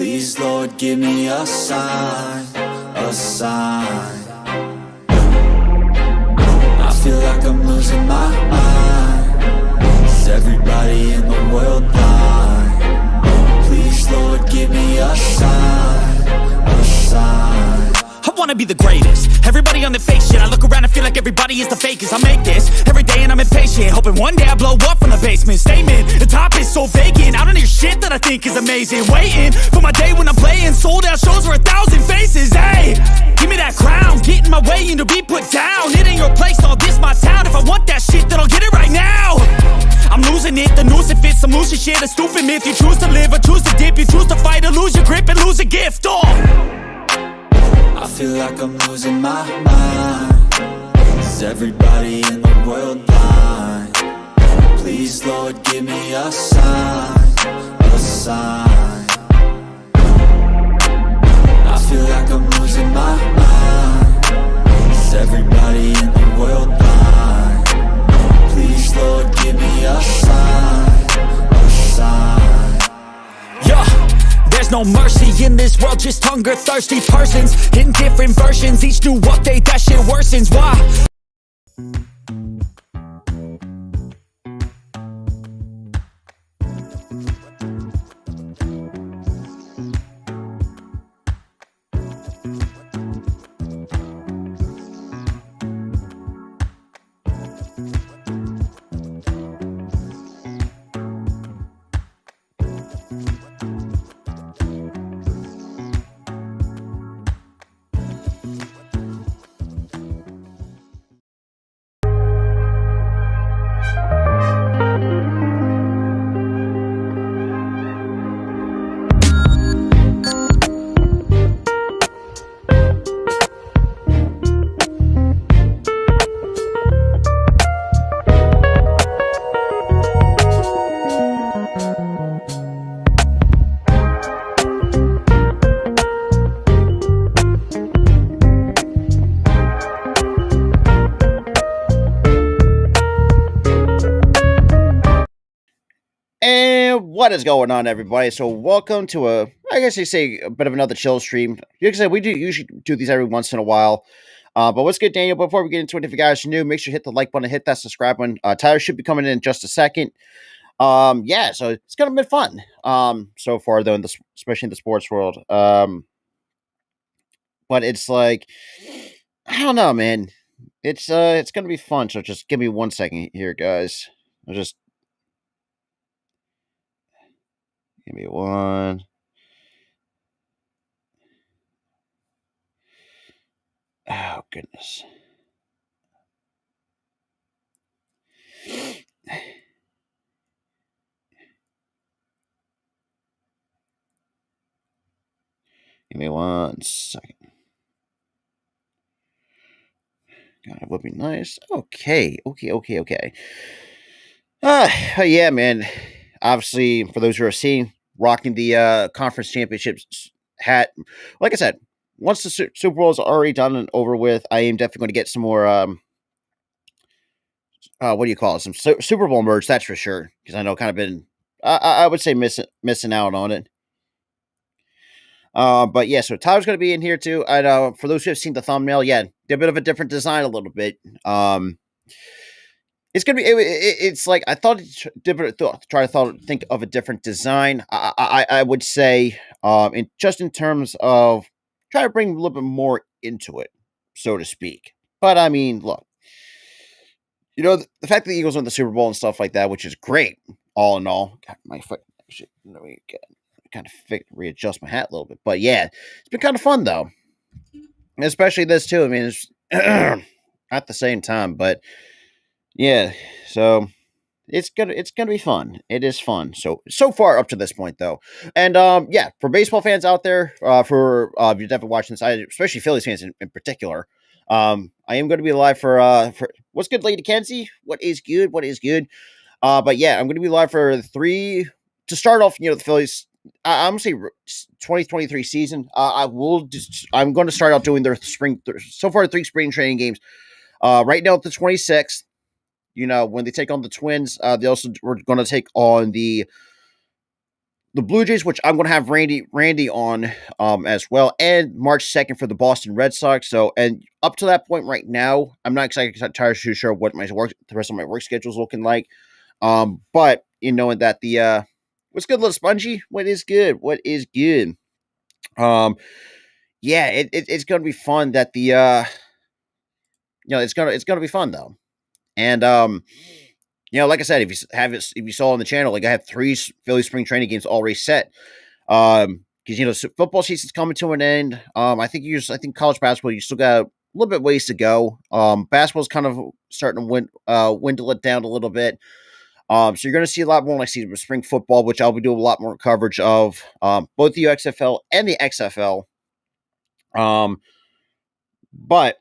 Please, Lord, give me a sign, a sign. I feel like I'm losing my mind. Is everybody in the world blind? Please, Lord, give me a sign, a sign. I wanna be the greatest. Everybody on the fake shit. I look around and feel like everybody is the fakest. I make this every day and I'm impatient, hoping one day I blow up from the basement. Statement, the top is so vacant. I don't hear shit that I think is amazing. Waiting for my day when I'm playing sold out shows for 1,000 faces. Hey, give me that crown, get in my way and to be put down. It ain't your place, all this my town. If I want that shit, then I'll get it right now. I'm losing it, the noose it fits. I'm losing shit, a stupid myth. You choose to live or choose to dip. You choose to fight or lose your grip and lose a gift. I feel like I'm losing my mind. Is everybody in the world blind? Please, Lord, give me a sign, a sign. I feel like I'm losing my mind. Is everybody in the world blind? Please, Lord, give me a sign, a sign. Yeah. There's no mercy in this world, just hunger-thirsty persons in different versions, each new update, that shit worsens. Why? What is going on, everybody? So welcome to I guess you say a bit of another chill stream. Like I said, we usually do these every once in a while. But what's good, Daniel? Before we get into it, if you guys are new, make sure you hit the like button, hit that subscribe button. Tyler should be coming in just a second. Yeah, so it's gonna be fun. So far though, especially in the sports world. But it's like, I don't know, man. It's gonna be fun. So just give me 1 second here, guys. Give me one. Oh, goodness. Give me 1 second. God, it would be nice. Okay. Yeah, man. Obviously, for those who are seeing, rocking the conference championships hat. Like I said, once the Super Bowl is already done and over with, I am definitely going to get some more. What do you call it? Some Super Bowl merch. That's for sure. Because I know kind of been. I would say missing out on it. But yeah, so Tyler's going to be in here too. And for those who have seen the thumbnail, yeah, a bit of a different design, a little bit. It's gonna be. It's like I thought. Think of a different design. I would say, in terms of try to bring a little bit more into it, so to speak. But I mean, look, the fact that the Eagles won the Super Bowl and stuff like that, which is great, all in all. God, my foot. Let me kind of readjust my hat a little bit. But yeah, it's been kind of fun though, especially this too. I mean, it's at the same time, but. Yeah, so it's gonna be fun. It is fun. So far up to this point though, and yeah, for baseball fans out there, for if you're definitely watching this, especially Phillies fans in particular, I am going to be live for what's good, Lady Kenzie. What is good? But yeah, I'm going to be live for 3 to start off. The Phillies. I'm gonna say 2023 season. I'm going to start out doing their spring. So far, 3 spring training games. Right now, at the 26th. When they take on the Twins, they also were going to take on the the Blue Jays, which I'm going to have Randy on as well, and March 2nd for the Boston Red Sox. So, and up to that point right now, I'm not entirely sure what the rest of my work schedule is looking like. But you know that the what's good, little Spongy? What is good? What is good? Yeah, it's going to be fun. That the it's gonna be fun though, and like I said, if you saw on the channel, like I have 3 Philly spring training games already set. Because football season's coming to an end. I think college basketball, you still got a little bit ways to go. Basketball's kind of starting to dwindle it down a little bit. So you're going to see a lot more like spring football, which I'll be doing a lot more coverage of. Both the UXFL and the XFL. But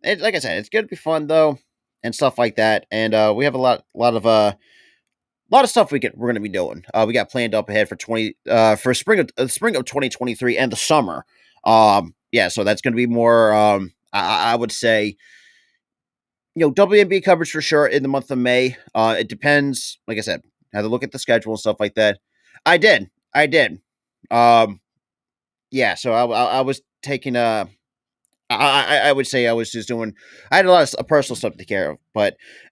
like I said, it's going to be fun though, and stuff like that. And we have a lot of stuff we're going to be doing. We got planned up ahead for spring of 2023 and the summer. So that's going to be more. I would say, WNBA coverage for sure in the month of May. It depends. Like I said, have to look at the schedule and stuff like that. I did. So I was taking I would say I was just doing. I had a lot of personal stuff to take care of,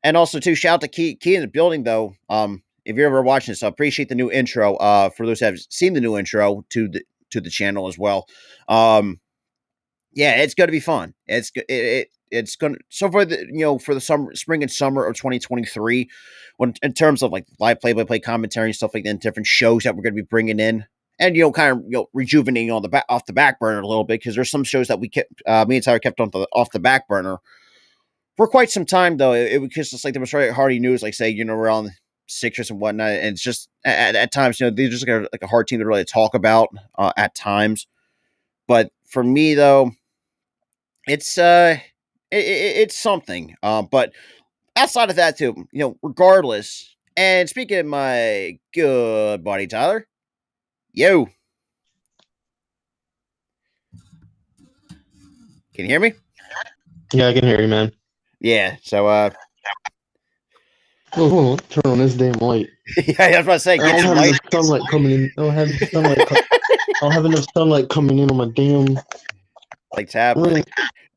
and also too, shout out to Key in the building though. If you're ever watching this, I appreciate the new intro. For those who have seen the new intro to the channel as well. It's going to be fun. It's going to for the spring and summer of 2023, when in terms of like live play-by-play commentary and stuff like that, and different shows that we're going to be bringing in, and kind of rejuvenating off the back burner a little bit, because there's some shows that we kept me and Tyler kept off the back burner for quite some time though. It was just like there was very hardy news, like say around Sixers and whatnot, and it's just at times they're just like a hard team to really talk about at times. But for me though, it's it's something. But outside of that too, regardless. And speaking of my good buddy Tyler, yo, can you hear me? Yeah, I can hear you, man. Yeah. So Oh, hold on. Turn on this damn light. yeah, I was about to say, I get don't some have light. enough sunlight coming in. I don't have sunlight. I don't have enough sunlight coming in on my damn Like tablet. room.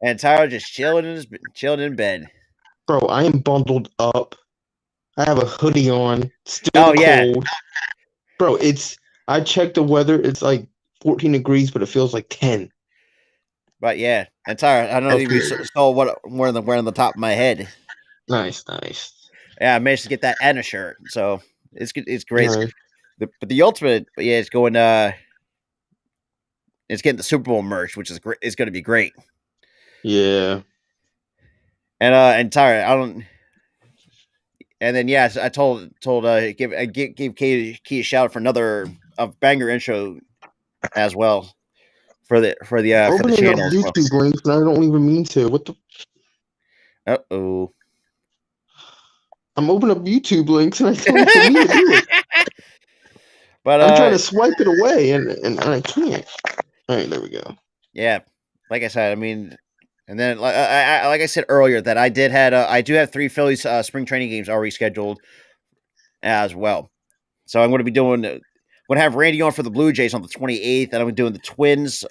And Tyler just chilling in bed. Bro, I am bundled up. I have a hoodie on. Still Oh, yeah. cold. Bro, I checked the weather. It's like 14 degrees, but it feels like 10. But yeah, and Tyler, I don't know if you saw what we're on the top of my head. Nice. Yeah, I managed to get that and a shirt, so it's good. It's great. Right. But the ultimate, it's going. It's getting the Super Bowl merch, which is great. It's going to be great. Yeah. And Tyler, I don't. And then I told give Key a shout out for another banger intro as well for the channel. YouTube links, and I don't even mean to. What the? Uh-oh. I'm opening up YouTube links, and I don't even mean to do it. But I'm trying to swipe it away, and I can't. All right, there we go. Yeah, like I said, I mean, and then like I said earlier that I do have 3 Phillies spring training games already scheduled as well. So I'm going to have Randy on for the Blue Jays on the 28th, and I'm doing the Twins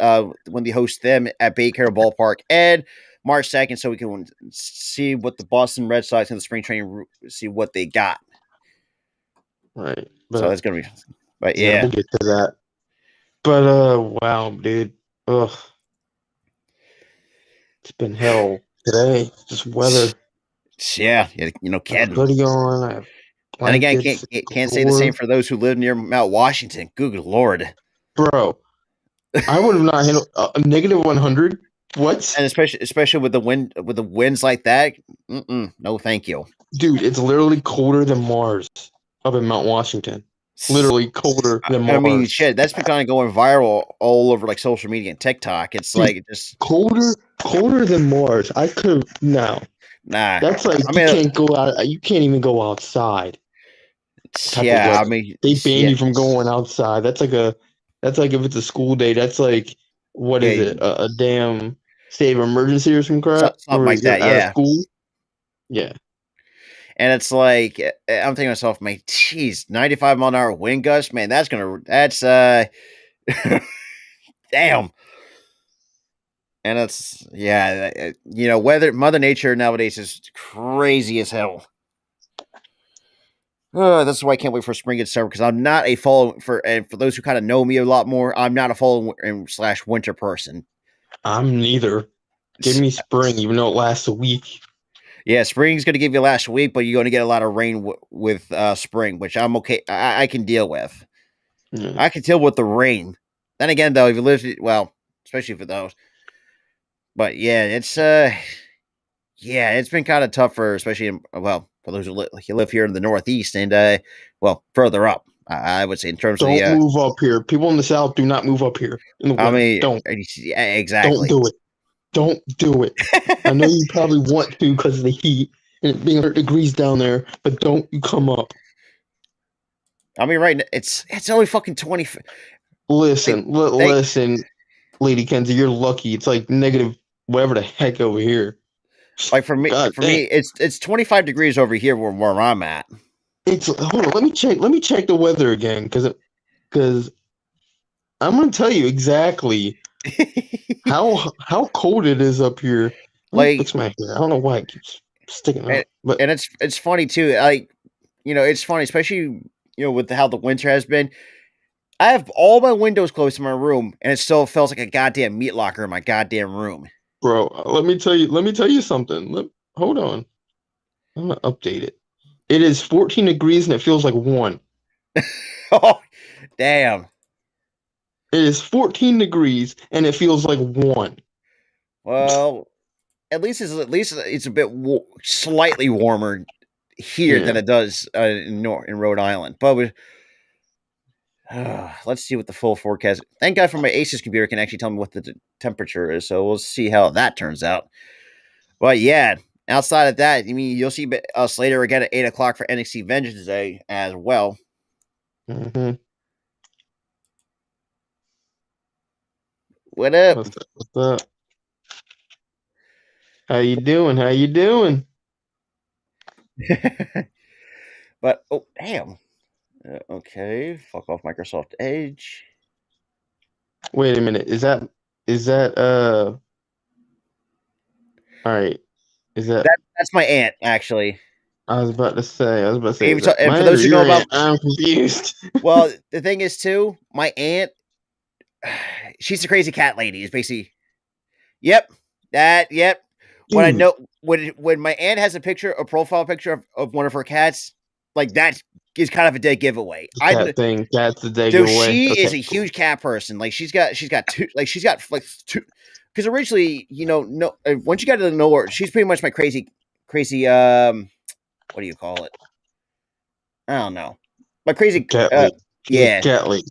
when they host them at Bay Care Ballpark, and March 2nd, so we can see what the Boston Red Sox in the spring training see what they got. Right. So that's going to be, but we'll get to that. But wow, dude. Ugh. It's been hell today. Just weather. Yeah, kidding. Hoodie on. I have and again, can't say the same for those who live near Mount Washington. Good Lord, bro. I would have not handled a negative 100. What? And especially with the winds like that. No, thank you, dude. It's literally colder than Mars up in Mount Washington. Literally colder than Mars. I mean, shit, that's been kind of going viral all over like social media and TikTok. It's like just colder than Mars. I could Nah. That's like you can't go out. You can't even go outside. Yeah, I mean, they ban you from going outside. That's like if it's a school day. That's like what is it? A damn state of emergency or some crap? Something like that. Yeah. School. Yeah. And it's like I'm thinking to myself, man, geez, 95-mile-an-hour wind gust, man, that's damn. And it's Mother Nature nowadays is crazy as hell. That's why I can't wait for spring and summer, because I'm not a fall and for those who kind of know me a lot more, I'm not a fall and / winter person. I'm neither. Give me spring, even though it lasts a week. Yeah, spring's going to give you last week, but you're going to get a lot of rain with spring, which I'm okay. I can deal with. Yeah. I can deal with the rain. Then again, though, if you live, well, especially for those. But yeah, it's been kind of tough especially for those who live here in the Northeast and further up. I would say in terms don't of move up here. People in the South do not move up here. In the winter. Don't. Yeah, exactly. Don't do it. Don't do it. I know you probably want to because of the heat and it being 100 degrees down there, but don't you come up. I mean, right now, it's only fucking 20. Listen, Lady Kenzie, you're lucky. It's like negative whatever the heck over here. Like for me, it's 25 degrees over here where I'm at. Hold on. Let me check the weather again because I'm gonna tell you exactly how cold it is up here. Like, fix my hair. I don't know why it keeps sticking out. But it's funny too. Like, it's funny, especially with how the winter has been. I have all my windows closed in my room, and it still feels like a goddamn meat locker in my goddamn room. Bro, let me tell you something. Hold on. I'm gonna update it. It is 14 degrees and it feels like 1. Oh, damn. It is 14 degrees and it feels like 1. Well, at least it's a bit slightly warmer here than it does in Rhode Island. But let's see what the full forecast. Thank God for my Asus computer can actually tell me what the temperature is. So we'll see how that turns out. But yeah, outside of that, I mean, you'll see us later again at 8:00 for NXT Vengeance Day as well. Mm-hmm. What up? What's up? How you doing? But oh damn. Okay, fuck off Microsoft Edge. Wait a minute. Is that all right. Is that's my aunt, actually. I was about to say. And for those who know about, I'm confused. Well, the thing is too, my aunt, she's a crazy cat lady. Is basically, yep. When I know when my aunt has a profile picture of one of her cats, like that is kind of a dead giveaway. That's a dead giveaway. She is a huge cat person. Like she's got two. Because originally, once you got to know her, she's pretty much my crazy. What do you call it? I don't know. My crazy cat lady. Yeah, cat lady.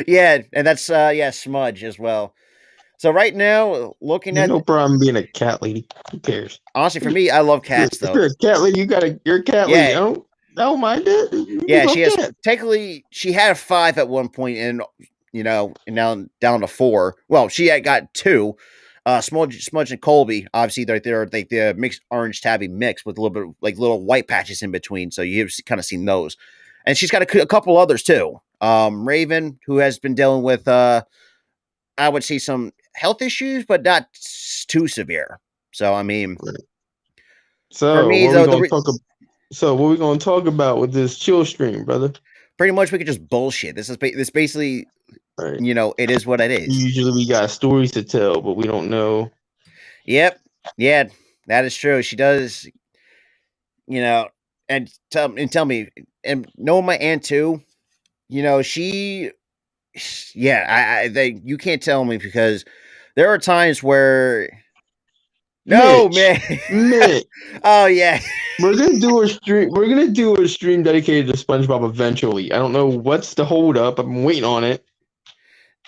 Yeah, and that's Smudge as well. So right now, looking at no problem being a cat lady. Who cares? Honestly, for me, I love cats though. If you're a cat lady, you're a cat lady. I don't mind it. Yeah, she has technically she had a 5 at one point, and now down to 4. Well, she had got 2. Smudge and Colby, obviously they're like the mixed orange tabby mix with a little bit of, like little white patches in between. So you've kind of seen those, and she's got a couple others too. Raven, who has been dealing with I would say some health issues, but not too severe. So I mean, so for me, what are we going to talk about with this chill stream, brother? Pretty much, we could just bullshit. This basically. Right. It is what it is. Usually we got stories to tell, but we don't know. Yep. Yeah, that is true. She does, and tell me, and knowing my aunt too, you can't tell me because there are times where Mitch. Oh yeah. We're gonna do a stream dedicated to SpongeBob eventually. I don't know what's the hold up. I'm waiting on it.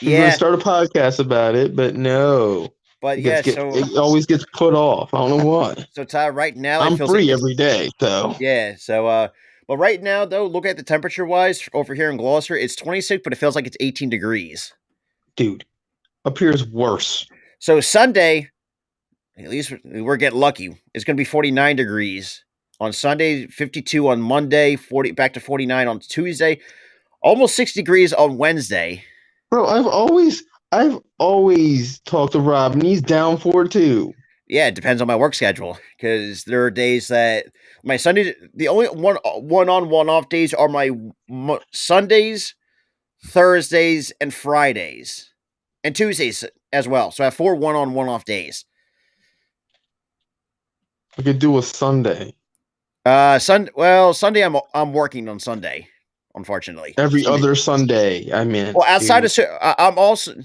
We're gonna start a podcast about it, but no. But it always gets put off. I don't know why. So Ty, right now I'm free every day, so yeah. So but right now though, look at the temperature wise over here in Gloucester. It's 26, but it feels like it's 18 degrees. Dude, up here is worse. So Sunday, at least we're getting lucky. It's gonna be 49 degrees. on Sunday, 52 on Monday, 40 back to 49 on Tuesday, almost 60 degrees on Wednesday. Bro, I've always talked to Rob, and he's down for it too. Yeah, it depends on my work schedule because there are days that my Sundays. The only one on one off days are my Sundays, Thursdays, and Fridays, and Tuesdays as well. So I have 4 on one off days. I could do a Sunday. Sunday I'm working on Sunday, unfortunately. Every Sunday. other Sunday, I mean. Well, outside of I'm also.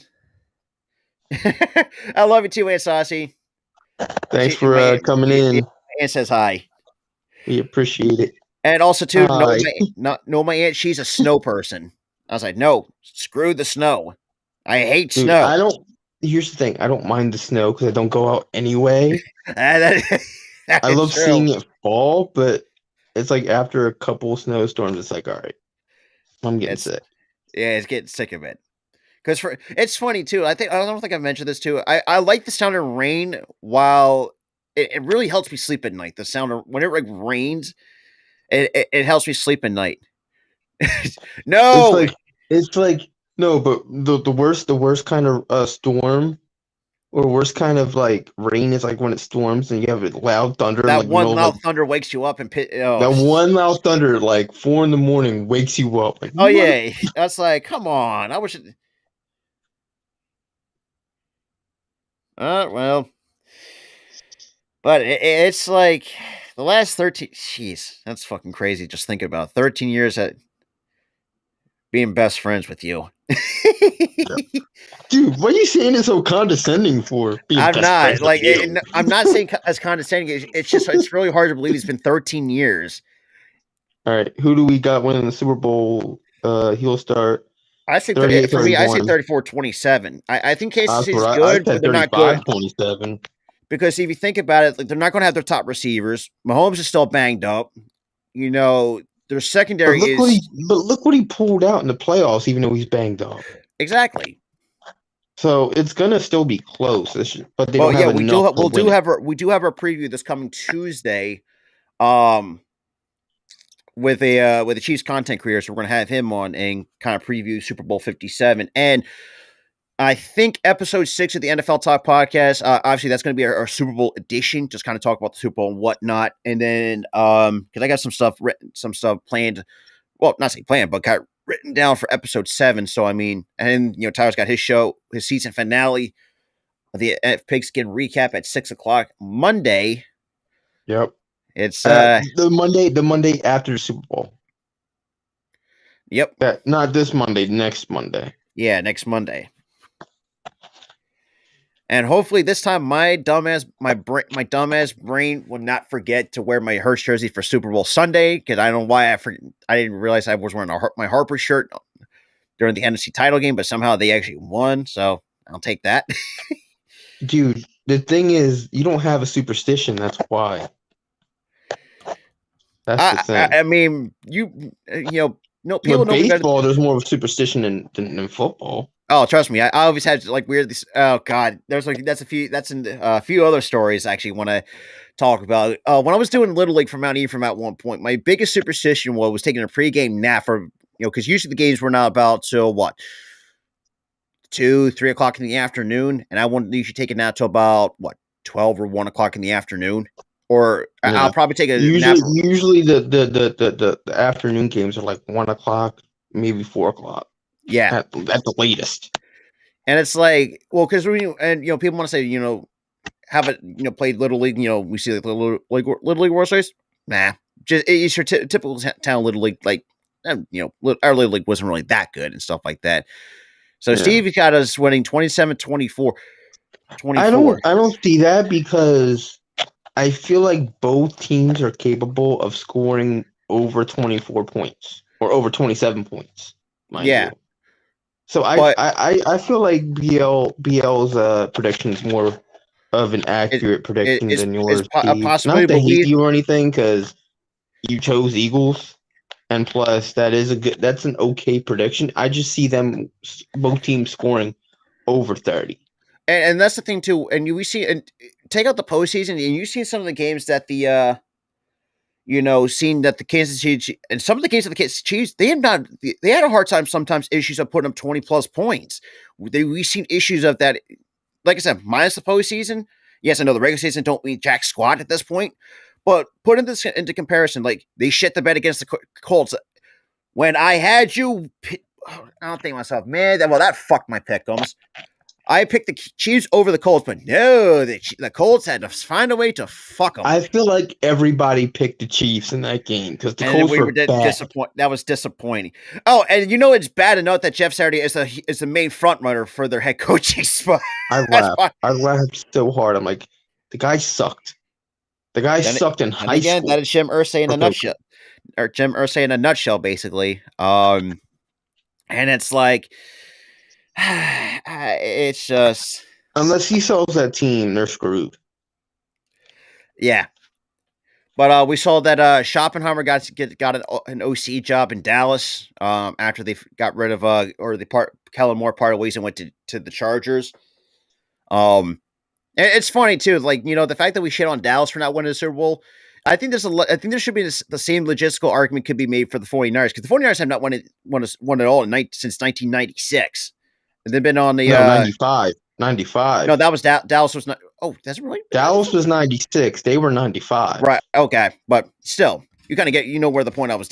I love you too, Aunt Saucy. Thanks for coming in. Aunt says hi. We appreciate it. And also too, my aunt. She's a snow person. I was like, no, screw the snow. I hate snow. Here's the thing. I don't mind the snow because I don't go out anyway. That I love seeing it fall, but it's like after a couple snowstorms, it's like, all right, I'm getting sick. Yeah, it's getting sick of it. Because it's funny too. I don't think I've mentioned this too. I like the sound of rain while it really helps me sleep at night. The sound of whenever it rains, it helps me sleep at night. No, it's like no, but the worst kind of storm or worst kind of like rain is like when it storms and you have a loud thunder. That like, one loud thunder wakes you up and that one loud thunder like 4 a.m. wakes you up. Like, oh yeah, that's like, come on. I wish. Well, but it's like the last 13. Jeez, that's fucking crazy. Just thinking about 13 years at being best friends with you. Dude, what are you saying is so condescending for? I'm not I'm not saying as condescending. It's really hard to believe it's been 13 years. All right, who do we got winning the Super Bowl? He'll start. I say for me, I say 34-27. I think Kansas City's good, but they're not good. 27. Because if you think about it, like they're not going to have their top receivers. Mahomes is still banged up. You know, their secondary but look what he pulled out in the playoffs, even though he's banged up. Exactly. So it's gonna still be close, but they don't have we enough. We do have our preview this coming Tuesday. With the Chiefs content creator, so we're going to have him on and kind of preview Super Bowl 57. And I think episode 6 of the NFL Talk podcast, obviously that's going to be our Super Bowl edition, just kind of talk about the Super Bowl and whatnot. And then, because I got some stuff planned, well, not saying planned, but got written down for episode 7. So, I mean, and, you know, Tyler's got his show, his season finale, the Pigskin recap at 6 o'clock Monday. Yep. It's the Monday after the Super Bowl. Yep. Not this Monday, next Monday. Yeah, next Monday. And hopefully this time my dumbass brain will not forget to wear my Hurts jersey for Super Bowl Sunday, because I don't know why I didn't realize I was wearing my Harper shirt during the NFC title game, but somehow they actually won, so I'll take that. Dude, the thing is, you don't have a superstition, that's why. That's the thing. I mean, people know baseball. There's more of a superstition than football. Oh, trust me, I always had like weird. Oh God, there's like that's in a few other stories I actually want to talk about. When I was doing Little League for Mount Ephraim at one point, my biggest superstition was taking a pregame nap for because usually the games were not about till 2-3 o'clock in the afternoon, and I wanted usually take a nap till about 12 or 1 o'clock in the afternoon. Or I'll probably take a nap. Usually the afternoon games are like 1 o'clock, maybe 4 o'clock. Yeah, at the latest. And it's like, well, because people want to say, have it, played Little League. We see like Little League World Series. Nah, just it's your typical town Little League. Like, our Little League wasn't really that good and stuff like that. So Steve got us winning 27-24. I don't see that because I feel like both teams are capable of scoring over 24 points or over 27 points. Mind you. So I feel like BL's prediction is more of an accurate prediction than yours. Not to hate you or anything, because you chose Eagles, and plus that's an okay prediction. I just see them both teams scoring over 30. And that's the thing too. And we see, and take out the postseason, and you see some of the games that the seeing that the Kansas City and some of the games of the Kansas Chiefs, they had a hard time sometimes issues of putting up 20 plus points. We've seen issues of that. Like I said, minus the postseason. Yes, I know the regular season don't mean jack squat at this point, but putting this into comparison, like they shit the bed against the Colts. When I had you, I don't think myself, man. That fucked my pick'ems. I picked the Chiefs over the Colts, but no, the Colts had to find a way to fuck them. I feel like everybody picked the Chiefs in that game because the Colts were bad. That was disappointing. Oh, and it's bad to note that Jeff Saturday is the main front runner for their head coaching spot. I laughed so hard. I'm like, the guy sucked. The guy sucked in high school. That is Jim Irsay in a nutshell, or Jim Irsay in a nutshell, basically. And it's like, it's just unless he sells that team, they're screwed. Yeah, but we saw that Schoppenheimer got an OC job in Dallas after they got rid of Kellen Moore parted ways and went to the Chargers. It's funny too, like the fact that we shit on Dallas for not winning the Super Bowl. I think there should be the same logistical argument could be made for the 49ers because the 49ers have not won at all since 1996. And they've been on the 95. No, that was Dallas was not. Oh, that's really Dallas was 96. They were 95. Right. Okay, but still, you kind of get where the point I was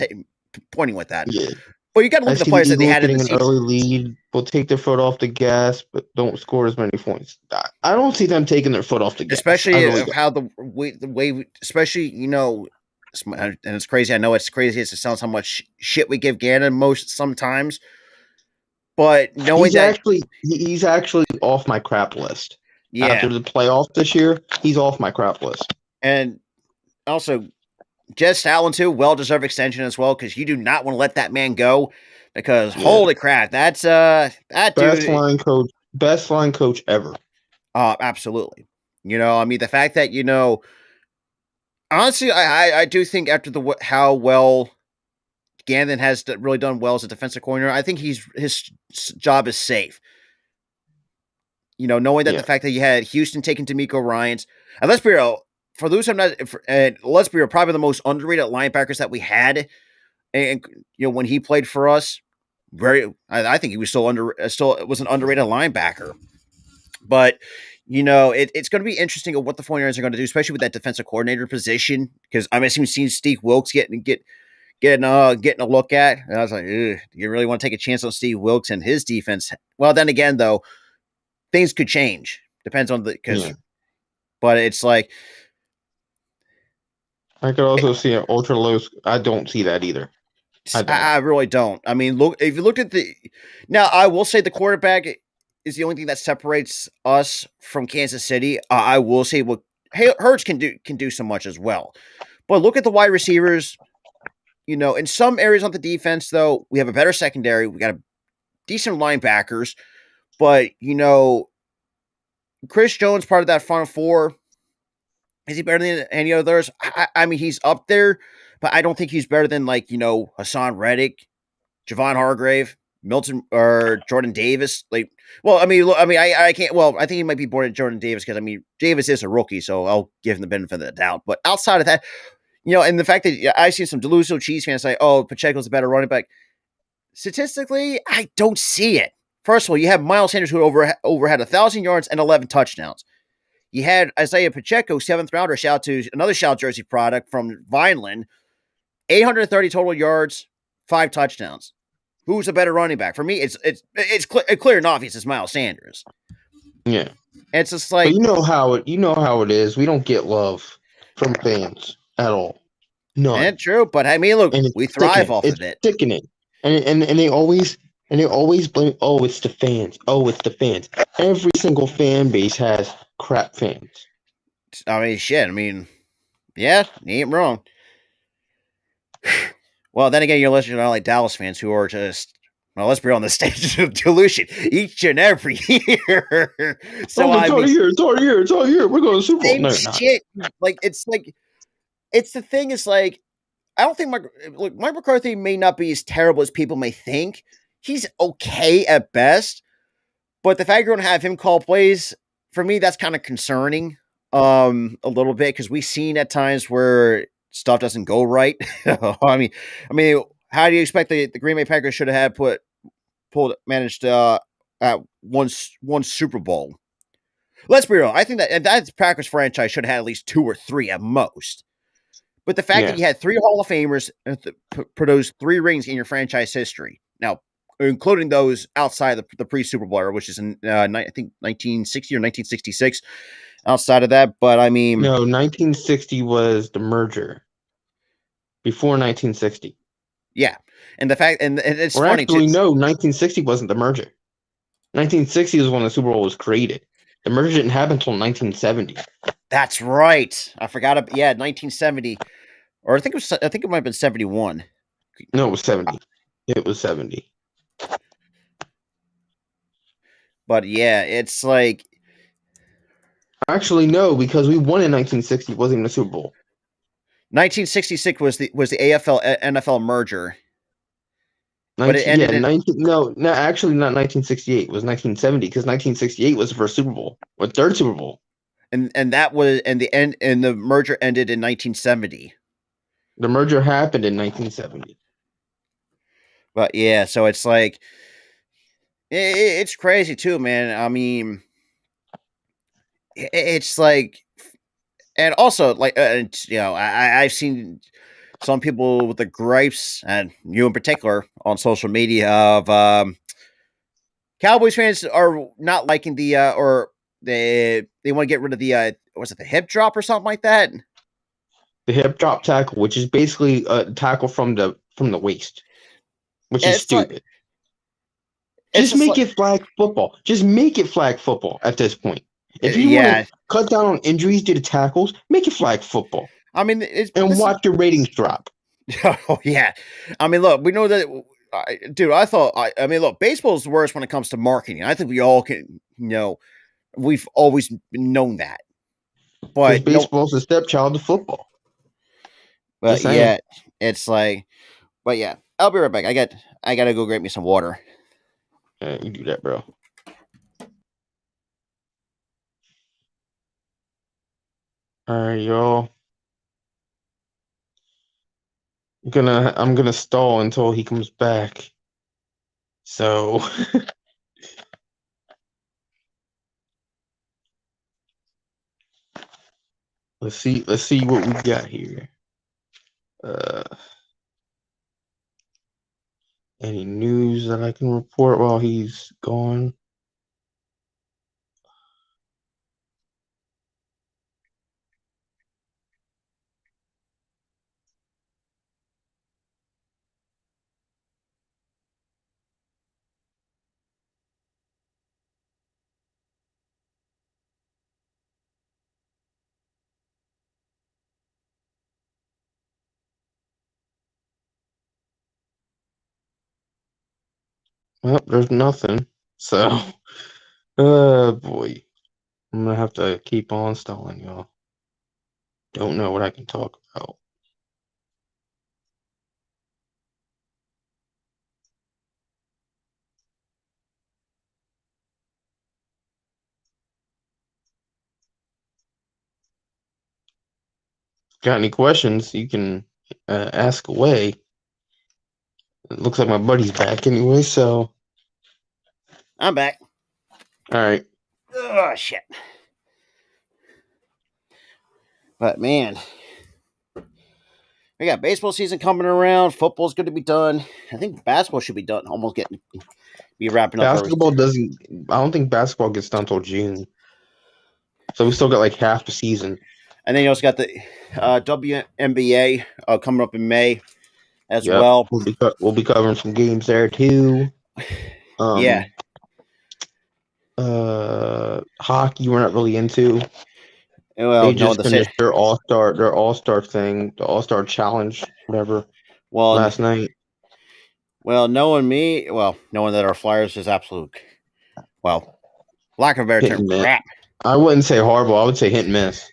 pointing with that. Yeah. Well, you got to look at the players that they had in the season. An early lead will take their foot off the gas, but don't score as many points. I don't see them taking their foot off the gas, especially how the way, especially and it's crazy. I know it's crazy as it sounds how much shit we give Gannon sometimes, but knowing he's actually off my crap list. Yeah, after the playoffs this year, he's off my crap list. And also, Jess Allen too, well-deserved extension as well, because you do not want to let that man go. Because holy crap, that's that best dude, best line coach ever. Absolutely. The fact that honestly, I do think after how well Gannon has really done well as a defensive coordinator, I think his job is safe. Knowing that the fact that you had Houston taking D'Amico Ryans, and let's be real, for those who not, let's be real, probably the most underrated linebackers that we had, and when he played for us, I think he was still was an underrated linebacker. But it's going to be interesting of what the 49ers are going to do, especially with that defensive coordinator position, because I'm assuming seeing Steve Wilkes getting a look at, and I was like, do you really want to take a chance on Steve Wilkes and his defense? Well, then again, though, things could change. Depends on but it's like I could also see an ultra low. I don't see that either. I really don't. I mean, look, if you looked at now, I will say the quarterback is the only thing that separates us from Kansas City. I will say Hurts can do so much as well, but look at the wide receivers. In some areas on the defense, though, we have a better secondary. We got decent linebackers, but Chris Jones, part of that front four, is he better than any others? I mean, he's up there, but I don't think he's better than Hassan Reddick, Javon Hargrave, Milton, or Jordan Davis. I can't. Well, I think he might be born at Jordan Davis because Davis is a rookie, so I'll give him the benefit of the doubt. But outside of that, and the fact that I've seen some delusional Chiefs fans say, "Oh, Pacheco's a better running back." Statistically, I don't see it. First of all, you have Miles Sanders who over had 1,000 yards and 11 touchdowns. You had Isaiah Pacheco, 7th rounder, another shout jersey product from Vineland, 830 total yards, 5 touchdowns. Who's a better running back? For me, it's clear and obvious it's Miles Sanders. Yeah, and it's just like but you know how it is. We don't get love from fans at all. No, and true. But I mean, look, we thrive off of it. Sickening, and they always blame. Oh, it's the fans. Oh, it's the fans. Every single fan base has crap fans. I mean, shit. I mean, yeah, you ain't wrong. Well, then again, you're listening to Dallas fans who are just, let's be on the stage of delusion each and every year. So it's all year. We're going to Super Bowl. No, shit. It's the thing is I don't think Mike McCarthy may not be as terrible as people may think. He's okay at best, but the fact you're going to have him call plays, for me, that's kind of concerning a little bit, because we've seen at times where stuff doesn't go right. I mean, how do you expect the Green Bay Packers should have managed at one Super Bowl? Let's be real. I think that Packers franchise should have had at least 2 or 3 at most. But the fact that you had 3 Hall of Famers produce 3 rings in your franchise history, now including those outside the pre-Super Bowl era, which is in I think 1960 or 1966. Outside of that, but I mean, no, 1960 was the merger. Before 1960, yeah, and the fact, and it's or funny actually, too. no, 1960 wasn't the merger. 1960 was when the Super Bowl was created. The merger didn't happen until 1970. That's right. I forgot. 1970, or I think it might have been 71. No, it was 70. It was 70. But yeah, it's like Actually, no, because we won in 1960. It wasn't even a Super Bowl. 1966 was the AFL NFL merger. But it ended in no, actually not 1968. It was 1970 because 1968 was the first Super Bowl, or third Super Bowl. And that was the merger ended in 1970. The merger happened in 1970. But yeah, so it's like it's crazy too, man. I mean, it's like, and also like I've seen some people with the gripes, and you in particular, on social media of Cowboys fans are not liking or they want to get rid of the was it the hip drop or something like that? The hip drop tackle, which is basically a tackle from the waist, which is stupid. Just make it flag football. Just make it flag football at this point. If you want to cut down on injuries due to tackles, make it flag football. I mean, watch your ratings drop. Oh yeah, I mean, look, we know that, dude. I mean, look, baseball's worse when it comes to marketing. I think we all can, we've always known that. But baseball's a stepchild of football. But yeah, it's like, but yeah, I'll be right back. I gotta go get me some water. Yeah, you do that, bro. All right, y'all. I'm gonna stall until he comes back. So let's see what we got here. Any news that I can report while he's gone? Well, there's nothing. So, boy, I'm gonna have to keep on stalling, y'all. Don't know what I can talk about. Got any questions? You can ask away. It looks like my buddy's back anyway, so. I'm back. All right. Oh shit. But man, we got baseball season coming around. Football's going to be done. I think basketball should be done. Almost be wrapping up. Basketball doesn't. I don't think basketball gets done until June. So we still got like half the season. And then you also got the WNBA coming up in May as well. We'll be covering some games there too. Yeah. Hockey we're not really into. Well, they just finished their all-star thing, the all-star challenge, whatever. Well, last night. Well, knowing that our Flyers is absolute, lack of a better term, crap. I wouldn't say horrible. I would say hit and miss.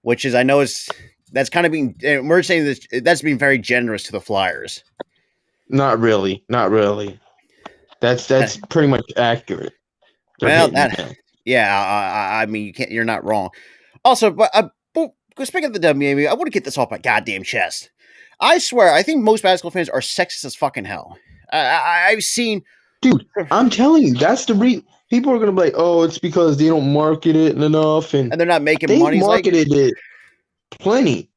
Which is, I know that's kind of being, we're saying this, that's being very generous to the Flyers. Not really. That's pretty much accurate. I mean, you're not wrong. Also, but speaking of the WNBA, I want to get this off my goddamn chest. I swear, I think most basketball fans are sexist as fucking hell. I've seen, dude. I'm telling you, that's the reason. People are gonna be like, "Oh, it's because they don't market it enough," and they're not making they've money. marketed it plenty.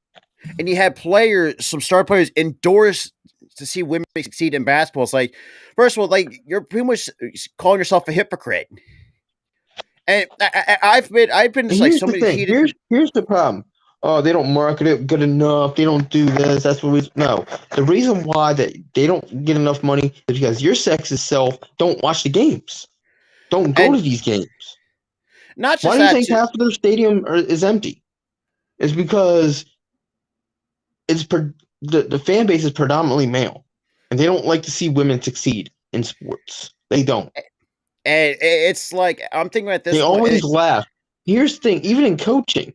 And you had players, some star players, endorse to see women succeed in basketball. It's like, first of all, like you're pretty much calling yourself a hypocrite. And I've been just like Here's so the many thing. heated. Here's the problem. Oh, they don't market it good enough. They don't do this. That's what we no. The reason why that they don't get enough money is because your sexist self don't watch the games. Don't go to these games. Not just why do you that, think half of their stadium is empty? It's because the fan base is predominantly male, and they don't like to see women succeed in sports. They don't. And it's like I'm thinking about this. They always laugh. Here's the thing: even in coaching.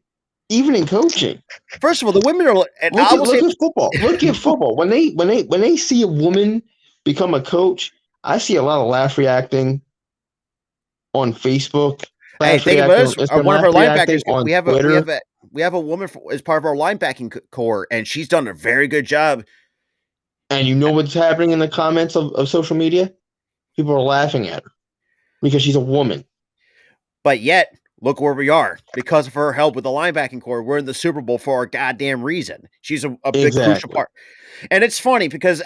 First of all, the women are. And look at football. Look at football. When they see a woman become a coach, I see a lot of laugh reacting on Facebook. Hey, think about this. One of our linebackers. We have a woman as part of our linebacking core, and she's done a very good job. And you know what's happening in the comments of social media? People are laughing at her because she's a woman. But yet, look where we are. Because of her help with the linebacking core, we're in the Super Bowl for a goddamn reason. She's a big crucial part. And it's funny because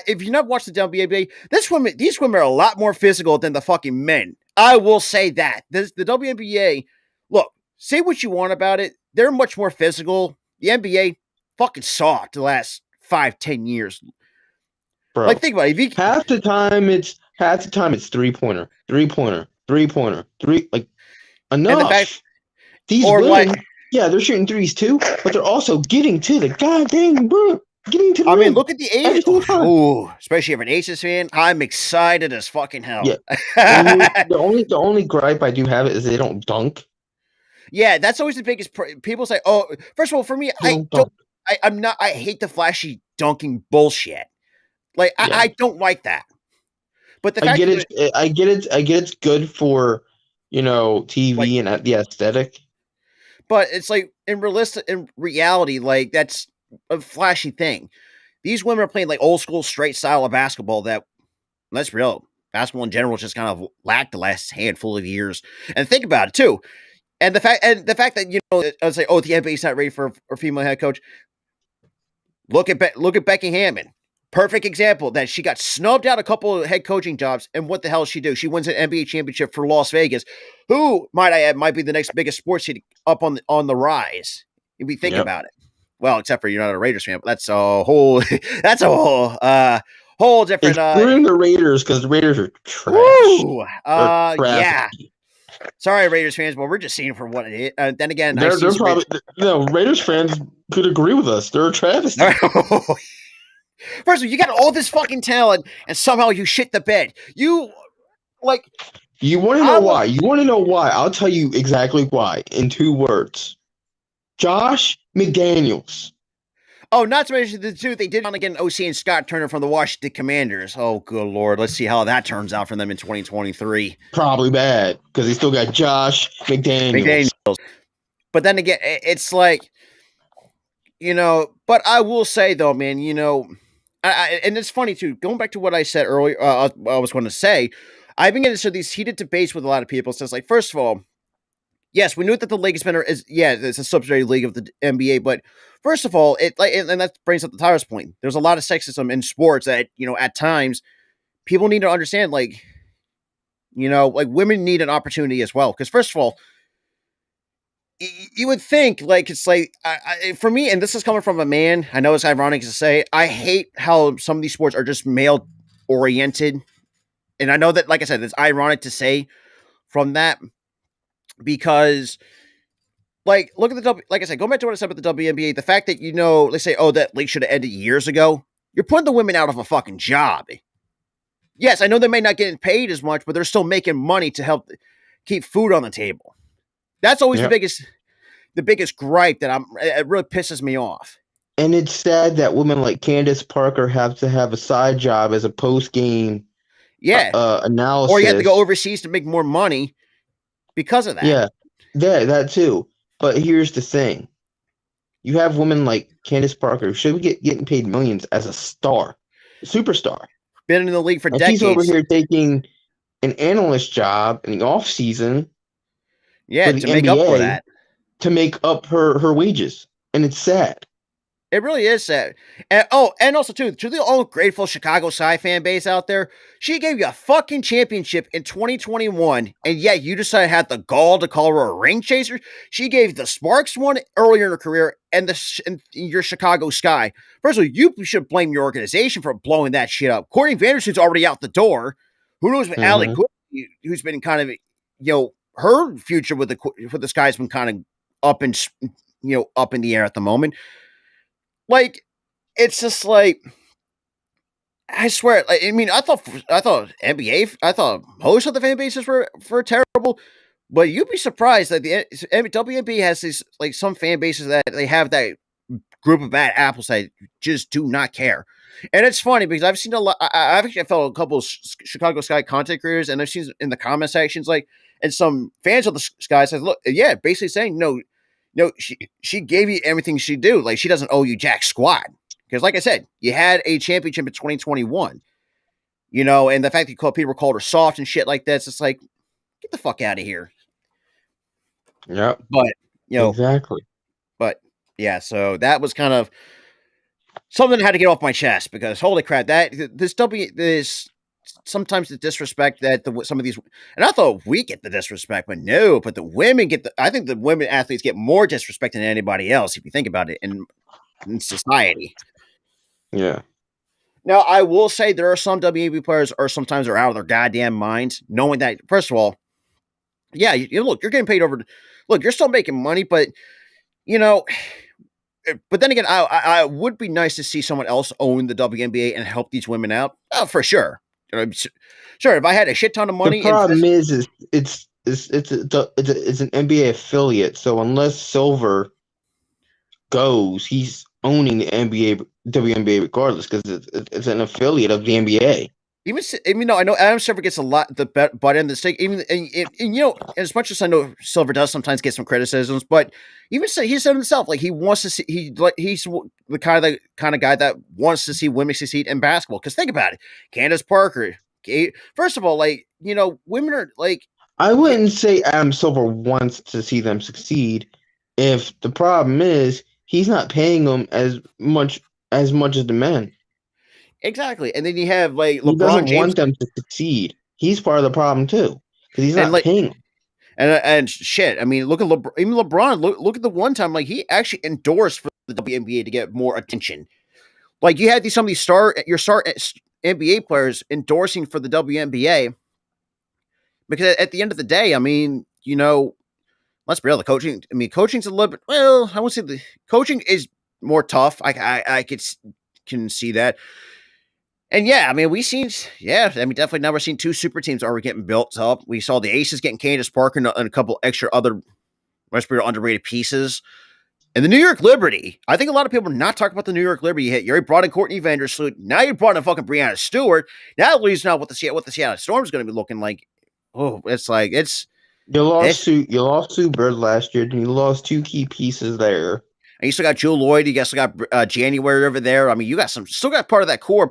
if you've not watched the WNBA, these women are a lot more physical than the fucking men. I will say that. The WNBA, look, say what you want about it. They're much more physical. The NBA fucking sucked the last 5-10 years. Bro, like think about it. Half the time it's 3-pointer, like enough. These women, they're shooting threes too, but they're also getting to the goddamn bro. Getting to the rim. Look at the Aces. Oh, especially if an Aces fan, I'm excited as fucking hell. Yeah. the only gripe I do have is they don't dunk. Yeah, that's always the biggest. People say, "Oh, first of all, for me, I hate the flashy dunking bullshit. Like I don't like that. But the fact I get it's good for TV and the aesthetic. But it's like in reality, like that's a flashy thing. These women are playing like old school straight style of basketball that, let's be real, basketball in general just kind of lacked the last handful of years. And think about it too. And the fact that I was like, oh, the NBA's not ready for a female head coach. Look at Becky Hammond. Perfect example that she got snubbed out a couple of head coaching jobs, and what the hell she do? She wins an NBA championship for Las Vegas, who might I add might be the next biggest sports city up on the rise. If we think about it, well, except for you're not a Raiders fan, but that's a whole whole different. We're in the Raiders because the Raiders are trash. Woo! Yeah. Sorry, Raiders fans, but we're just seeing it for what it is. Then again, they're probably Raiders fans could agree with us. They're a travesty. First of all, you got all this fucking talent, and somehow you shit the bed. You want to know why? You want to know why? I'll tell you exactly why in 2 words. Josh McDaniels. Oh, not to mention the two they did on again OC and Scott Turner from the Washington Commanders. Oh, good Lord. Let's see how that turns out for them in 2023. Probably bad because they still got Josh McDaniels. But then again, it's like, but I will say though, man, and it's funny too, going back to what I said earlier, I was going to say, I've been getting into these heated debates with a lot of people. So it's like, first of all, yes, we knew that the league it's a subsidiary league of the NBA, but first of all, and that brings up the Tyler's point. There's a lot of sexism in sports that, at times people need to understand, like women need an opportunity as well. Because first of all, you would think it's like for me, and this is coming from a man, I know it's ironic to say, I hate how some of these sports are just male oriented. And I know that, like I said, it's ironic to say from that because look at like I said, going back to what I said about the WNBA, the fact that, let's say, oh, that league should have ended years ago. You're putting the women out of a fucking job. Yes, I know they may not get paid as much, but they're still making money to help keep food on the table. That's always the biggest gripe that it really pisses me off. And it's sad that women like Candace Parker have to have a side job as a post-game analysis. Or you have to go overseas to make more money because of that. Yeah, that too. But here's the thing. you have women like Candace Parker who should be getting paid millions as a superstar. Been in the league for And decades. she's over here taking an analyst job in the off season. Yeah, for the to NBA make up for that. To make up her wages. And it's sad. It really is sad. And also too, to the all grateful Chicago Sky fan base out there, she gave you a fucking championship in 2021, and yet you decided to have the gall to call her a ring chaser. She gave the Sparks one earlier in her career, and your Chicago Sky. First of all, you should blame your organization for blowing that shit up. Courtney Vandersloot's already out the door. Who knows what Allie Quigley, who's been kind of her future with the Sky's been kind of up in the air at the moment. Like, it's just like, I swear. I mean, I thought NBA, I thought most of the fan bases were terrible, but you'd be surprised that the WNBA has these like some fan bases that they have that group of bad apples that just do not care. And it's funny because I've seen a lot. I've actually followed a couple of Chicago Sky content creators, and I've seen in the comment sections and some fans of the Sky says, "Look, yeah, basically saying no, she gave you everything she do. Like, she doesn't owe you jack squat. Because, like I said, you had a championship in 2021. And the fact that people called her soft and shit like that, it's just like, get the fuck out of here. Yeah. But, exactly. But, yeah, so that was kind of something I had to get off my chest because, holy crap, this sometimes the disrespect that some of these, and I thought we get the disrespect, but no, but the women I think the women athletes get more disrespect than anybody else if you think about it in society. Yeah. Now, I will say there are some WNBA players sometimes are out of their goddamn minds, knowing that, first of all, yeah, look, you're getting paid look, you're still making money, but, but then again, I would be nice to see someone else own the WNBA and help these women out. Oh, for sure. Sure, if I had a shit ton of money. The problem is it's an NBA affiliate, so unless Silver goes, he's owning the WNBA regardless because it's an affiliate of the NBA. Even though I know Adam Silver gets a lot the butt end of the stick, as much as I know Silver does sometimes get some criticisms, but even he said himself, like he wants to see he's the kind of guy that wants to see women succeed in basketball. Because think about it, Candace Parker. First of all, women are like. I wouldn't say Adam Silver wants to see them succeed. If the problem is he's not paying them as much as the men. Exactly, and then you have LeBron he doesn't James. Want them to succeed. He's part of the problem too because he's not paying them. And shit, I mean, look at even LeBron. Look at the one time he actually endorsed for the WNBA to get more attention. Like you had some of these star NBA players endorsing for the WNBA because at the end of the day, I mean, let's be real, the coaching. I mean, coaching's a little bit. Well, I won't say the coaching is more tough. I can see that. And yeah, I mean, definitely now we're seeing two super teams already getting built up. We saw the Aces getting Candace Parker and a couple extra other underrated pieces. And the New York Liberty, I think a lot of people are not talking about the New York Liberty hit. You already brought in Courtney Vandersloot. Now you brought in fucking Breanna Stewart. Now at least what the Seattle Storm is going to be looking like. Oh, it's like you lost Sue Bird last year, and you lost two key pieces there. And you still got Jewel Lloyd. You still got January over there. I mean, you got still got part of that core,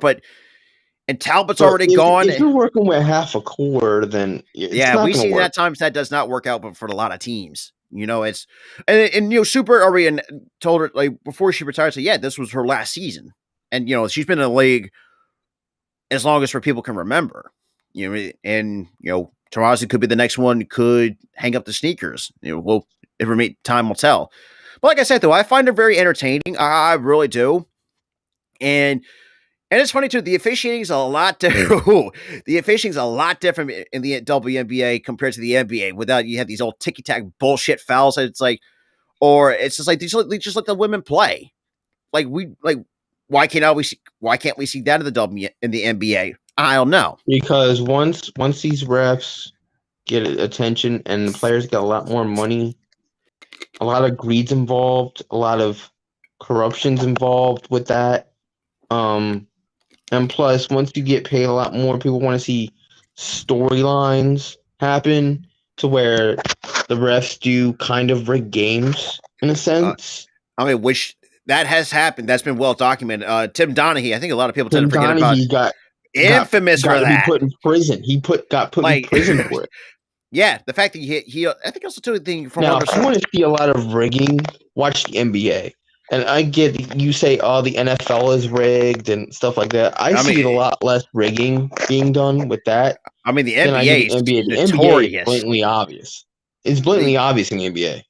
and Talbot's already gone. If you're working with half a core, then we see that times that does not work out, but for a lot of teams, it's and Super already told her before she retired, this was her last season, and she's been in the league as long as for people can remember, and Tarazi could be the next one, could hang up the sneakers. Time will tell. But like I said, though, I find it very entertaining. I really do, and it's funny too. The officiating is a lot different. The officiating is a lot different in the WNBA compared to the NBA. Without you have these old ticky tack bullshit fouls. It's like, or it's just like they just let the women play. Why can't we see that in the NBA? I don't know. Because once these refs get attention and the players get a lot more money, a lot of greed's involved, a lot of corruption's involved with that. And plus, once you get paid a lot more, people want to see storylines happen to where the refs do kind of rig games in a sense. I mean, which that has happened. That's been well documented. Tim Donaghy, I think a lot of people tend to forget about. Donaghy Infamous got for to be that. put in prison. Got put in prison for it. Yeah, the fact that he I think also too the thing from now, if you want to see a lot of rigging, watch the NBA. And I get you say, oh, the NFL is rigged and stuff like that. I see a lot less rigging being done with that. I mean, the than I NBA do is the NBA. The notorious. NBA is blatantly obvious. It's blatantly obvious in the NBA.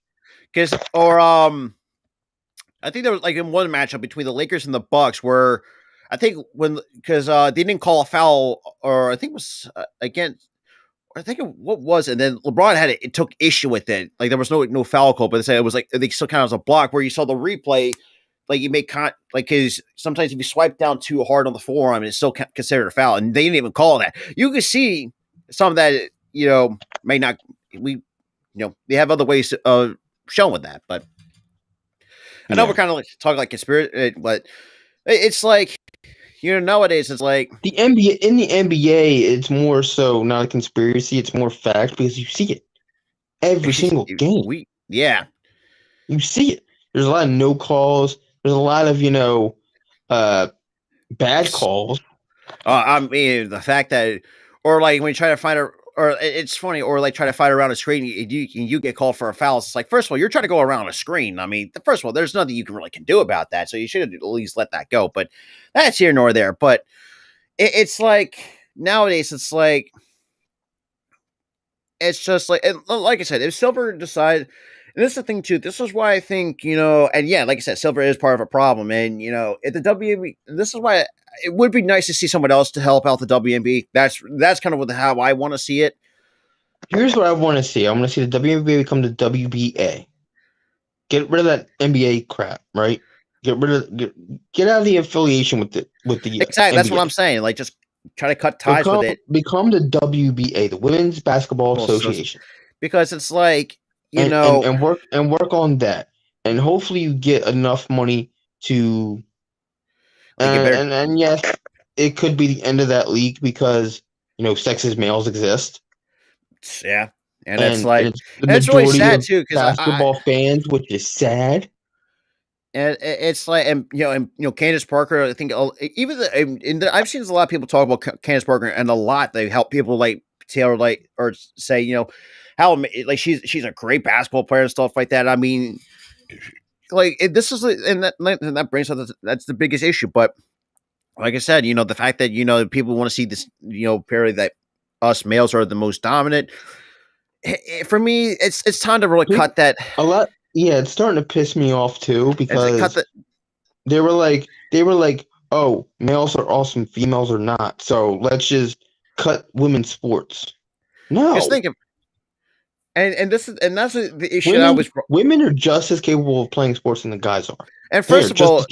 I think there was like in one matchup between the Lakers and the Bucks where I think because they didn't call a foul, or I think it was against. I think what was it? And then LeBron had it took issue with it. Like there was no foul call, but they said it was like they still kind of was a block where you saw the replay, like you make because sometimes if you swipe down too hard on the forearm, it's still considered a foul, and they didn't even call that. You could see some of that, may not we have other ways of showing that, but I know we're kind of like talking like conspiracy, but it's like. Nowadays it's like the NBA. In the NBA, it's more so not a conspiracy; it's more fact because you see it every single game. You see it. There's a lot of no calls. There's a lot of bad calls. I mean, the fact that, or like when you try to find a, or it's funny, or like try to fight around a screen, you get called for a foul. It's like, first of all, you're trying to go around a screen. I mean, first of all, there's nothing you can do about that, so you should at least let that go. But that's here nor there. But it's like nowadays, it's just like, and like I said, if Silver decide, and this is the thing too. This is why I think and yeah, like I said, Silver is part of a problem, and at the WNBA, this is why it would be nice to see someone else to help out the WNBA. That's kind of how I want to see it. Here's what I want to see. I want to see the WNBA become the WBA. Get rid of that NBA crap, right? Get out of the affiliation with the exactly. NBA. That's what I'm saying. Like, just try to cut ties with it. Become the WBA, the Women's Basketball Association, because it's like and work on that, and hopefully you get enough money to. And yes, it could be the end of that league because sexist males exist. Yeah, and it's like it's really sad too because basketball fans, which is sad. And it's like, and Candace Parker. I think even I've seen a lot of people talk about Candace Parker, and a lot they help people like tell or say how like she's a great basketball player and stuff like that. I mean, like this is and that brings up that's the biggest issue. But like I said, the fact that people want to see this period that us males are the most dominant. For me, it's time to really cut that a lot. Yeah, it's starting to piss me off too because they were like, "Oh, males are awesome, females are not." So let's just cut women's sports. No, just think of, and that's the issue. Women are just as capable of playing sports than the guys are. And first of all,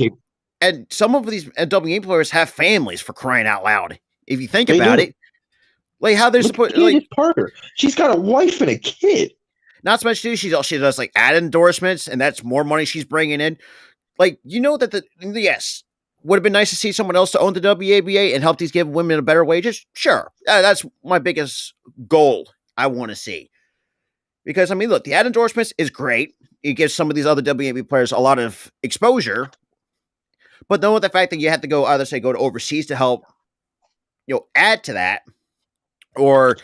and some of these WNBA players have families, for crying out loud. If you think about it, like how they're supposed, like Parker, she's got a wife and a kid. Not so much too. She does like ad endorsements, and that's more money she's bringing in. Like that yes, would have been nice to see someone else to own the WABA and help these give women a better wages. Sure, that's my biggest goal I want to see. Because I mean, look, the ad endorsements is great. It gives some of these other WNBA players a lot of exposure. But then with the fact that you have to go to overseas to help, add to that, or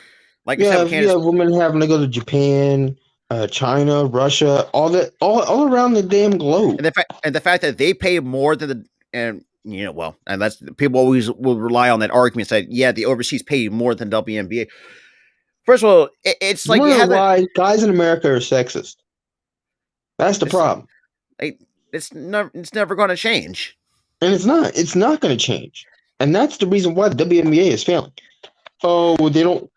like women having to go to Japan. China, Russia, all around the damn globe, and the fact that they pay more than and that's people always will rely on that argument. Say, yeah, the overseas pay more than WNBA. First of all, it's like why guys in America are sexist. That's the problem. It's never going to change, and it's not. It's not going to change, and that's the reason why the WNBA is failing. Oh, they don't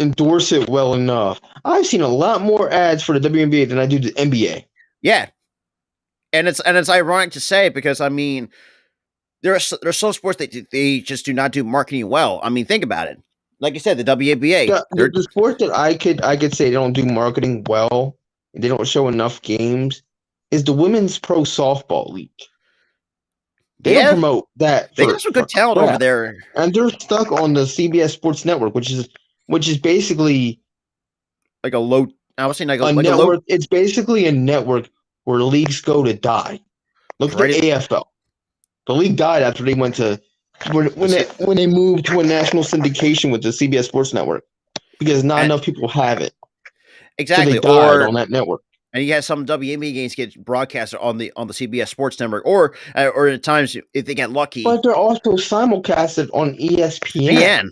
endorse it well enough. I've seen a lot more ads for the WNBA than I do the NBA. Yeah, and it's ironic to say because I mean, there's some sports that they just do not do marketing well. I mean, think about it. Like you said, the WNBA, the sport that I could say they don't do marketing well, they don't show enough games, is the Women's Pro Softball League. They don't promote that. They got some good talent over there, and they're stuck on the CBS Sports Network, which is basically like a low. I was saying like a network. It's basically a network where leagues go to die. Look at the AFL. The league died after they went to when they moved to a national syndication with the CBS Sports Network because not enough people have it. Exactly. So they died on that network. And you have some WNBA games get broadcasted on the CBS Sports Network, or at times if they get lucky. But they're also simulcasted on ESPN.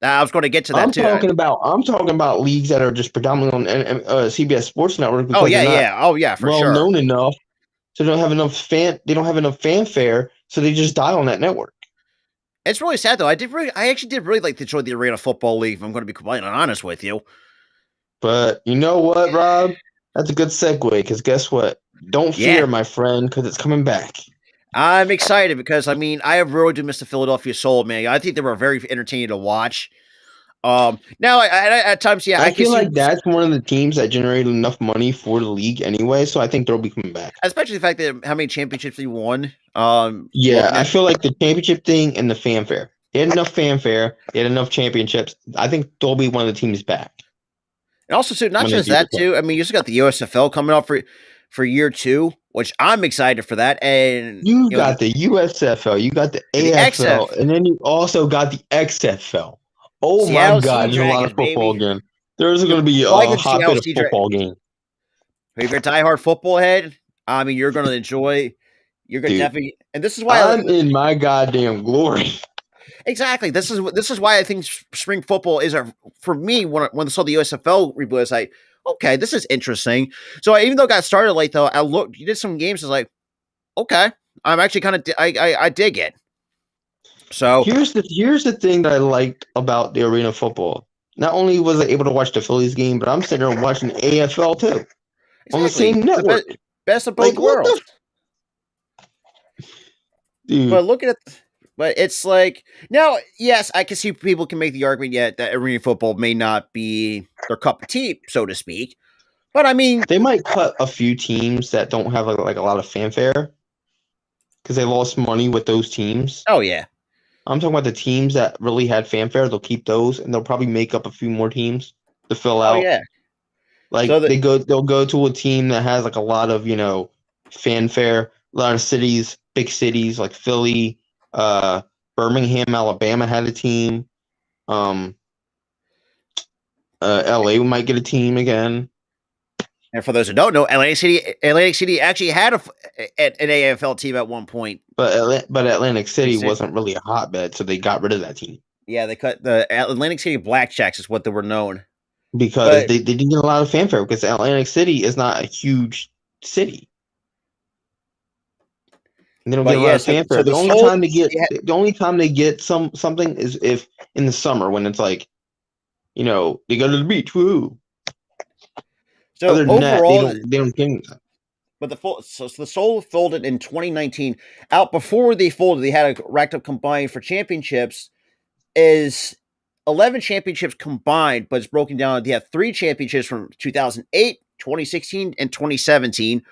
I was going to get to that I'm too. talking about leagues that are just predominantly on CBS Sports Network because for well sure. known enough, so they don't have enough fanfare, so they just die on that network. It's really sad though. I actually did really like to enjoy the Arena Football League. If I'm going to be completely honest with you. But you know what, Rob? That's a good segue because guess what? Don't fear, my friend, because it's coming back. I'm excited because I really do miss the Philadelphia Soul, man. I think they were very entertaining to watch. Now at times, I feel like that's one of the teams that generated enough money for the league anyway, so I think they'll be coming back. Especially the fact that how many championships they won. I feel like the championship thing and the fanfare. They had enough fanfare. They had enough championships. I think they'll be one of the teams back. And also, too, not just that, too. You just got the USFL coming up for year 2, which I'm excited for that. And you got the USFL, you got the AFL, and then you also got the XFL. Oh my God, there's a lot of football again. There's going to be a hotbed of football game. If you're a diehard football head, you're going to enjoy. You're going to definitely, and this is why I'm in my goddamn glory. Exactly. This is why I think spring football is for me. When I saw the USFL reboot, I was like, okay, this is interesting. So even though it got started late, though, you did some games. I was like, okay, I'm actually kind of I dig it. So here's the thing that I liked about the Arena Football. Not only was I able to watch the Phillies game, but I'm sitting there watching the AFL too on the same network. Best of both worlds. Dude. But look at it. But it's like, now, yes, I can see people can make the argument that Arena Football may not be their cup of tea, so to speak. But they might cut a few teams that don't have like a lot of fanfare because they lost money with those teams. Oh yeah, I'm talking about the teams that really had fanfare. They'll keep those, and they'll probably make up a few more teams to fill out. Oh yeah, like so they'll go to a team that has like a lot of fanfare, a lot of cities, big cities like Philly. Birmingham, Alabama had a team. LA might get a team again. And for those who don't know, Atlantic City actually had an AFL team at one point. But Atlantic City wasn't really a hotbed, so they got rid of that team. Yeah, they cut the Atlantic City Blackjacks is what they were known. Because they didn't get a lot of fanfare because Atlantic City is not a huge city. They don't get a lot of fanfare. The only time they get something is if in the summer when it's like, they go to the beach. Woo! So other than overall, that, they don't get that. But the Soul folded in 2019. Out before they folded, they had a racked up combined for championships is 11 championships combined, but it's broken down. They have 3 championships from 2008, 2016, and 2017.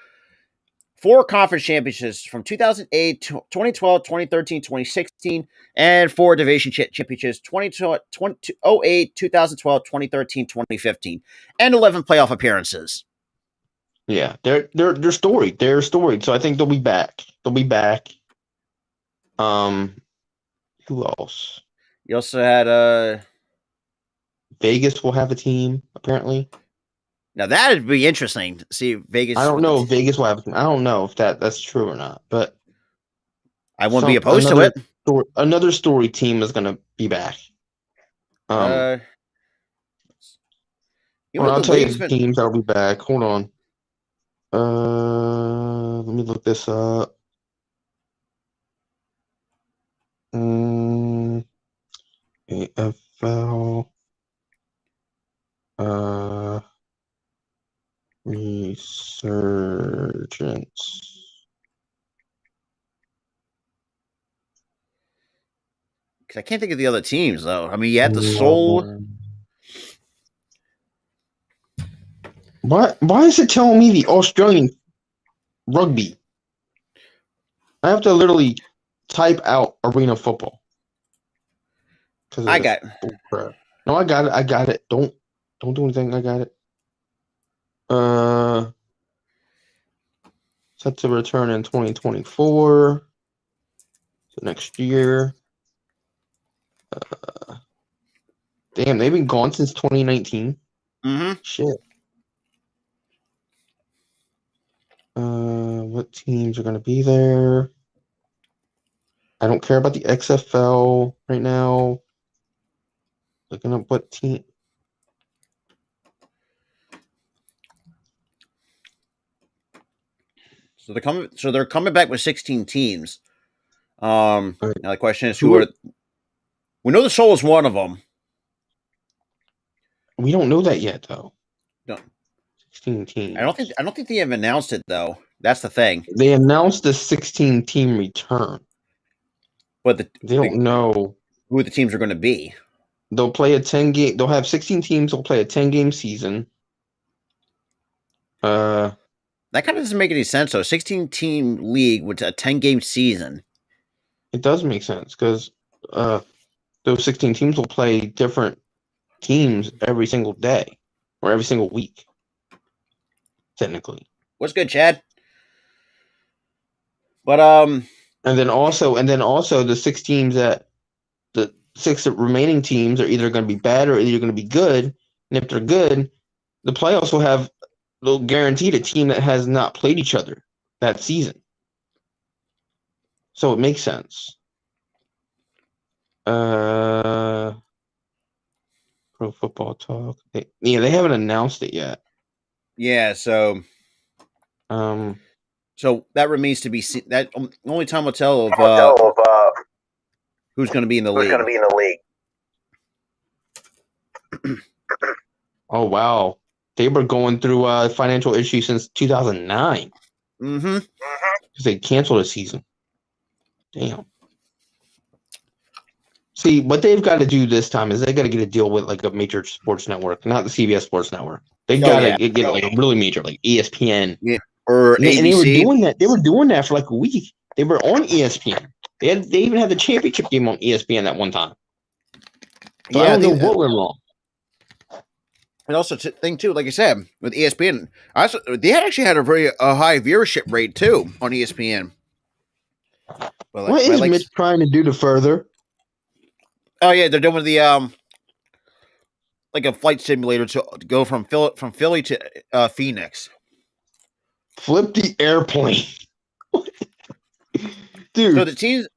4 conference championships from 2008, 2012, 2013, 2016, and 4 division championships 2008, 2012, 2013, 2015, and 11 playoff appearances. Yeah, they're storied. They're storied. So I think they'll be back. Who else? You also had Vegas will have a team apparently. Now that'd be interesting to see Vegas. I don't know if Vegas will have a team. I don't know if that's true or not, but I wouldn't be opposed to it. Another story team is going to be back. I'll tell you the teams that'll be back. Hold on. Let me look this up. AFL. Resurgence. Because I can't think of the other teams though. You had the Soul. Why is it telling me the Australian rugby? I have to literally type out Arena Football. I got it. No, I got it. Don't do anything. I got it. Set to return in 2024. So next year. Damn, they've been gone since 2019. Mm-hmm. Shit. What teams are going to be there? I don't care about the XFL right now. Looking up what team. So they're coming back with 16 teams. Now the question is Who who are. We know the Soul is one of them. We don't know that yet, though. No. 16 teams. I don't think they have announced it though. That's the thing. They announced the 16-team return, but they don't know who the teams are going to be. They'll play a 10-game. They'll have 16 teams. They'll play a 10-game season. That kind of doesn't make any sense though. 16-team league with a 10-game season. It does make sense because those 16 teams will play different teams every single day or every single week. Technically. What's good, Chad? But and then also the 6 teams that the 6 remaining teams are either going to be bad or either going to be good. And if they're good, the playoffs they'll guaranteed a team that has not played each other that season. So it makes sense. Pro Football Talk. They haven't announced it yet. Yeah, so that remains to be seen. That only time will tell of who's going to be in the league. Oh wow, they were going through financial issues since 2009. Mm-hmm. Because they canceled a season. Damn. See, what they've got to do this time is they got to get a deal with like a major sports network, not the CBS Sports Network. They got to get like a really major, like ESPN. Yeah. Or ABC. And they were doing that. They were doing that for like a week. They were on ESPN. They even had the championship game on ESPN at one time. So I don't know what went wrong. And also, thing too, like I said, with ESPN, they actually had a high viewership rate too on ESPN. What is Mitch trying to do to further? Oh yeah, they're doing the like a flight simulator to go from Philly to Phoenix. Flip the airplane, dude. So the teams.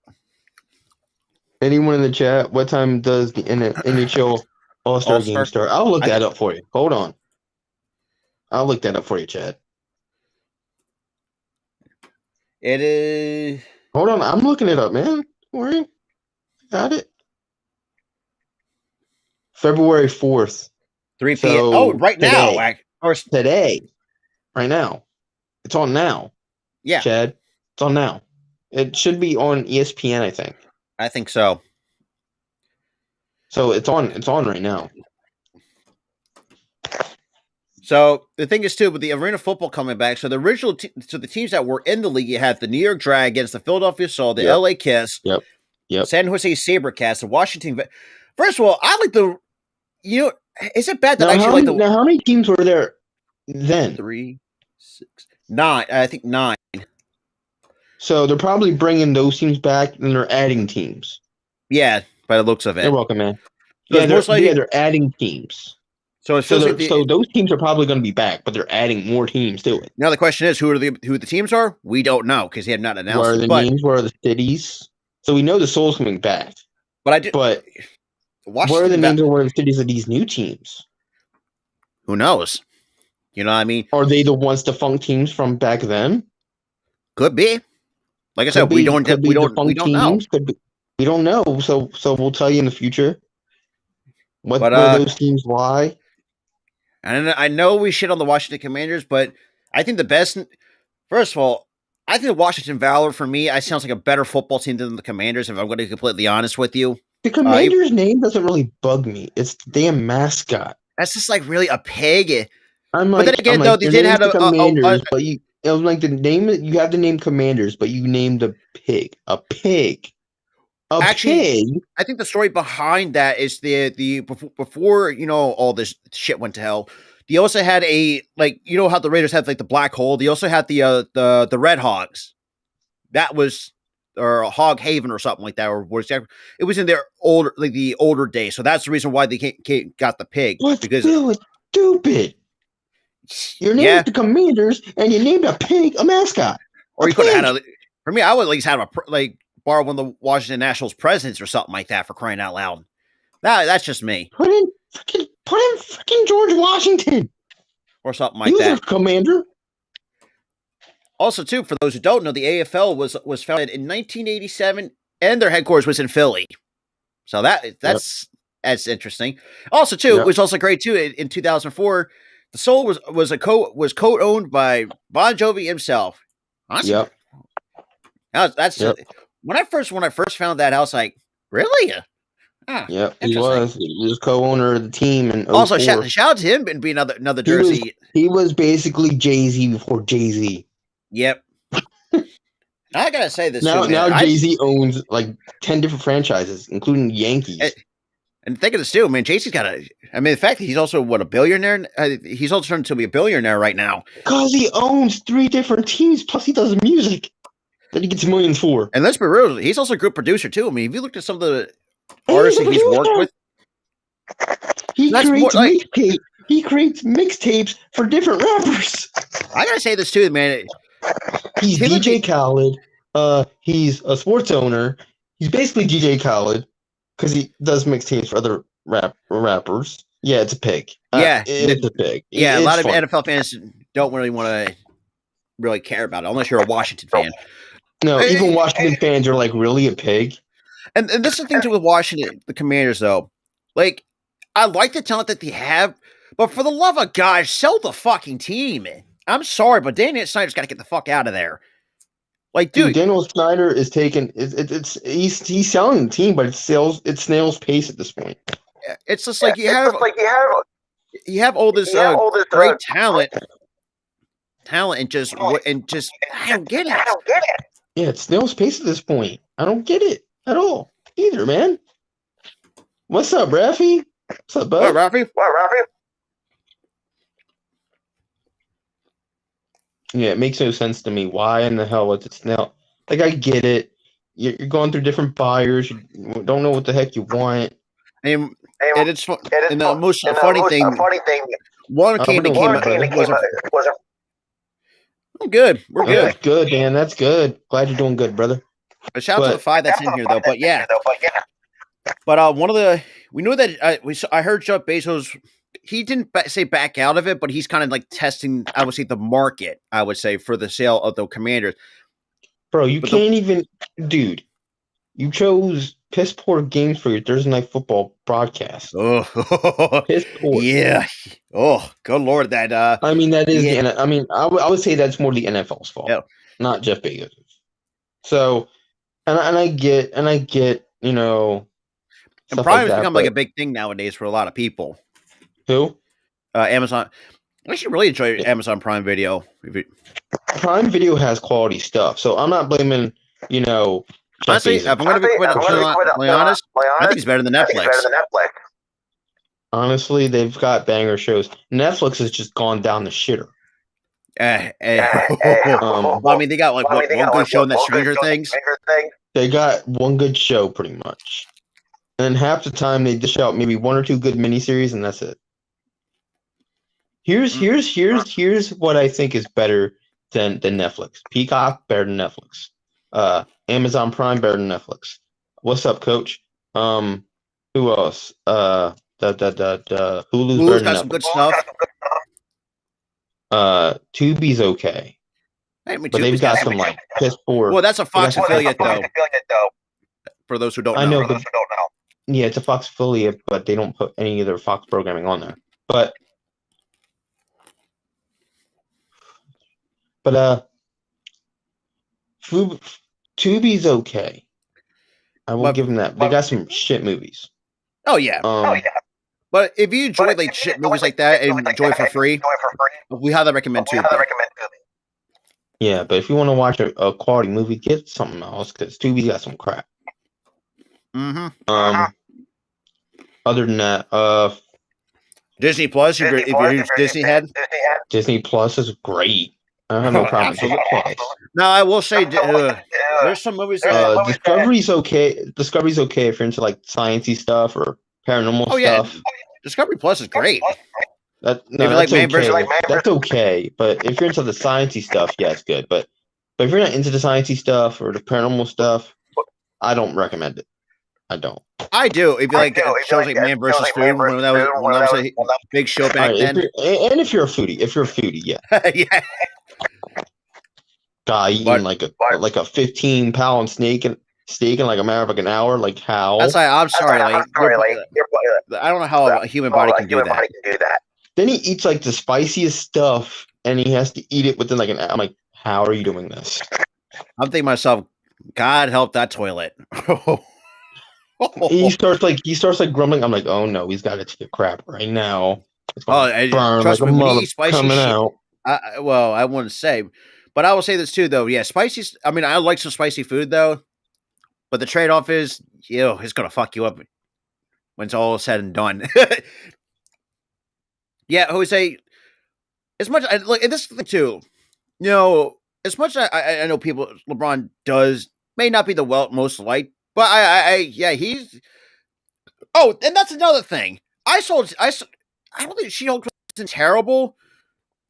Anyone in the chat? What time does the NHL All-Star game start? I'll look that up for you. Hold on. I'll look that up for you, Chad. It is. Hold on, I'm looking it up, man. Don't worry. Got it. February 4th. 3 p.m. So right today, now. Today. Right now. It's on now. Yeah. Chad. It's on now. It should be on ESPN, I think. I think so. So it's on right now. So the thing is too, with the arena football coming back, so the original so the teams that were in the league, you had the New York Dragons, the Philadelphia Soul, the LA Kiss, San Jose SaberCats, the Washington. First of all, I like the is it bad that I actually like the now how many teams were there then? 3, 6, 9. I think 9. So they're probably bringing those teams back and they're adding teams. Yeah, by the looks of it. You're welcome, man. Yeah, they're adding teams. So those teams are probably going to be back, but they're adding more teams to it. Now the question is, who the teams are? We don't know because they have not announced. Where are the names? Where are the cities? So we know the Soul's coming back. But where are the names? Or where are the cities of these new teams? Who knows? You know what I mean? Are they the once defunct teams from back then? Could be. Like I said, we don't know. We don't know. So we'll tell you in the future. Where those teams lie. And I know we shit on the Washington Commanders, but I think the best. First of all, I think the Washington Valor for me, sounds like a better football team than the Commanders. If I'm going to be completely honest with you, the Commanders' name doesn't really bug me. It's the damn mascot. That's just like really a pig. But then again, though, they did have Commanders, but it was like the name. You have the name Commanders, but you named a pig. A pig. Pig. I think the story behind that is the before all this shit went to hell. They also had a you know how the Raiders had like the black hole. They also had the Red Hogs. That was or Hog Haven or something like that, or was it was in their the older days. So that's the reason why they got the pig. What's because stupid? Your name is the Commanders, and you named a pig a mascot. Or you could have had for me, I would at least have borrow one of the Washington Nationals presidents or something like that, for crying out loud. That's just me. Put in freaking George Washington or something like that. He was a commander. Also, too, for those who don't know, the AFL was founded in 1987, and their headquarters was in Philly. So that's interesting. Also, too, it was also great too. In 2004, the Soul was co-owned by Bon Jovi himself. Honestly, that's when I first found that, I was like, really? He was co-owner of the team, and also shout out to him and be another jersey. He was basically Jay-Z before Jay-Z. Yep. I gotta say this. Now Jay-Z owns like 10 different franchises, including Yankees. And think of this too, man. Jay-Z's got the fact that he's also a billionaire. He's also turned to be a billionaire right now because he owns 3 different teams. Plus, he does music that he gets millions for. And let's be real, he's also a good producer too. I mean, if you looked at some of the artists that he's worked with, he creates mixtapes for different rappers. I gotta say this too, man. He's DJ Khaled. He's a sports owner. He's basically DJ Khaled because he does mixtapes for other rappers. Yeah, it's a pig. It's a pig. Yeah, a lot of NFL fans don't really want to care about it unless you're a Washington fan. No, even Washington fans are like, really, a pig? And this is the thing too with Washington, the Commanders, though. Like, I like the talent that they have, but for the love of God, sell the fucking team. I'm sorry, but Daniel Snyder's got to get the fuck out of there. Like, dude, Daniel Snyder is taking he's selling the team, but it's snail's pace at this point. It's just like you have all this great talent, and just I don't get it. Yeah, it's snail's pace at this point. I don't get it at all either, man. What's up, Raffy? What's up, bud? What, Raffy? Yeah, it makes no sense to me. Why in the hell was it snail? Like, I get it. You're going through different buyers. You don't know what the heck you want. And it's and the most funny thing. One came was I'm good. We're good. That's good, Dan. That's good. Glad you're doing good, brother. A shout out to the 5 that's in here, though. But yeah. But one of the we knew that I heard Jeff Bezos. He didn't say back out of it, but he's kind of like testing, I would say, the market, I would say, for the sale of the Commanders. Bro, you dude, you chose piss poor games for your Thursday Night Football broadcast. Oh, piss poor. Yeah. Oh, good Lord. That, I mean, that is, I would say that's more the NFL's fault, not Jeff Bezos. So, and I get, you know, and Prime has become like a big thing nowadays for a lot of people. Who? Amazon. I actually really enjoy Amazon Prime Video. Prime Video has quality stuff, so I'm not blaming, you know. Honestly, if I'm going to be quite honest, I think it's better than Netflix. Honestly, they've got banger shows. Netflix has just gone down the shitter. I mean, they got one good show in that Stranger Things. They got one good show, pretty much, and half the time they dish out maybe 1 or 2 good miniseries, and that's it. Here's what I think is better than Netflix. Peacock better than Netflix. Amazon Prime better than Netflix. What's up, Coach? Who else? Hulu's got some good stuff. Tubi's okay. But they've got some like piss poor. Well, that's a Fox affiliate though. For those who don't know. I know, yeah, it's a Fox affiliate, but they don't put any of their Fox programming on there. But Tubi's okay. I will give them that. They got some shit movies. Oh yeah. But if you enjoy like shit movies like that and enjoy for free, we highly recommend Tubi. Yeah, but if you want to watch a quality movie, get something else because Tubi's got some crap. Mm-hmm. Other than that, Disney Plus, if you're a huge Disney head. Disney Plus is great. I have no problem with Disney Plus. Now, I will say, there's some movies that Discovery's okay. Discovery's okay if you're into like sciencey stuff or paranormal stuff. Discovery Plus is great. That's okay. That's okay. But if you're into the sciencey stuff, yeah, it's good. But if you're not into the sciencey stuff or the paranormal stuff, I don't recommend it. I don't. I do. If you like shows like Man vs. Food, when that was a big show back then. If you're a foodie, yeah. Yeah. Guy eating like a 15-pound steak in like a matter of like an hour, like how? That's like, I'm sorry, I don't know how a human body can do that. Then he eats like the spiciest stuff, and he has to eat it within like an hour. I'm like, how are you doing this? I'm thinking to myself, God help that toilet. He starts like grumbling. I'm like, oh no, he's got to take a crap right now. Trust me, when you eat spicy shit, out. I wouldn't say, but I will say this too, though. Yeah, spicy. I mean, I like some spicy food though, but the trade off is, it's gonna fuck you up when it's all said and done. Yeah, Jose. As much and this thing too, as much as I know people, LeBron may not be the most liked. But he's. Oh, and that's another thing. I don't think She-Hulk wasn't terrible,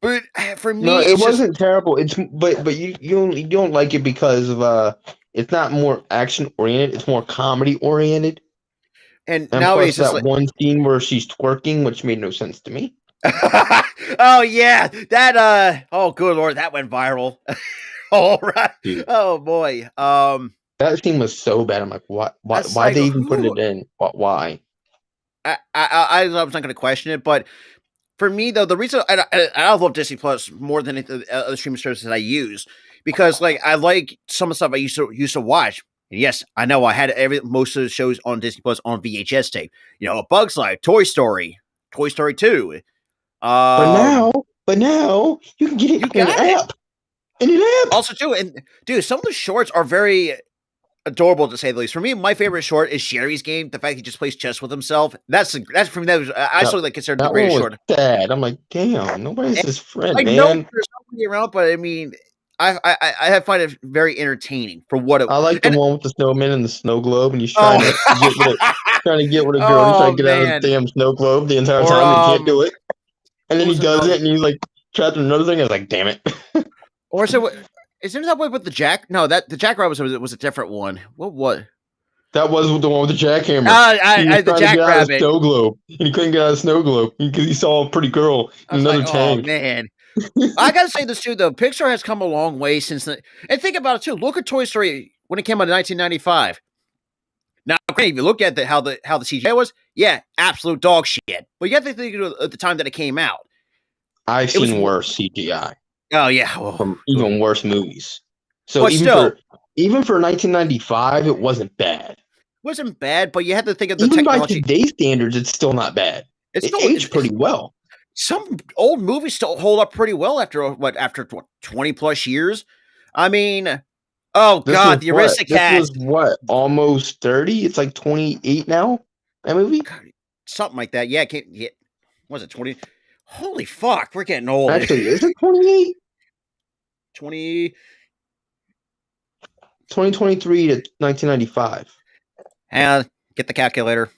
but for me, no, it wasn't terrible. It's but you don't like it because of it's not more action oriented. It's more comedy oriented. And nowadays, plus that one scene where she's twerking, which made no sense to me. Oh yeah, that oh good lord, that went viral. All right. Dude. Oh boy. That scene was so bad. I'm like, why they even put it in? Why? I was not going to question it, but for me though, the reason I love Disney Plus more than the other streaming services I use, because like I like some of the stuff I used to watch. And yes, I know I had most of the shows on Disney Plus on VHS tape. A Bug's Life, Toy Story 2. But now you can get it in an app. In an app. Also too, and dude, some of the shorts are very adorable to say the least. For me, my favorite short is Sherry's Game. The fact he just plays chess with himself. That's for me. That was I still considered the greatest short. Sad. I'm like, damn, nobody's his friend. I know there's nobody around, but I mean, I find it very entertaining for what it. I like the one with the snowman and the snow globe, and he's trying to get with a girl. He's trying to get out of the damn snow globe the entire time. And he can't do it, and then he does it, and he's like trapped in another thing. I was like, damn it. Or so. Isn't that one with the Jack? No, the Jack Rabbit was a different one. What? That was the one with the jackhammer. The Jack Rabbit. Snow globe. And he couldn't get out of the snow globe because he saw a pretty girl in another tank. Oh man, I gotta say this too though. Pixar has come a long way since and think about it too. Look at Toy Story when it came out in 1995. Now, great, if you look at how the CGI was, yeah, absolute dog shit. But you have to think at the time that it came out. I've seen worse CGI. Oh yeah, from even worse movies. So even for 1995, it wasn't bad. It wasn't bad, but you had to think of the even technology. By today's standards, it's still not bad. It aged pretty well. Some old movies still hold up pretty well after 20 plus years. I mean, the Aristocats. This was almost 30? It's like 28 now. That movie, something like that. Yeah, was it 20? Holy fuck, we're getting old. Actually, is it 28? 2023 to 1995. And get the calculator.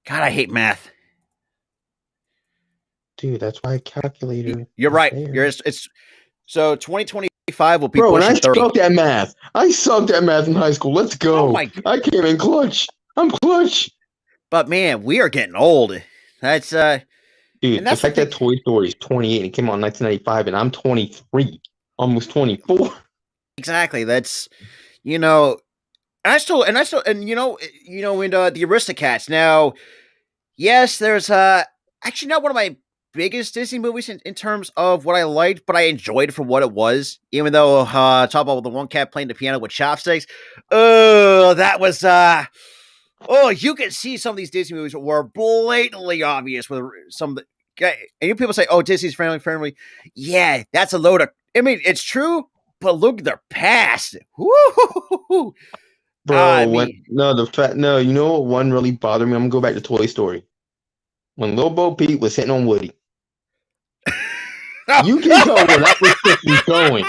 God, I hate math. Dude, that's why calculator. You're right. It's so 2025 will be. Bro, and I 30. sucked at math. I sucked at math in high school. Let's go. I came in clutch. I'm clutch. But man, we are getting old. That's dude. The fact that Toy Story is 28 and it came out in 1995, and I'm 23, almost 24. Exactly. That's and the Aristocats. Now, yes, there's actually not one of my biggest Disney movies in terms of what I liked, but I enjoyed it for what it was. Even though talk about the one cat playing the piano with chopsticks. That was you can see some of these Disney movies were blatantly obvious with some of the and you people say, oh, Disney's friendly. Yeah, that's a load of I mean, it's true, but look at their past. Woo! Bro, you know what one really bothered me? I'm gonna go back to Toy Story. when Lil Bo Peep was hitting on Woody. You can tell where that was freaking going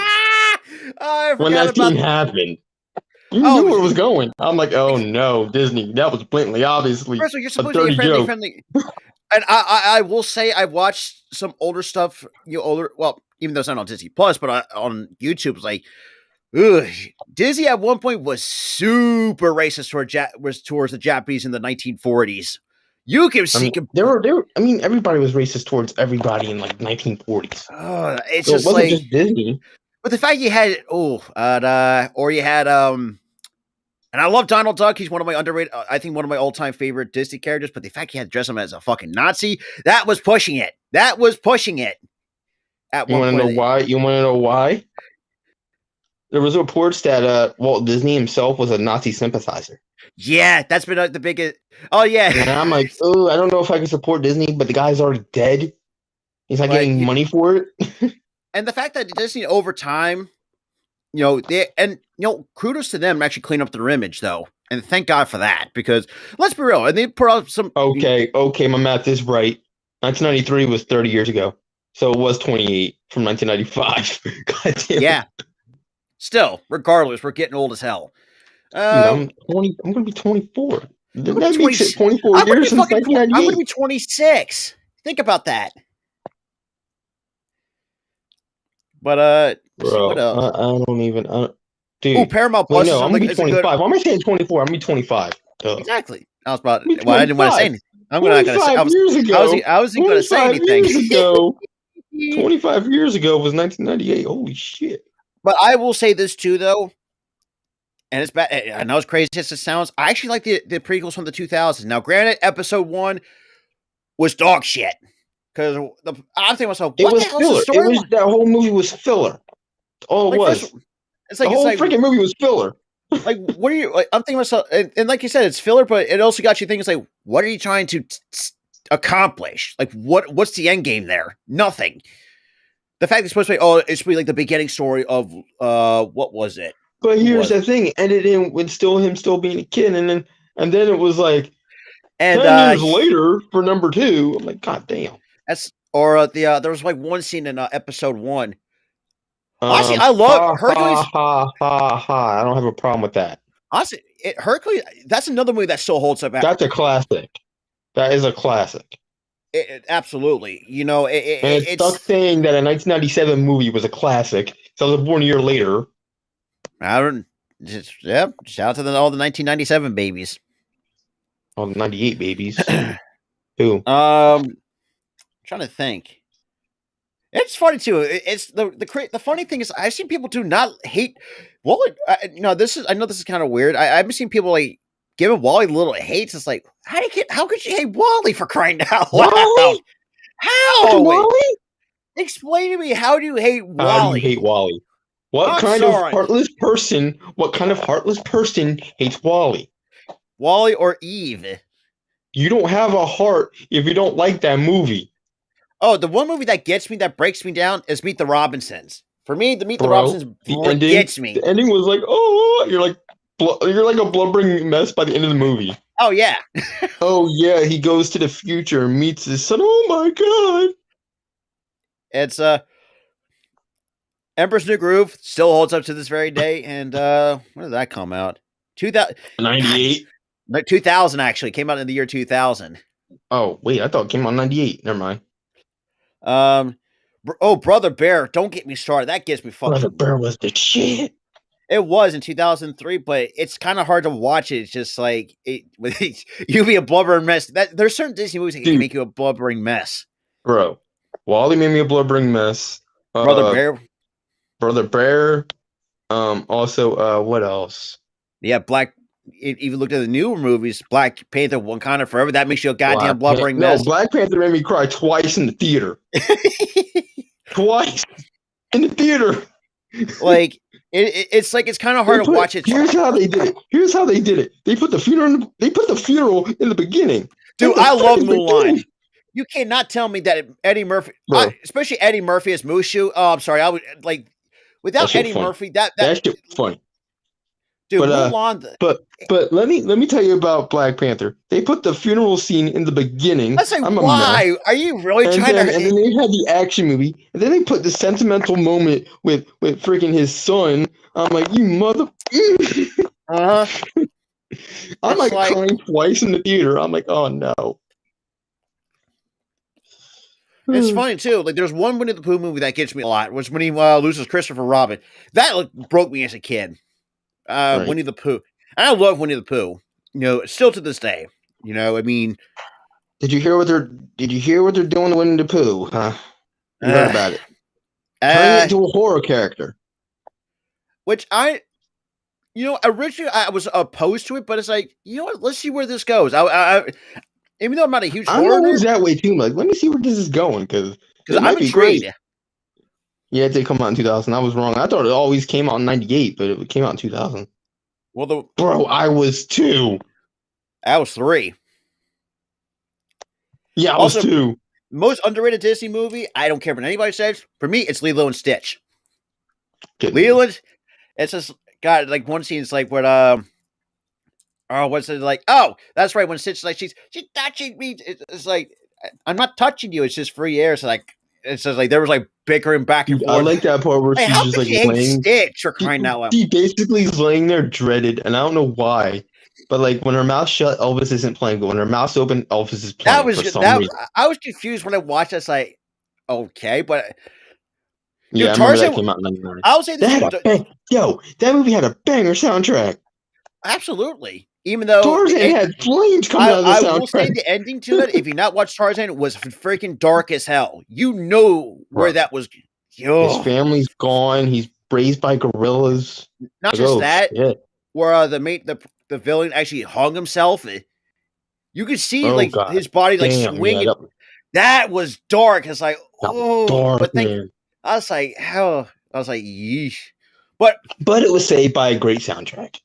I when forgot that about scene happened. You Oh, knew where it was going. I'm like, oh no, Disney. That was blatantly, obviously, first of all, you're a supposed to be dirty joke. friendly. And I will say I watched some older stuff, well, even though it's not on Disney Plus, but on YouTube, it's like, ugh, Disney at one point was super racist towards the Japanese in the 1940s. You can I see, mean, there were. I mean, everybody was racist towards everybody in like 1940s. it's So it just wasn't like, just Disney. but the fact you had, or you had, and I love Donald Duck. He's one of my underrated, I think one of my all-time favorite Disney characters, but the fact he had to dress him as a fucking Nazi, that was pushing it. At You one want to know point. why? You want to know why? There was reports that Walt Disney himself was a Nazi sympathizer. Yeah, that's been the biggest. Oh yeah, And I'm like, oh, I don't know if I can support Disney, but the guy's already dead. He's not like, getting money for it. and the fact that Disney over time, kudos to them actually clean up their image though, and thank God for that, because let's be real, and they put out some. Okay, my math is right. 1993 was 30 years ago, so it was 28 from 1995. God damn. Yeah. Still, regardless, we're getting old as hell. I'm 20. I'm gonna be 24. That makes it 24 I'm years since I'm 1998. going to be 26. Think about that. But Bro, what else? I don't even. Dude, Oh, Paramount wait, Plus no, is I'm gonna be good. 25. Why am I saying 24? I'm gonna be 25. Exactly. I was about. I'm Well, I didn't want to say anything. I'm not going to say. 25 years ago. I wasn't going to say anything. Years ago. 25 years ago was 1998. Holy shit! But I will say this too, though, and it's bad. I know it's crazy as it sounds. I actually like the prequels from the 2000s. Now, granted, Episode 1 was dog shit. Because I'm thinking to myself, what the hell is the story? That whole movie was filler. All it was. It's like the whole freaking movie was filler. Like, what are you? Like, I'm thinking to myself, and like you said, it's filler, but it also got you thinking, like, what are you trying to accomplish? Like, what's the end game there? Nothing. The fact it's supposed to be, it's supposed to be like the beginning story of what was it? But here's the thing: it ended in with him still being a kid, and then it was like, and 10 years later for number 2. I'm like, God damn. There was like one scene in Episode 1. Honestly, I love Hercules. I don't have a problem with that. Honestly, Hercules. That's another movie that still holds up. That's a classic. That is a classic. Absolutely. It's stuck saying that a 1997 movie was a classic. So I was born a year later. Shout out to all the 1997 babies. All the 98 babies. Who? Trying to think. It's funny too. It's the funny thing is I've seen people do not hate Wally. I know this is kind of weird. I've seen people like giving Wally little hates. It's like how could you hate Wally for crying out loud? Wally? How? Wally? Explain to me, how do you hate Wally? How do you hate Wally? What kind of heartless person hates Wally? Wally or Eve? You don't have a heart if you don't like that movie. Oh, the one movie that gets me, that breaks me down, is Meet the Robinsons. For me, the Meet the Robinsons gets me. The ending was like, oh, you're like a blubbering mess by the end of the movie. Oh yeah. Oh yeah, he goes to the future and meets his son. Oh my god. It's Emperor's New Groove still holds up to this very day. And when did that come out? 98. 2000 actually came out in the year 2000. Oh wait, I thought it came out in 98. Never mind. Brother Bear, don't get me started. That gets me fucking. Brother Bear was the shit. It was in 2003, but it's kind of hard to watch it. It's just like you be a blubbering mess. There's certain Disney movies that can make you a blubbering mess. Bro, Wally made me a blubbering mess. Brother Bear. Also, what else? Yeah, even looked at the newer movies, Black Panther, Wakanda Forever. That makes you a goddamn blubbering mess. No, Black Panther made me cry twice in the theater. Twice in the theater. Like it's kind of hard to watch it. Here's how they did it. They put the funeral in the beginning. Dude, I love Mulan. You cannot tell me that Eddie Murphy, especially Eddie Murphy as Mushu. Oh, I'm sorry. I would like without Eddie Murphy. That shit was funny. Dude, But Mulan. but let me tell you about Black Panther. They put the funeral scene in the beginning. I say, I'm a mess. why? Are you really And trying then to? they had the action movie, and then they put the sentimental moment with freaking his son. I'm like, you mother. Uh-huh. I'm It's like crying twice in the theater. I'm like, oh no. it's funny too. Like, there's one Winnie the Pooh movie that gets me a lot, was when he loses Christopher Robin. That broke me as a kid. Right. Winnie the Pooh. And I love Winnie the Pooh. Still to this day. I mean, Did you hear what they're doing to Winnie the Pooh? Huh? You heard about it. Turning it into a horror character. Which originally I was opposed to it, but it's like, you know what? Let's see where this goes. I even though I'm not a huge horror I'm always nerd, that way too. Like, let me see where this is going because I'm might be great. intrigued. Yeah, it did come out in 2000. I was wrong. I thought it always came out in 98, but it came out in 2000. Well, bro, I was 2. I was 3. Yeah, I was 2. Most underrated Disney movie, I don't care what anybody says. For me, it's Lilo and Stitch. Leland, it's just got like one scene. It's like what what's it like? Oh, that's right. When Stitch's like she's touching me. It's like, I'm not touching you. It's just free air. It's just like there was like bickering back and forth. I like that part where she's just like laying. Stitch or crying out loud. She basically is laying there dreaded, and I don't know why. But like when her mouth shut, Elvis isn't playing. But when her mouth's open, Elvis is playing. I was confused when I watched this. Like, okay, but dude, yeah, I remember that came out in 99. I'll say this: that movie had a banger soundtrack. Absolutely. Even though Tarzan had flames coming out of the soundtrack. I will say the ending to that, if you not watched Tarzan, was freaking dark as hell. You know where that was. His family's gone. He's raised by gorillas. Not just that, where the villain actually hung himself. You could see his body swinging. Yeah, that was dark. It's like, dark, man. I was like, hell. I was like, yeesh. But it was saved by a great soundtrack.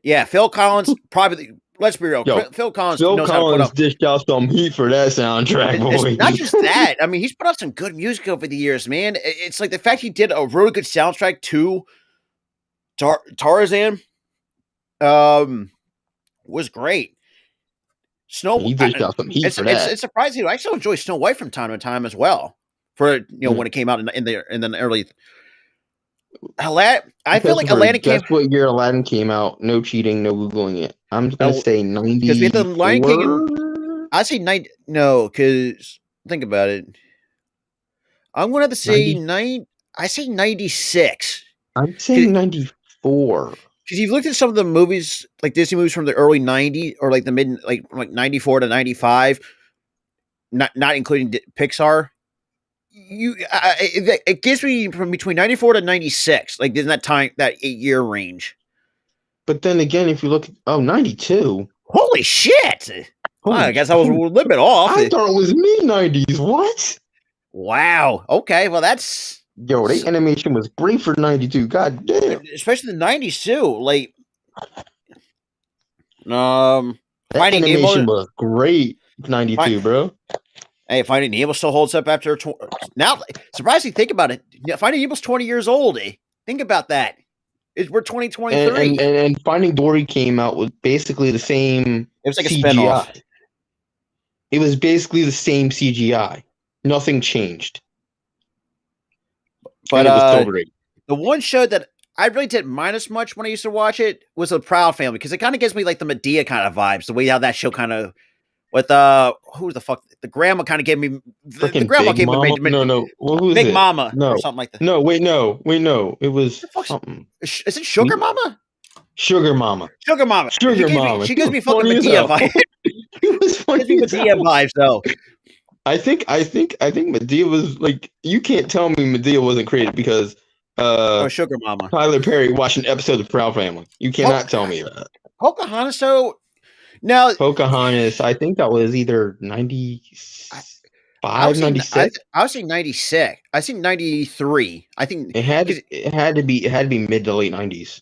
Yeah, Phil Collins probably. Let's be real. Phil Collins knows how to put up. Dished out some heat for that soundtrack, boy. Not just that. I mean, he's put out some good music over the years, man. It's like the fact he did a really good soundtrack to Tarzan, was great. He dished out some heat for that. It's surprising. I still enjoy Snow White from time to time as well. For when it came out in the early. I feel like Aladdin came. Guess what year Aladdin came out? No cheating, no googling it. I'm just gonna say 90. Because we had the Lion King. I say 90. No, because think about it. I'm gonna have to say 9. I say 96. I'm saying 94. Because you've looked at some of the movies, like Disney movies from the early 90s or like the mid, like 94 to 95, not including Pixar. It gives me from between 94 to 96, like in that 8-year range. But then again, if you look at 92. Holy shit! I guess I was a little bit off. I thought it was mid-90s. What? Wow. Okay, well that's the animation was great for 92. God damn. Especially the 90s too. Like that Finding animation Nemo was great 92, bro. Hey, Finding Nemo still holds up after now. Surprisingly, think about it. Finding Nemo's 20 years old. Think about that. We're 2023. And Finding Dory came out with basically the same. It was like CGI. A spinoff. It was basically the same CGI. Nothing changed. But it was so great. The one show that I really didn't mind as much when I used to watch it was The Proud Family, because it kind of gives me like the Medea kind of vibes. The way how that show kind of. With who the fuck? The grandma kind of gave me. The grandma gave me. No. Well, who is Big it? Mama, or something like that. No, wait, no. It was something. Is it Sugar Mama? Sugar Mama. Sugar Mama. She gives me fucking Medea vibes. It was funny. Medea vibes though. I think Medea was like. You can't tell me Medea wasn't created because. Sugar Mama. Tyler Perry watched an episode of Proud Family. You cannot tell me that. Pocahontas, so. Now, Pocahontas, I think that was either 95, 96. I was saying 96. I think 93. I think it had to be mid to late 90s.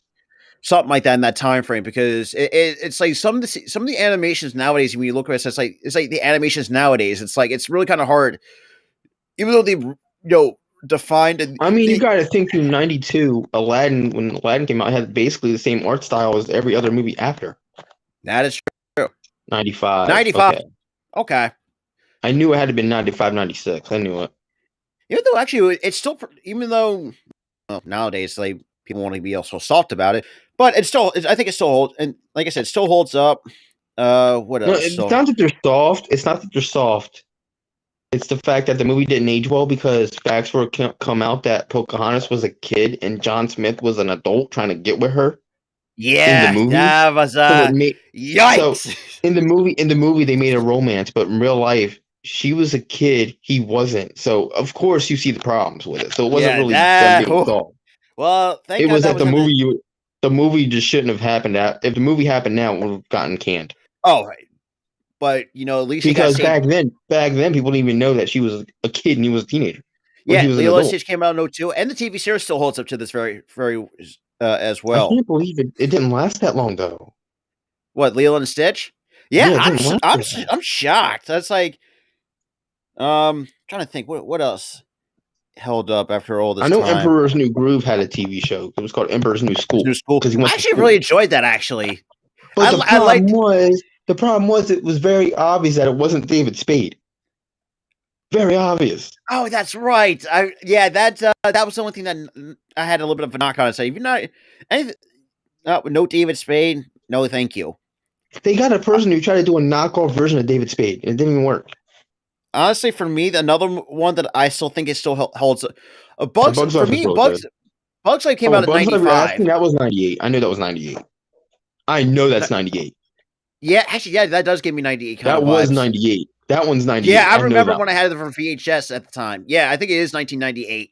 Something like that in that time frame, because it's like some of the animations nowadays, when you look at it, it's like the animations nowadays, it's like it's really kind of hard. Even though they defined. And I mean, you got to think through '92. Aladdin, when Aladdin came out, had basically the same art style as every other movie after. That is true. 95. 95. Okay. I knew it had to be 95, 96. I knew it. Even though actually it's still, even though nowadays people want to be also soft about it, but I think it still holds, and like I said, it still holds up. What else? No, it's not that they're soft. It's not that they're soft. It's the fact that the movie didn't age well because facts were come out that Pocahontas was a kid and John Smith was an adult trying to get with her. Yeah, in the movie. that was yikes. So in the movie they made a romance, but in real life she was a kid, he wasn't. So of course you see the problems with it. So it wasn't really them being soft. Well, thank it God was that that the movie just shouldn't have happened. If the movie happened now, it would have gotten canned. Oh, right. But at least because back then people didn't even know that she was a kid and he was a teenager. Yeah, Lilo and Stitch came out in 2002, and the TV series still holds up to this very, very as well. I can't believe it didn't last that long though. What, Lilo and Stitch? Yeah, I'm shocked. That's like, trying to think what else held up after all this. I know time. Emperor's New Groove had a TV show. It was called Emperor's New School. Because I actually really enjoyed that. Actually, but the problem was it was very obvious that it wasn't David Spade. Very obvious. Oh, that's right. That was the only thing that I had a little bit of a knock on it. Say, if you're not anything, no David Spade, no, thank you. They got a person who tried to do a knockoff version of David Spade. It didn't even work. Honestly, for me, another one that I still think it still holds. Bugs for me. Bugs Life came out in 95. That was 98. I knew that was 98. I know that's 98. Yeah, actually, yeah, that does give me 98. That was 98. That one's 98. Yeah, I remember when I had it from VHS at the time. Yeah, I think it is 1998.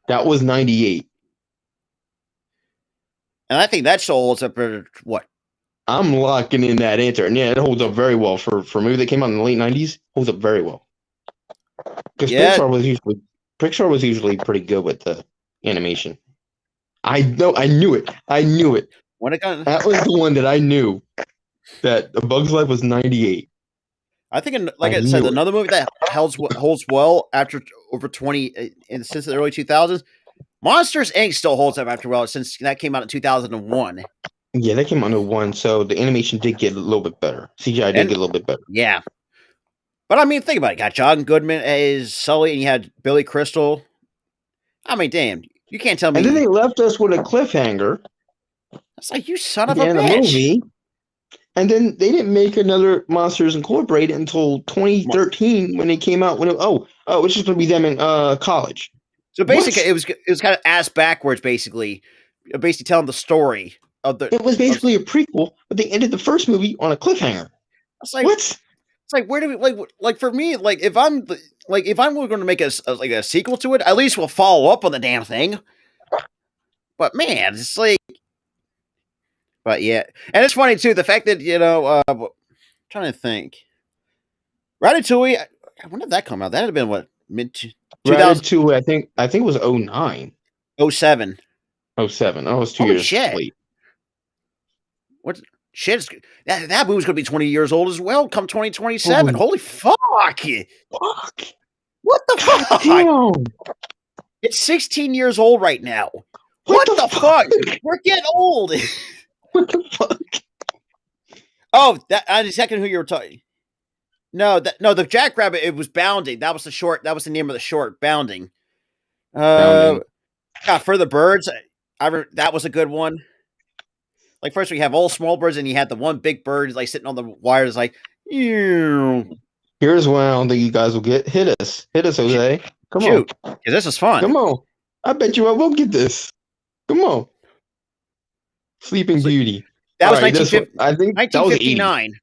That was 98. And I think that still holds up for what? I'm locking in that answer. And yeah, it holds up very well for a movie that came out in the late 90s. Holds up very well. Because Pixar was usually pretty good with the animation. I knew it. That was the one that I knew that A Bug's Life was 98. I think, like I said, another movie that holds well after over 20 since the early 2000s. Monsters Inc. still holds up after well since that came out in 2001. Yeah, that came out in 2001, so the animation did get a little bit better. CGI did get a little bit better. Yeah. But I mean, think about it. You got John Goodman as Sully, and you had Billy Crystal. I mean, damn, you can't tell me. And then they left us with a cliffhanger. It's like, you son of a bitch. The movie. And then they didn't make another Monsters Incorporated until 2013 when they came out. It's just going to be them in college. So basically, it was kind of ass backwards. Basically telling the story of the. It was basically a prequel, but they ended the first movie on a cliffhanger. It's like, what? It's like, where do we like for me, if I'm going to make a sequel to it, at least we'll follow up on the damn thing. But man, it's like. But yeah, and it's funny too, the fact that I'm trying to think. Ratatouille, when did that come out? That had been what, mid 2000? Ratatouille, I think it was 09. 07. 07. Oh, it was 2 years late. What shit? That movie's gonna be 20 years old as well. Come 2027. Holy fuck! What the fuck? Damn. It's 16 years old right now. What the fuck? We're getting old. What the fuck? Oh, I just second who you were talking. No, the Jackrabbit. It was Bounding. That was the short. That was the name of the short. Bounding. For the birds. That was a good one. Like first we have all small birds, and you had the one big bird like sitting on the wire. It's like, ew. Here's one I don't think you guys will get. Hit us, Jose. Come on, because this is fun. Come on, I bet you I won't get this. Come on. Sleeping Beauty. That was 1950. I think 1959.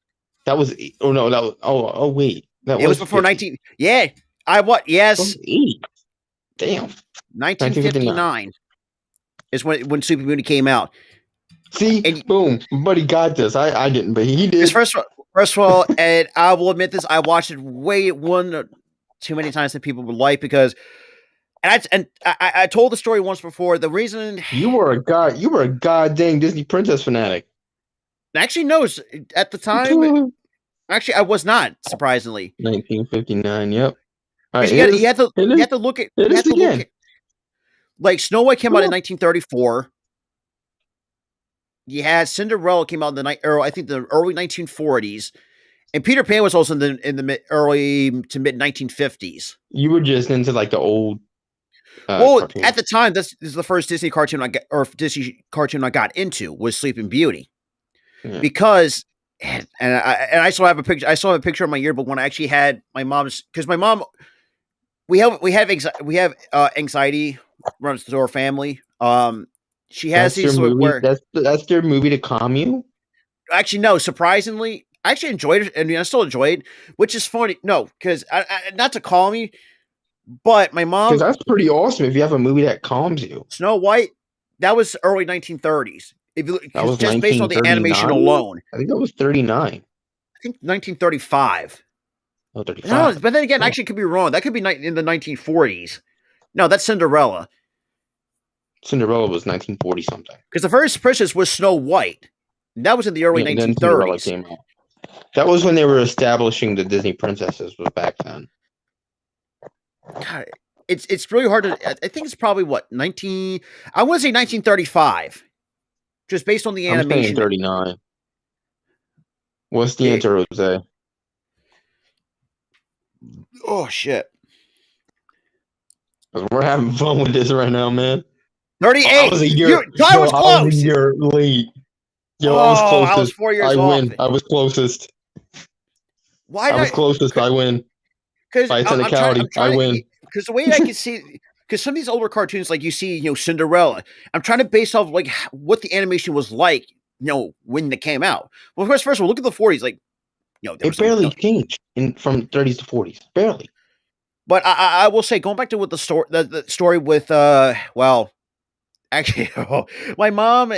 That was oh no, that was oh wait. That was before 19. Yeah. Yes. Damn. 1959 is when Sleeping Beauty came out. See, and boom, buddy got this. I didn't, but he did. First of all, and I will admit this, I watched it way too many times than people would like because. And I told the story once before. The reason you were a goddamn Disney princess fanatic. Actually, no. At the time, actually, I was not. Surprisingly, 1959. Yep. All right, you have to look at. Like Snow White came out in Cool. 1934. You had Cinderella came out in the I think the early 1940s, and Peter Pan was also in the early to mid 1950s. You were just into like the old Well, cartoons. at the time, this is the first Disney cartoon Disney cartoon I got into was Sleeping Beauty, because I still have a picture. I still have a picture of my yearbook when I actually had my mom's, because my mom, we have anxiety runs through our family. She has That's your these movie. where That's their movie to calm you. actually no, surprisingly, I actually enjoyed it, and I still enjoy it, which is funny. No, because not to call me, but my Because mom, that's pretty awesome if you have a movie that calms you. Snow White, that was early 1930s. If you That was just based on the animation 1939. alone, I think that was 39. I think 1935. Oh, No, 35. but then again, Oh. actually, could be wrong. That could be in the 1940s. No, that's Cinderella. Cinderella was 1940 something. Because the first princess was Snow White. And that was in the early And then Cinderella 1930s. came out. That was when they were establishing the Disney princesses. Was back then. God, it's really hard to. I think it's probably what 19. I want to say 1935, just based on the I'm saying animation. 39. What's the answer, Jose? Oh shit! We're having fun with this right now, man. 38. I was a year. Ty was I close. was a year late. Yo, Oh, I was closest. I was 4 years I off. win. I was closest. Why? I was closest. I win. Because By technicality, I win. Because the way I can see, because some of these older cartoons, like you see, Cinderella, I'm trying to base off like what the animation was like, when it came out. Well, first of all, look at the 40s, like, It barely changed from 30s to 40s, barely. But I will say, going back to what the story with, actually, my mom,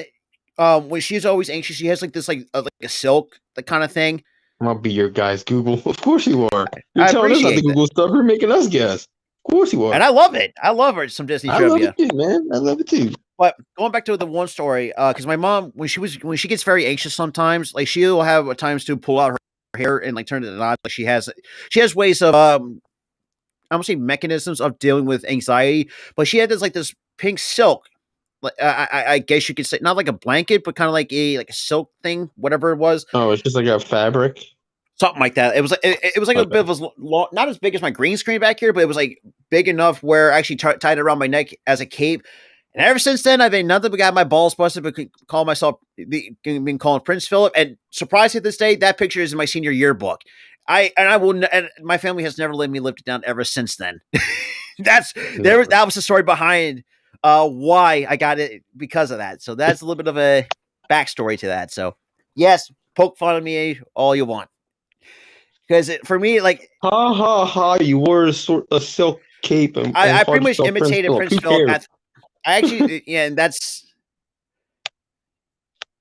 when she's always anxious, she has like this like a silk, the kind of thing. I'm gonna be your guy's Google. Of course you are. You're I telling us not to appreciate Google stuff. You're making us guess. Of course you are. And I love it. I love her some Disney I love trivia. it too, man. I love it too. But going back to the one story, because my mom, when she gets very anxious sometimes, like she'll have at times to pull out her hair and like turn it knots. Like she has ways of I don't say mechanisms of dealing with anxiety, but she had this pink silk. Like I guess you could say not like a blanket, but kind of like a silk thing, whatever it was. Oh, it's just like a fabric. Something like that. It was like it was like a bit of a not as big as my green screen back here, but it was like big enough where I actually tied it around my neck as a cape. And ever since then, I've been nothing but got my balls busted, but call myself been calling Prince Philip. And surprised to this day, that picture is in my senior yearbook. And my family has never let me live it down ever since then. That was the story behind why I got it because of that. So that's a little bit of a backstory to that. So yes, poke fun of me all you want. Because for me, like, ha ha ha, you wore a silk cape, and I pretty much imitated Prince Philip. I actually, yeah, and that's.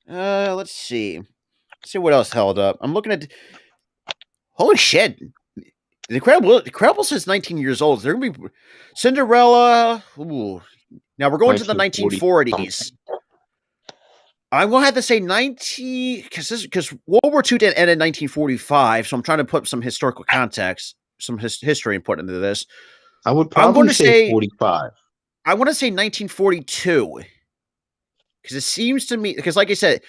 Let's see what else held up. I'm looking at. Holy shit! The Incredibles is 19 years old. They're gonna be Cinderella. Ooh. Now we're going to the 1940s. I'm gonna have to say 90 because World War II didn't end in 1945. So I'm trying to put some historical context, some history and put into this. I would probably say 45. I want to say 1942 because it seems to me, because like I said,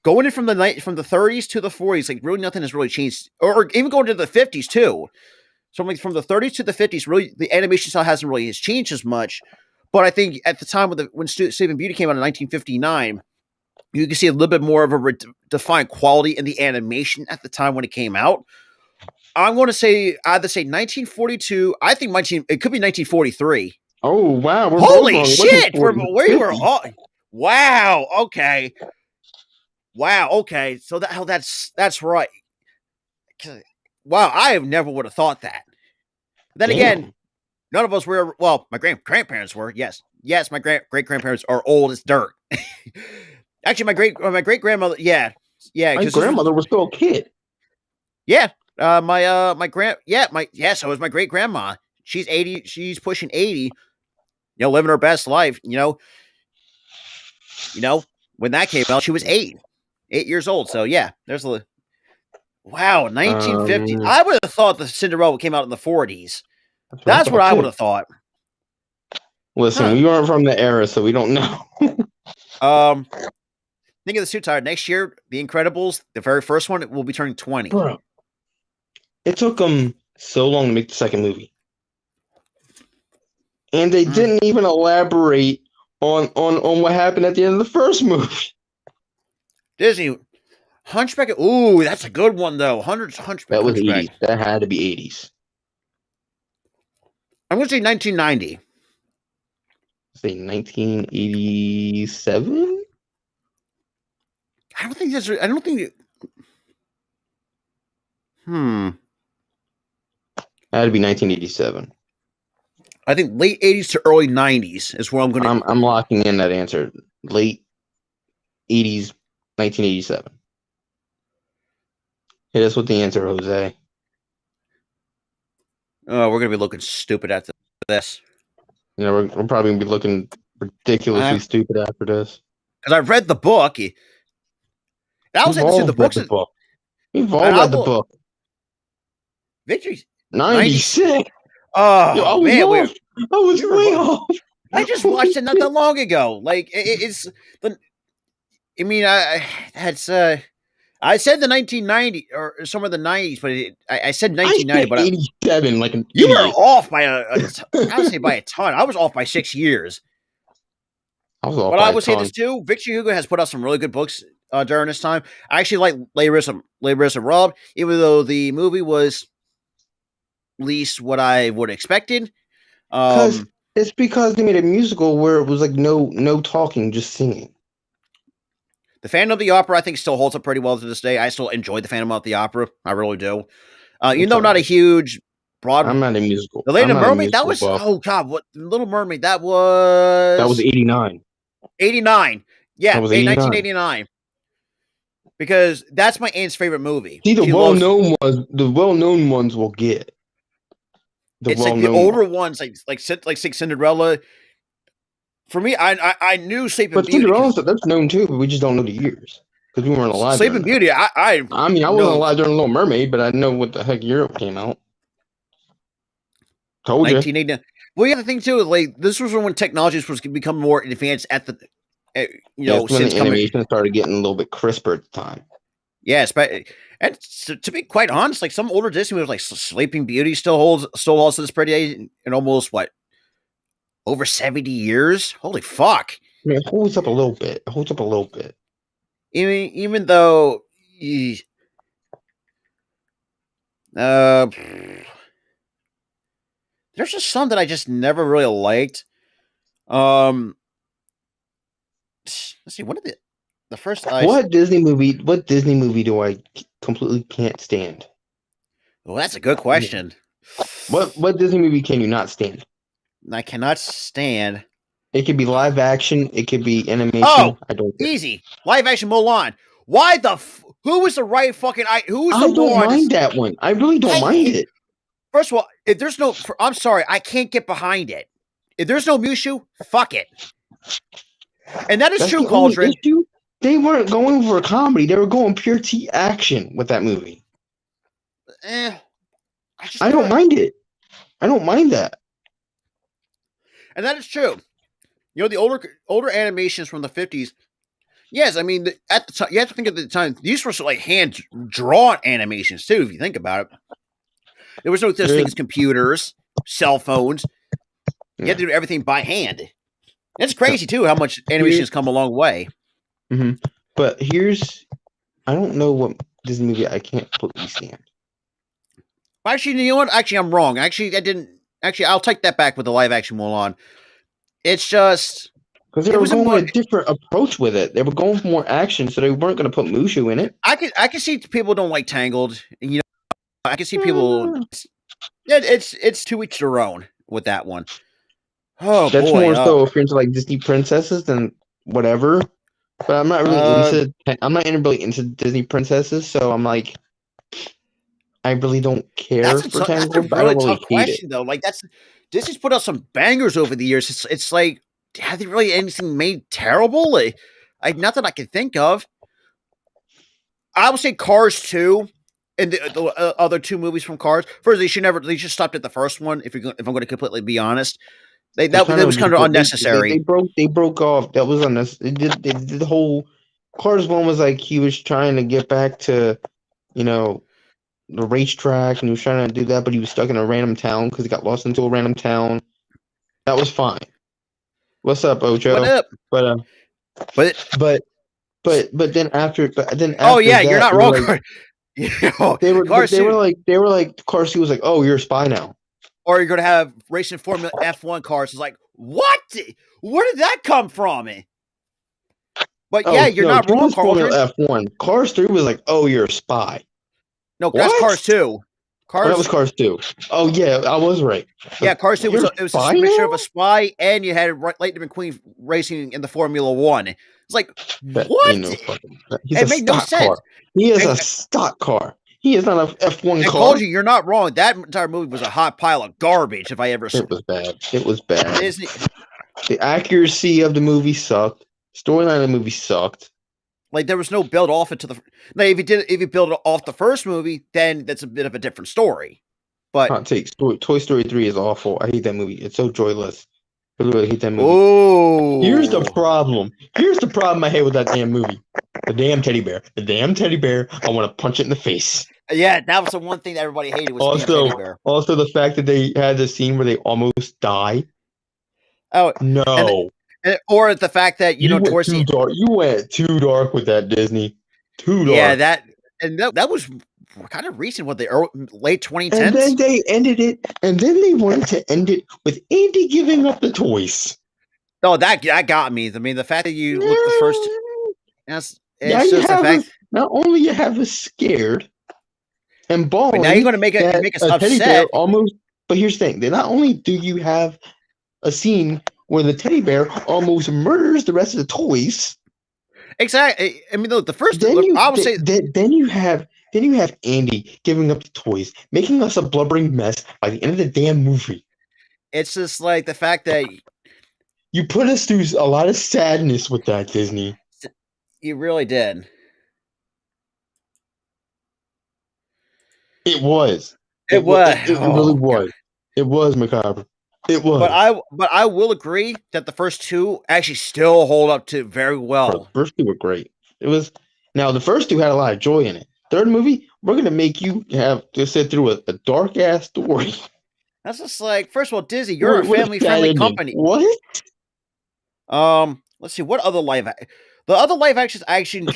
going in from the 30s to the 40s, like really nothing has really changed, or even going to the 50s too. So like from the 30s to the 50s, really the animation style hasn't really changed as much. But I think at the time when Sleeping Beauty came out in 1959, you can see a little bit more of a defined quality in the animation at the time when it came out. I'm going to say either say 1942. I think it could be 1943. Oh wow! Holy shit! We were all wow. Okay. Wow. Okay. So that's right. Wow. I never would have thought that. Then again, none of us were. Well, my grandparents were. Yes. My great grandparents are old as dirt. Actually, my great grandmother. Yeah. My grandmother was still a kid. Yeah. So was my great grandma. She's 80. She's pushing 80. Living her best life. When that came out, she was 8 years old. So yeah, there's a wow, 1950. I would have thought the Cinderella came out in the 40s. That's what I would have thought. Listen, we aren't from the era, so we don't know. Think of the suit tire. Next year, The Incredibles, the very first one, will be turning 20. Bro, it took them so long to make the second movie. And they didn't even elaborate on what happened at the end of the first movie. Disney, Hunchback. Ooh, that's a good one, though. Hunchback. That was Hunchback. 80s. That had to be 80s. I'm going to say 1990. Say 1987? I don't think that's... I don't think... That had to be 1987. I think late 80s to early 90s is where I'm going to... I'm locking in that answer. Late 80s, 1987. Hit us with the answer, Jose. Oh, we're going to be looking stupid after this. You know, we're probably going to be looking ridiculously stupid after this. Because I've read the book. I was into the books. We've all read the book. Victory. 96. Oh, yo, man. I was way off. I just watched it not that long ago. Like, it's... I mean, I said the 1990 or some of the 90s, but I said 1990. But 87, like an you idiot. were off by I would say by a ton. I was off by 6 years. But I would say this too. Victor Hugo has put out some really good books during this time. I actually like Les Mis and Rob, even though the movie was least what I would have expected. It's because they made a musical where it was like no talking, just singing. The Phantom of the Opera, I think, still holds up pretty well to this day. I still enjoy the Phantom of the Opera. I really do. Even though I'm not a huge Broadway. I'm not a musical. The Little Mermaid, that was oh god, what Little Mermaid? That was 89. 89. Yeah, that was 1989. Because that's my aunt's favorite movie. See, the well-known ones will get. It's like the older ones, like Cinderella. For me, I knew Sleeping Beauty. But Cinderella, that's known too, but we just don't know the years because we weren't alive. Sleeping Beauty, I mean, I wasn't alive during Little Mermaid, but I know what the heck year it came out. Told you. 1989. Well, yeah, the thing too, like this was when technology was become more advanced at the, when the animation started getting a little bit crisper at the time. Yes, but and to be quite honest, like some older Disney movies, like Sleeping Beauty, still holds to this pretty age in almost over 70 years. Holy fuck! I mean, it holds up a little bit. Even though, there's just some that I just never really liked. Let's see. What did the first? What Disney movie do I completely can't stand? Well, that's a good question. What Disney movie can you not stand? I cannot stand. It could be live action. It could be animation. Oh, I don't care. Easy live action Mulan. Why the? Who was the right fucking? Who was the? I don't mind that one. I really don't mind it. First of all, if there's no, I'm sorry, I can't get behind it. If there's no Mushu, fuck it. And that's true, Cauldron. They weren't going for a comedy. They were going pure T action with that movie. I don't mind it. I don't mind that. And that is true. You know, the older animations from the 50s. Yes, I mean, at the time, you have to think at the time, these were like hand-drawn animations, too, if you think about it. There was no such thing as computers, cell phones. You had to do everything by hand. It's crazy, too, how much animation has come a long way. Mm-hmm. But I don't know what Disney movie I can't completely stand. Actually, you know what? Actually, I'm wrong. Actually, I'll take that back with the live-action Mulan. It's just... Because they were going a different approach with it. They were going for more action, so they weren't going to put Mushu in it. I can see people don't like Tangled. You know, I can see people... Yeah, it's to each their own with that one. Oh, that's boy. More so if you're into like Disney princesses than whatever. But I'm not really really into Disney princesses, so I'm like, I really don't care for Tangled. That's a really tough question, though. Like Disney's put out some bangers over the years. It's like, have they really anything made terrible? Not that I can think of. I would say Cars 2 and the other two movies from Cars. First, they should stopped at the first one. If I'm going to completely be honest, That was kind of unnecessary. They broke off. That was unnecessary. They did the whole Cars 1 was like he was trying to get back to, the racetrack, and he was trying to do that, but he was stuck in a random town because he got lost into a random town. That was fine. What's up, Ocho? What up? But then after oh yeah, that, you're not wrong. Like, they were like Car 2 was like, oh, you're a spy now. Or you're gonna have racing Formula F1 cars. It's like, what? Where did that come from? But yeah, you're not wrong, Formula F1. Cars 3 was like, oh, you're a spy. No, that's Cars 2. That was Cars 2. Oh yeah, I was right. Yeah, Cars 2 was a mixture of a spy, and you had Lightning McQueen racing in the Formula 1. It's like, what? It made no sense. Car. He is a stock car. He is not an F1 car. I told you, you're not wrong. That entire movie was a hot pile of garbage, if I ever saw it. It was bad. It was bad. The accuracy of the movie sucked. Storyline of the movie sucked. Like, there was no build off into the. Now, if you build it off the first movie, then that's a bit of a different story. But hot takes. Toy Story 3 is awful. I hate that movie. It's so joyless. I really hate that movie. Oh, here's the problem. Here's the problem I hate with that damn movie. The damn teddy bear. The damn teddy bear. I want to punch it in the face. Yeah, that was the one thing that everybody hated was the teddy bear. Also, the fact that they had the scene where they almost die. Oh no! Or the fact that you went too dark. You went too dark with that, Disney. Too dark. Yeah, that was kind of recent. What the late 2010s. And then they ended it. And then they wanted to end it with Andy giving up the toys. Oh, that got me. I mean, the fact that you look the first. It's just the fact. Not only you have us scared and bawling. Now you're going to make us teddy upset. Bear almost. But here's the thing: not only do you have a scene where the teddy bear almost murders the rest of the toys. Exactly. I mean, the first. Then you have Andy giving up the toys, making us a blubbering mess by the end of the damn movie. It's just like the fact that you put us through a lot of sadness with that, Disney. You really did. It was. It was. It really was. It was macabre. It was. But I will agree that the first two actually still hold up to very well. The first two were great. It was. Now the first two had a lot of joy in it. Third movie, we're gonna make you have to sit through a dark ass story. That's just like, first of all, Disney, you're a family friendly company. What? Let's see, what other the other live actions actually.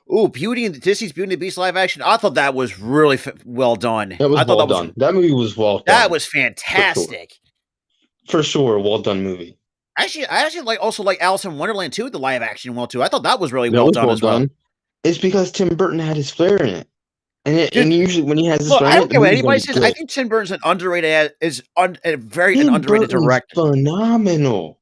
Disney's Beauty and the Beast live action. I thought that was really well done. That was well done. That movie was well done. That was fantastic. For sure, well done movie. Actually, I also like Alice in Wonderland 2, the live action too. I thought that was really well done as well. It's because Tim Burton had his flair in it. And usually when he has his flair I don't care what anybody says. I think Tim Burton's an underrated underrated director. Phenomenal.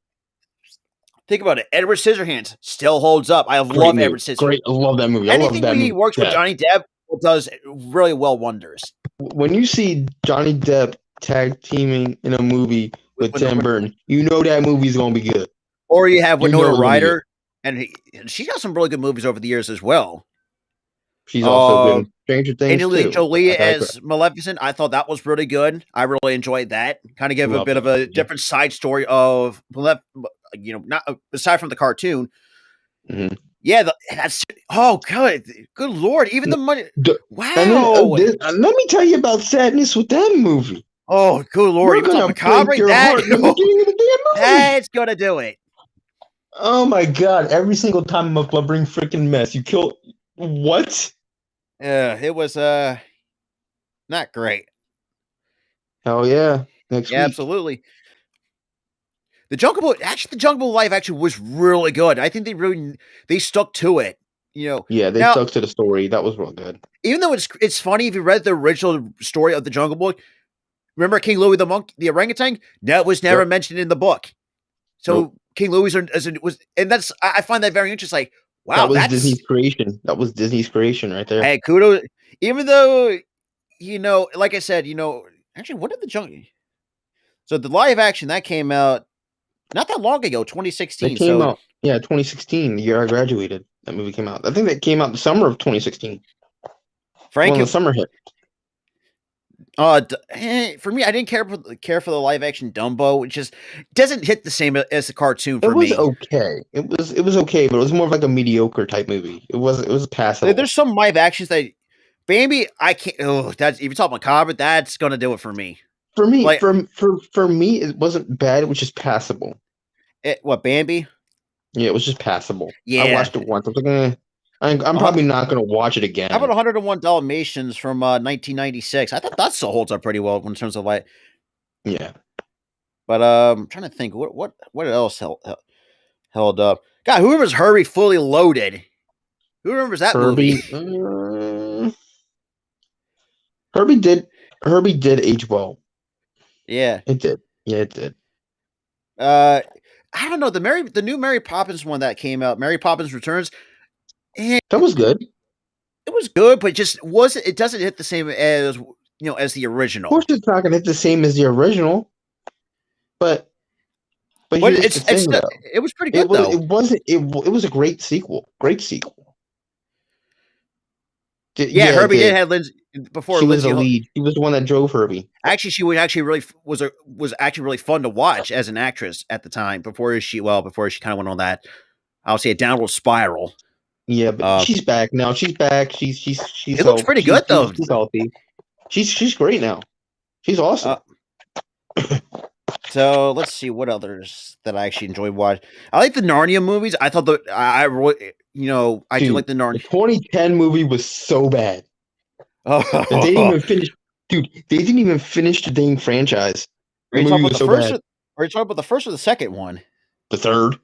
Think about it. Edward Scissorhands still holds up. I love Edward Scissorhands. Great. I love that movie. Anything he works with Johnny Depp does really well wonders. When you see Johnny Depp tag teaming in a movie with Tim Burton, you know that movie's going to be good. Or you have Winona Ryder, and she's got some really good movies over the years as well. She's also been Stranger Things Angelina Jolie as Maleficent. I thought that was really good. I really enjoyed that. Kind of gave a bit of a different side story of not aside from the cartoon. Mm-hmm. Yeah, that's good Lord! Even the money. Wow. Let me tell you about sadness with that movie. Oh, good Lord! Even macabre. That's gonna do it. Oh my God! Every single time I'm a blubbering freaking mess. You kill what? Yeah, it was not great. Hell yeah! Next week. Absolutely. The Jungle Book live action was really good. I think they stuck to it. Yeah, they stuck to the story. That was real good. Even though it's funny if you read the original story of the Jungle Book. Remember King Louis the orangutan? That was never mentioned in the book. So King Louis was, and I find that very interesting. Like, wow, that's Disney's creation. That was Disney's creation right there. Hey, kudos. Even though, like I said, actually, what did the Jungle? So the live action that came out not that long ago, 2016. It came out, 2016, the year I graduated. That movie came out. I think that came out the summer of 2016. Frank, the summer hit. For me, I didn't care for the live action Dumbo. It just doesn't hit the same as the cartoon for It was me. okay. It was okay, but it was more of like a mediocre type movie. It was passable. There's some live actions that Bambi, I can't. Oh, that's if you talk about macabre, that's gonna do it for me. For me, Like- for me, it wasn't bad. It was just passable. What Bambi? Yeah, it was just passable. Yeah. I watched it once. I was like, I'm probably not gonna watch it again. How about 101 Dalmatians from 1996? I thought that still holds up pretty well in terms of like. Yeah. But I'm trying to think what else held up. God, who remembers Herbie Fully Loaded? Who remembers that movie? Herbie did age well. Yeah, it did. Yeah, it did. I don't know the new Mary Poppins one that came out, Mary Poppins Returns. That was good. It was good, but just wasn't. It doesn't hit the same as as the original. Of course, it's not gonna hit the same as the original, but here's the thing, though. It was pretty good though. It was a great sequel. Great sequel. Herbie did have Lindsay before. She was Lindsay the lead. She was the one that drove Herbie. Actually, she was actually really fun to watch as an actress at the time. Before she kind of went on that, I'll say a downward spiral. Yeah, but she's back now. She's back. She's. It looks pretty good though. She's healthy. She's great now. She's awesome. So let's see what others that I actually enjoyed watching. I like the Narnia movies. I thought I really, I do like the Narnia. The 2010 movie was so bad. Oh, they didn't even finish. Dude, they didn't even finish the dang franchise. Are you talking about the first or the second one? The third.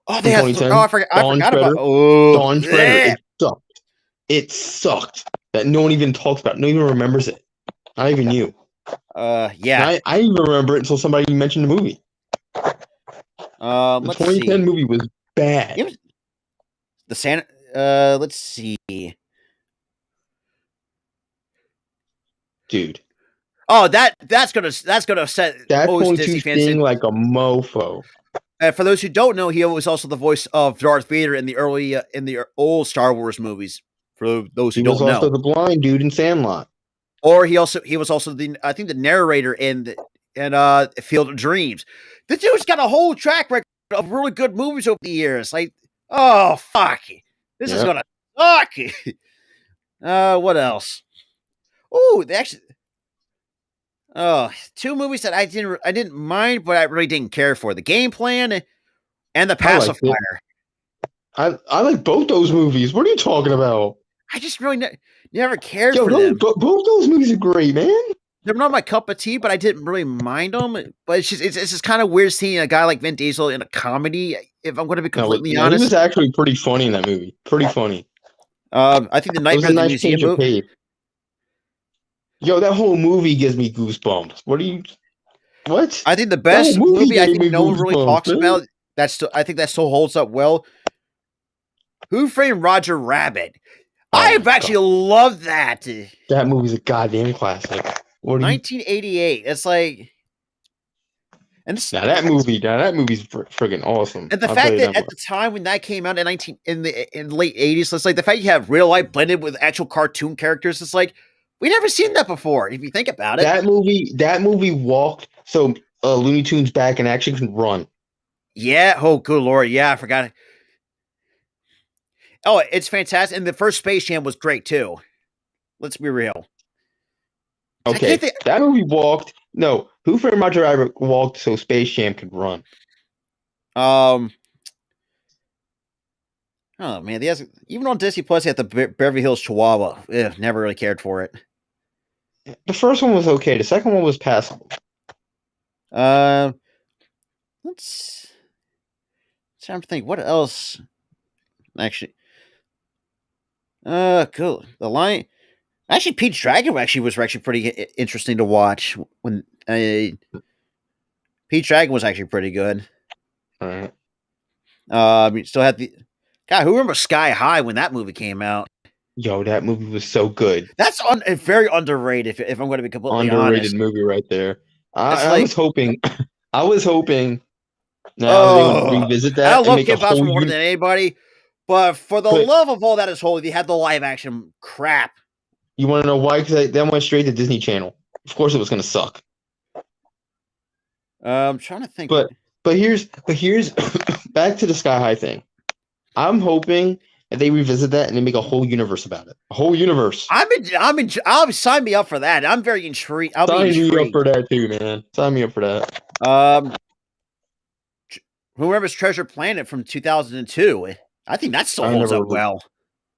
Oh, they had. I forgot about. Oh, Dawn Treader. It sucked. It sucked. That no one even talks about. No one even remembers it. Not even you. Yeah. I didn't even remember it until somebody mentioned the movie. The 2010 movie was bad. Let's see. Dude. Oh, that's gonna set most Disney fans in like a mofo. For those who don't know, he was also the voice of Darth Vader in the old Star Wars movies. For those who don't know, he was also the blind dude in Sandlot. Or he was also the narrator in Field of Dreams. The dude's got a whole track record of really good movies over the years. Like, oh fuck, this is gonna suck. What else? Oh, two movies that I didn't mind, but I really didn't care for: The Game Plan and The Pacifier. I like both those movies. What are you talking about? I just really never cared for them. Both those movies are great, man. They're not my cup of tea, but I didn't really mind them. But it's just kind of weird seeing a guy like Vin Diesel in a comedy. If I'm going to be completely honest, he was actually pretty funny in that movie. Pretty funny. I think the Nightmare at the Museum movie. Yo, that whole movie gives me goosebumps. What? I think the best movie I think no one really talks about. I think that still holds up well. Who Framed Roger Rabbit? I've actually loved that. That movie's a goddamn classic. 1988. It's like, that movie's friggin' awesome. And the fact that at the time when that came out in the late 80s, it's like the fact you have real life blended with actual cartoon characters. It's like we never seen that before. If you think about it, that movie walked so Looney Tunes back and actually can run. Yeah. Oh, good lord. Yeah, I forgot it. Oh, it's fantastic. And the first Space Jam was great too. Let's be real. Okay, that movie walked. No, Who Framed Roger Rabbit walked so Space Jam could run. Oh man, even on Disney Plus, they have the Beverly Hills Chihuahua. Ugh, never really cared for it. The first one was okay. The second one was passable. Let's try to think. What else? Actually, cool. The Lion. Actually, Pete's Dragon was pretty interesting to watch. When Pete's Dragon was actually pretty good. All right. You still had the guy who remembers Sky High when that movie came out. Yo, that movie was so good. That's very underrated. If I'm going to be completely underrated honest. Movie right there. I was hoping. Now they would revisit that. I love Kid Boston more than anybody, but for the love of all that is holy, they had the live action crap. You want to know why? Because that went straight to Disney Channel. of course it was going to suck. I'm trying to think. But here's back to the Sky High thing. I'm hoping that they revisit that and they make a whole universe about it. A whole universe. I'll sign me up for that. I'm very intrigued. Sign me up for that too, man. Sign me up for that. Who remembers Treasure Planet from 2002? I think that still holds up well.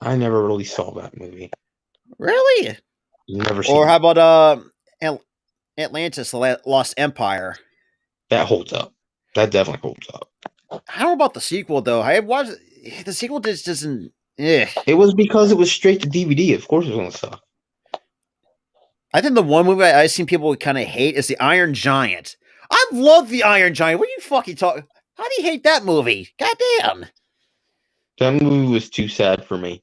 I never really saw that movie. Really? Never seen. Or how about Atlantis: The Lost Empire? That holds up. That definitely holds up. I don't know about the sequel though. I watched the sequel. Just doesn't. It was because it was straight to DVD. Of course, it was gonna suck. I think the one movie I've seen people kind of hate is the Iron Giant. I love the Iron Giant. What are you fucking talking? How do you hate that movie? Goddamn. That movie was too sad for me.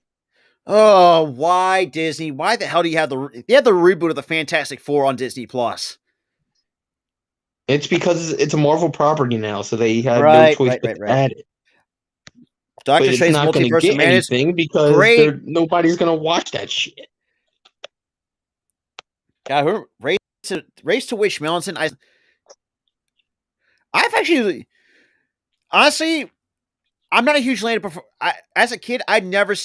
Oh, why Disney? Why the hell do you have the reboot of the Fantastic Four on Disney Plus? It's because it's a Marvel property now, so they have no choice but to add it. Doctor Strange Multiverse of Madness because nobody's gonna watch that shit. God, Race to Wish Mountain. I've actually, honestly, I'm not a huge Land Before. As a kid, I never.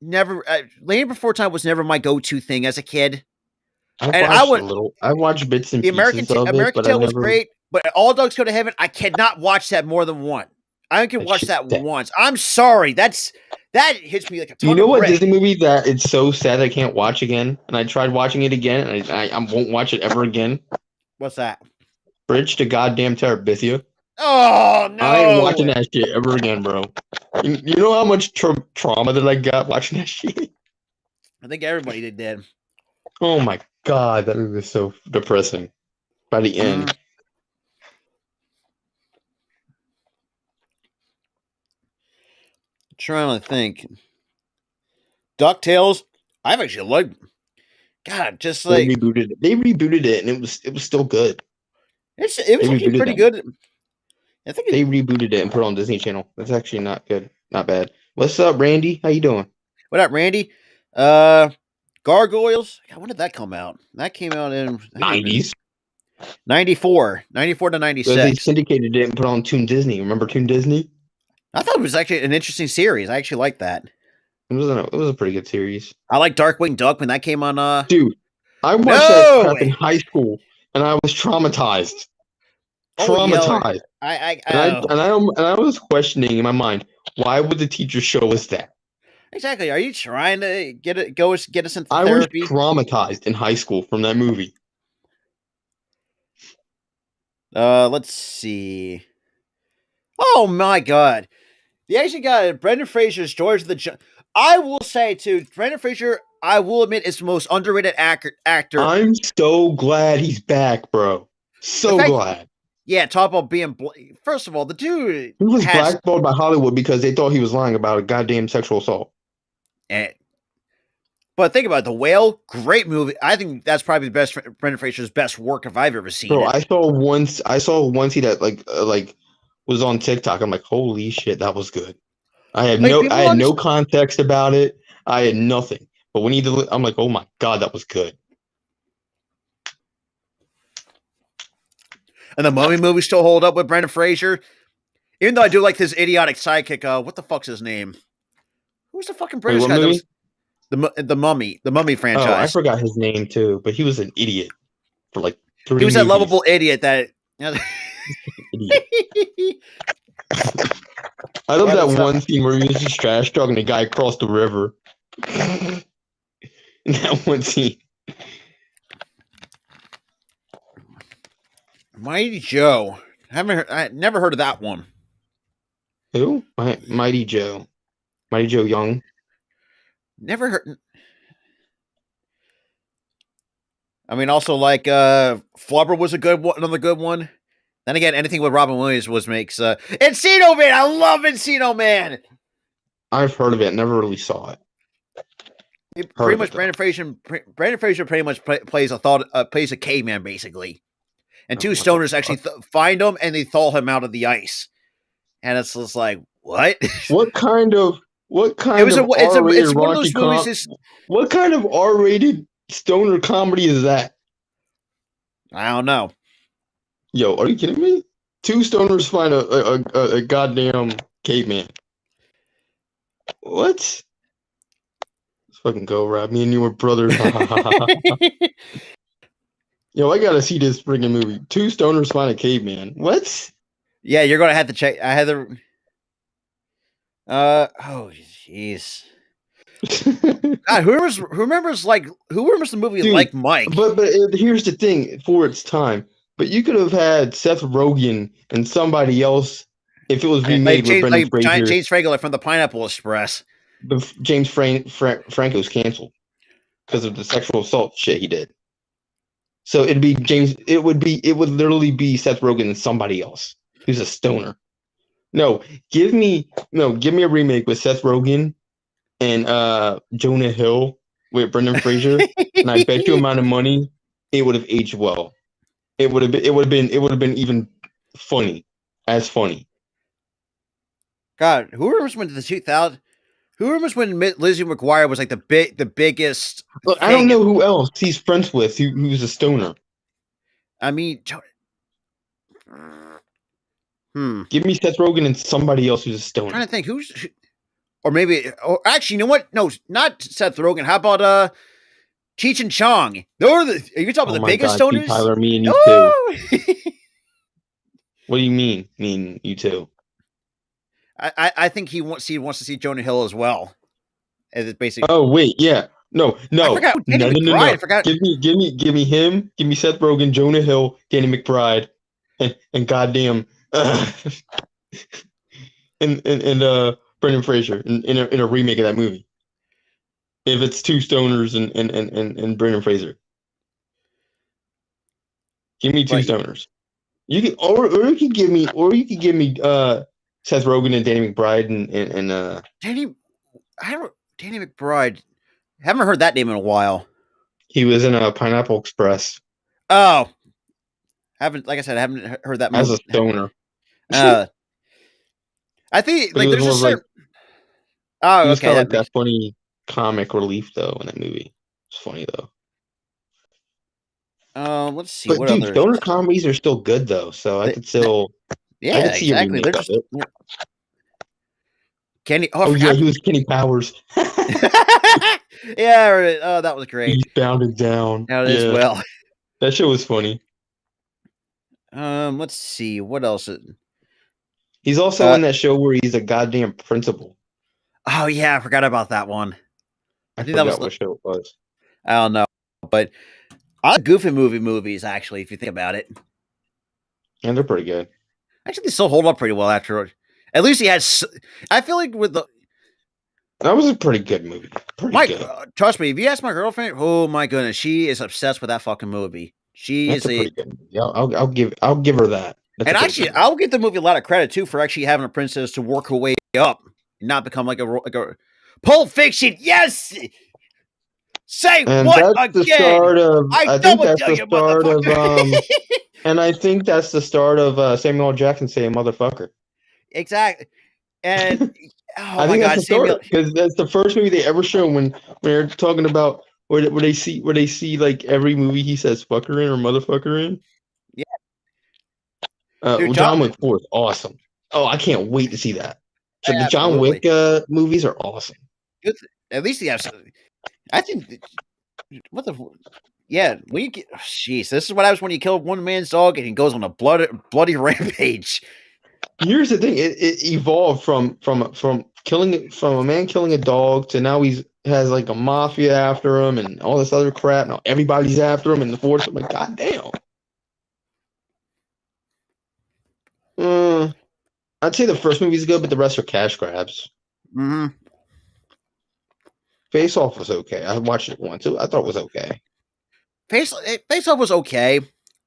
Land Before Time was never my go-to thing as a kid. I watched bits and pieces of it. American Tail was great, but All Dogs Go to Heaven, I cannot watch that more than one. I can watch that once. I'm sorry. That hits me like a ton of You know what brick. Disney movie that it's so sad I can't watch again? And I tried watching it again, and I won't watch it ever again. What's that? Bridge to Goddamn Terabithia. Oh, no. I ain't watching that shit ever again, bro. You know how much trauma that I got watching that shit? I think everybody did. Oh my god, that movie was so depressing. By the end. Trying to think. DuckTales, I've actually liked. God, just like they rebooted it, and it was still good. It was actually pretty good. I think they rebooted it and put it on Disney Channel. That's actually not good, not bad. What's up, Randy? How you doing? What up, Randy? Gargoyles. God, when did that come out? That came out in 90s. 94 to 96. They syndicated it and put it on Toon Disney. Remember Toon Disney? I thought it was actually an interesting series. I actually liked that. It was a pretty good series. I like Darkwing Duck when that came on. Dude, I watched that crap in high school, and I was traumatized. Traumatized. I was questioning in my mind, why would the teacher show us that? Exactly. Are you trying to get us into therapy? I was traumatized in high school from that movie. Let's see. Oh my god. They actually got Brendan Fraser's George of the Jungle. I will say too, Brendan Fraser, I will admit, is the most underrated actor. I'm so glad he's back, bro. So glad. Yeah, talk about being. First of all, the dude. He was blackballed by Hollywood because they thought he was lying about a goddamn sexual assault. But think about it, The Whale, great movie. I think that's probably the best Brendan Fraser's best work if I've ever seen. Bro, I saw one scene that like was on TikTok. I'm like, holy shit, that was good. I had no context about it. I had nothing. But when I'm like, oh my god, that was good. And the Mummy movie still hold up with Brendan Fraser, even though I do like this idiotic sidekick. What the fuck's his name? Who's the fucking British guy? The Mummy franchise. Oh, I forgot his name too, but he was an idiot for like 3 He was that lovable idiot that. I love that one scene where he was just trash talking the guy across the river. In that one scene. Mighty Joe. I never heard of that one. Who? Mighty Joe. Mighty Joe Young. Never heard. I mean, also like Flubber was another good one. Then again, anything with Robin Williams makes Encino Man. I love Encino Man. I've heard of it, never really saw it. Pretty much, Brandon Fraser pretty much plays a caveman basically, and two stoners actually find him and they thaw him out of the ice, and it's just like what? What kind of R-rated stoner comedy is that? I don't know. Yo, are you kidding me? Two stoners find a goddamn caveman. What? Let's fucking go, Rob. Me and you were brothers. Yo, I gotta see this freaking movie. Two stoners find a caveman. What? Yeah, you're gonna have to check. I had the. Oh, jeez. God, who remembers the movie Dude, Like Mike? But here's the thing for its time. But you could have had Seth Rogen and somebody else if it was remade with Brendan Fraser. James Franco from the Pineapple Express. But James Franco's canceled because of the sexual assault shit he did. So it'd be James. It would literally be Seth Rogen and somebody else who's a stoner. No, give me a remake with Seth Rogen and Jonah Hill with Brendan Fraser, and I bet you amount of money it would have aged well. It would have been even funny. God, who remembers when the 2000? Who remembers when Lizzie McGuire was like the biggest? Look, I don't know who else he's friends with who's a stoner. I mean, Give me Seth Rogen and somebody else who's a stoner. I'm trying to think or maybe, or actually, you know what? No, not Seth Rogen. How about Cheech and Chong? Are you talking about the biggest stoners? Tyler, me and you too. What do you mean? Me you too. I think he wants to see Jonah Hill as well. As it's basically. Oh wait, yeah, no. I forgot Danny McBride. I forgot. Give me him. Give me Seth Rogen, Jonah Hill, Danny McBride, and goddamn, and Brendan Fraser in a remake of that movie. If it's two stoners and Brendan Fraser, give me two stoners. You can or you can give me Seth Rogen and Danny McBride and Danny McBride. Haven't heard that name in a while. He was in a Pineapple Express. Oh, haven't heard that as a stoner. I think like there's just oh, okay. That funny comic relief though in that movie. It's funny though. Let's see. But dude, stoner comedies are still good though, so I could still. Yeah, I could see exactly. A remake of it. Kenny. Oh yeah, he was Kenny Powers. Yeah. Oh, that was great. Eastbound and Down. As well. That show was funny. Let's see what else. He's also in that show where he's a goddamn principal. Oh yeah, I forgot about that one. I think that was what show it was. I don't know, but I like Goofy movies actually. If you think about it, and they're pretty good. Actually, they still hold up pretty well after. At least he has. I feel like that was a pretty good movie. Good. Trust me, if you ask my girlfriend, oh my goodness, she is obsessed with that fucking movie. That's a pretty good movie. Yeah, I'll give her that. And actually, I'll give the movie a lot of credit too for actually having a princess to work her way up and not become like a Pulp Fiction. Yes. Say and what that's again? The start of, I think that's the start of and I think that's the start of Samuel L. Jackson saying "motherfucker." Exactly. And I think that's the start because that's the first movie they ever show when they're talking about where they see like every movie he says "fucker" in or "motherfucker" in. Yeah. Dude, John Wick 4 is awesome. Oh, I can't wait to see that. So the John Wick movies are awesome. At least he has. I think. What the? Yeah, when you get. Jeez, this is what happens when you kill one man's dog and he goes on a bloody rampage. Here's the thing: it evolved from a man killing a dog to now has like a mafia after him and all this other crap. Now everybody's after him in the force. I'm like, God damn. I'd say the first movie's good, but the rest are cash grabs. Mm-hmm. Face Off was okay. I watched it once. I thought it was okay. Face Off was okay.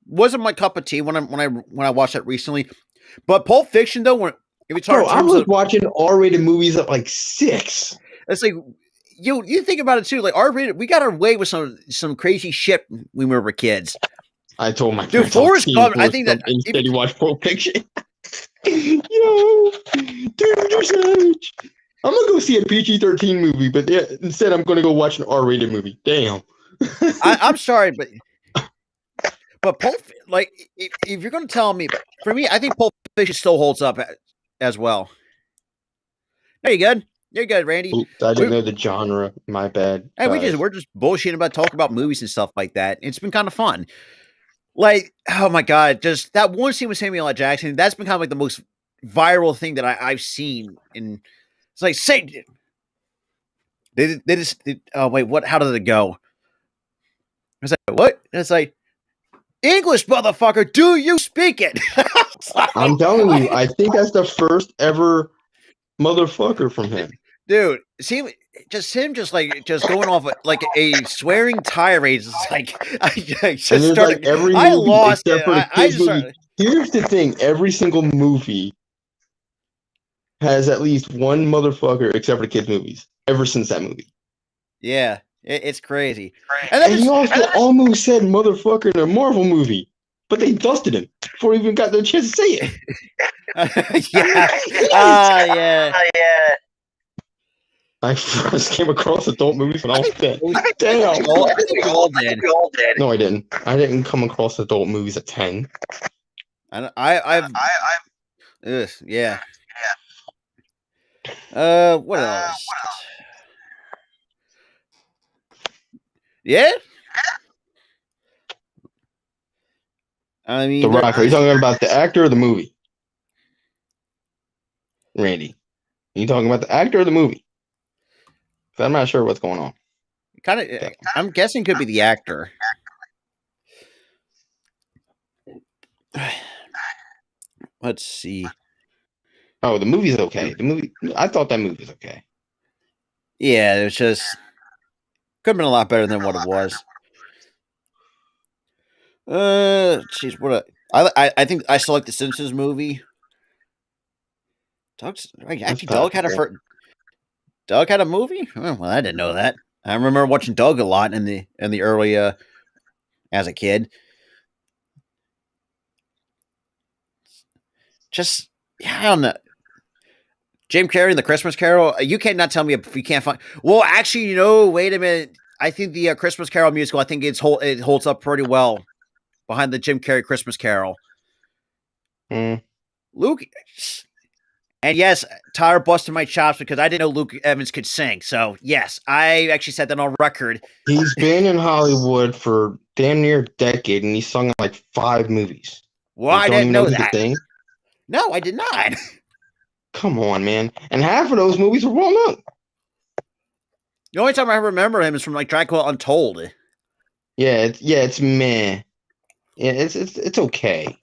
Wasn't my cup of tea when I watched it recently. But Pulp Fiction though, I was watching R-rated movies at like 6. It's like you think about it too. Like R-rated, we got our way with some crazy shit when we were kids. I told my friend, Forrest Gump. I think that instead he watched Pulp Fiction. Yo, dude, you're savage. I'm gonna go see a PG-13 movie, but instead I'm gonna go watch an R-rated movie. Damn. I'm sorry, but like if you're going to tell me, for me, I think Pulp Fiction still holds up as well. No, you're good. You're good, Randy. Oops, I didn't know the genre. My bad. Hey, we're just bullshitting about talking about movies and stuff like that. It's been kind of fun. Like, oh my god, just that one scene with Samuel L. Jackson. That's been kind of like the most viral thing that I've seen. And it's like, say, they just. Oh wait, what? How did it go? It's like what? And it's like English, motherfucker. Do you speak it? Like, I'm telling you, I think that's the first ever motherfucker from him. Dude, see, just going off like a swearing tirade. It's like I just started. Like every I movie lost except it. for the I kids just movie. started. Here's the thing: every single movie has at least one motherfucker, except for the kids' movies. Ever since that movie, Yeah, it's crazy. and he also almost said "motherfucker" in a Marvel movie, but they dusted him before he even got the chance to say it. Yeah. Yeah. I first came across adult movies when I was 10. Damn. I think we all did. No, I didn't. I didn't come across adult movies at 10. I've yeah. What else? Yeah. I mean, The Rock. Are you talking about the actor or the movie? Randy, are you talking about the actor or the movie? I'm not sure what's going on. Kind of. I'm guessing could be the actor. Let's see. Oh, the movie's okay. The movie. I thought that movie was okay. Yeah, it was just could have been a lot better than what it was. Jeez, I think I still like the Simpsons movie. Doug had a movie. Oh, well, I didn't know that. I remember watching Doug a lot in the early as a kid. Just I don't know. Jim Carrey and the Christmas Carol. You cannot tell me if you can't find. Well, actually, wait a minute. I think the Christmas Carol musical. I think it holds up pretty well behind the Jim Carrey Christmas Carol. Luke, and yes, Tyler busted my chops because I didn't know Luke Evans could sing. So yes, I actually said that on record. He's been in Hollywood for damn near a decade, and he's sung in like 5 movies. Well, I didn't know that. No, I did not. Come on, man. And half of those movies were well known. The only time I remember him is from like Dracula Untold. Yeah, it's meh. Yeah, it's okay.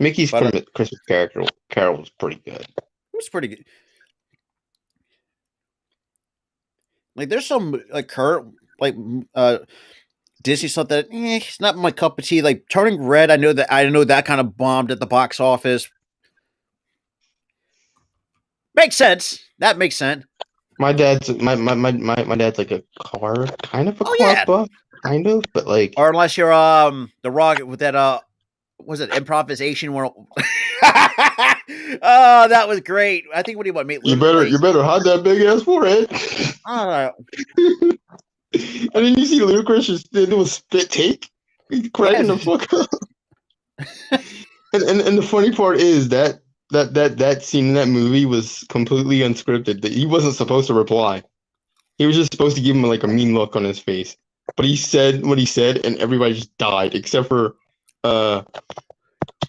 Mickey's Christmas Carol was pretty good. It was pretty good. Like, there's some like current Disney stuff that it's not my cup of tea. Like Turning Red, I know that kind of bombed at the box office. Makes sense. That makes sense. My dad's like a car buff, kind of, but like, or unless you're the Rock with that was it improvisation world? Oh, that was great. I think what do you want me? You better hide that big ass forehead. And then you see Ludacris just do a spit take. He's cracking the fuck up. and the funny part is that scene in that movie was completely unscripted. He wasn't supposed to reply. He was just supposed to give him like a mean look on his face. But he said what he said, and everybody just died except for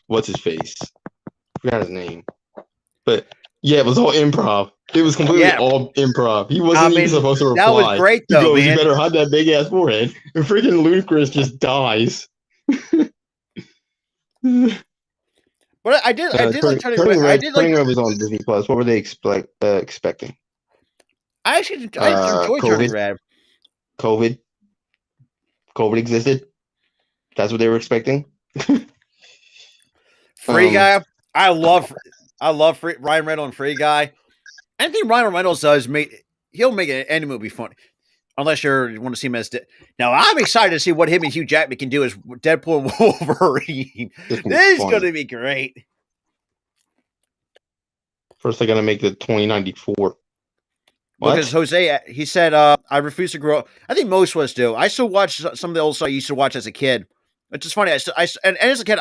what's his face? I forgot his name. But yeah, it was all improv. It was completely all improv. He wasn't even supposed to reply. That was great, though, man. You better hide that big ass forehead. And freaking Ludacris just dies. But I did like Turning Red. Turning Red was on Disney Plus. What were they expecting? I actually enjoyed Turning Red. COVID existed. That's what they were expecting. Free Guy. I love Ryan Reynolds and Free Guy. Anything Ryan Reynolds does, he'll make any movie funny. Unless you want to see him as now, I'm excited to see what him and Hugh Jackman can do as Deadpool and Wolverine. This is going to be great. First, they're going to make the 2094. Because Jose, he said, I refuse to grow up. I think most of us do. I still watch some of the old stuff I used to watch as a kid. It's just funny. And as a kid,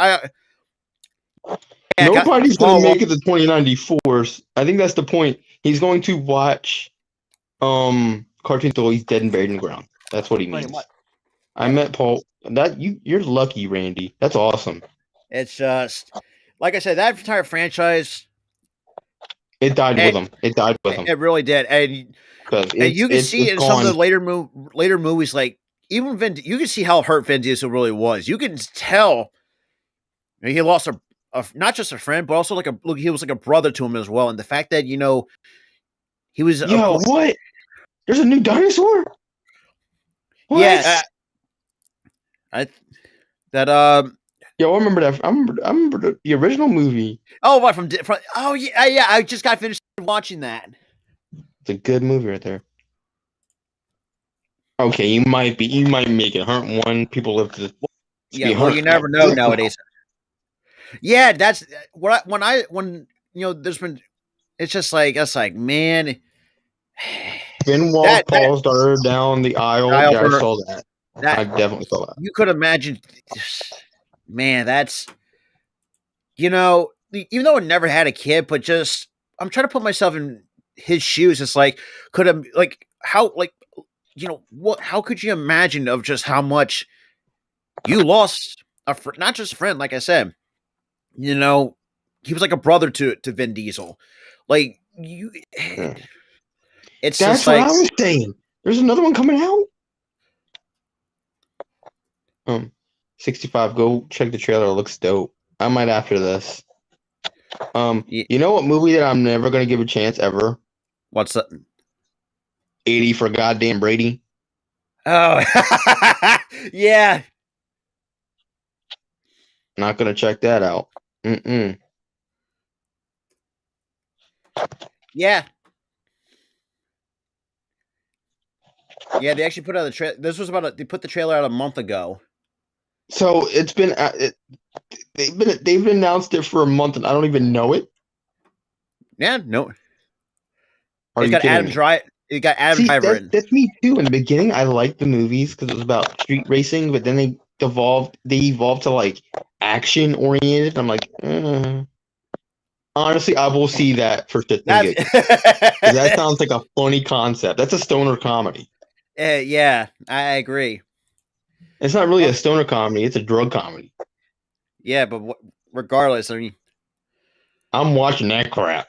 nobody's going to make it to 2094. I think that's the point. He's going to watch cartoons till he's dead and buried in the ground. That's what he means. I met Paul. You're lucky, Randy. That's awesome. It's just, like I said, that entire franchise. It died with him. It died with him. It really did. And you can see in some of the later movies, like, even you can see how hurt Vin Diesel really was. You can tell he lost not just a friend, but also he was like a brother to him as well. And the fact that, he was. What? There's a new dinosaur? What? Yeah. I remember that. I remember the original movie. Oh, what from oh yeah. I just got finished watching that. It's a good movie right there. Okay, you might make it. 101 people live to. You never know nowadays. Yeah, that's when there's been. It's just like man. Benoit falls her down the aisle. Yeah, I saw that. I definitely saw that. You could imagine, man. That's even though I never had a kid, but just I'm trying to put myself in his shoes. It's like how could you imagine of just how much you lost not just a friend, like I said. He was like a brother to Vin Diesel. Like you. It's That's just what I was saying. There's another one coming out. 65. Go check the trailer. It looks dope. I might after this. You know what movie that I'm never gonna give a chance ever? What's that? 80 for goddamn Brady. Oh, yeah. Not gonna check that out. Yeah. Yeah, they actually put out the trailer. This was they put the trailer out a month ago. So it's been they've announced it for a month and I don't even know it. Yeah, no. It's got Adam Driver. It got Adam Driver in. That's me too. In the beginning, I liked the movies because it was about street racing, but then they evolved to like action oriented. I'm like, honestly, I will see that for shits and giggles. That sounds like a funny concept. That's a stoner comedy. Yeah, I agree. It's not really a stoner comedy; it's a drug comedy. Yeah, but regardless, I mean, I'm watching that crap.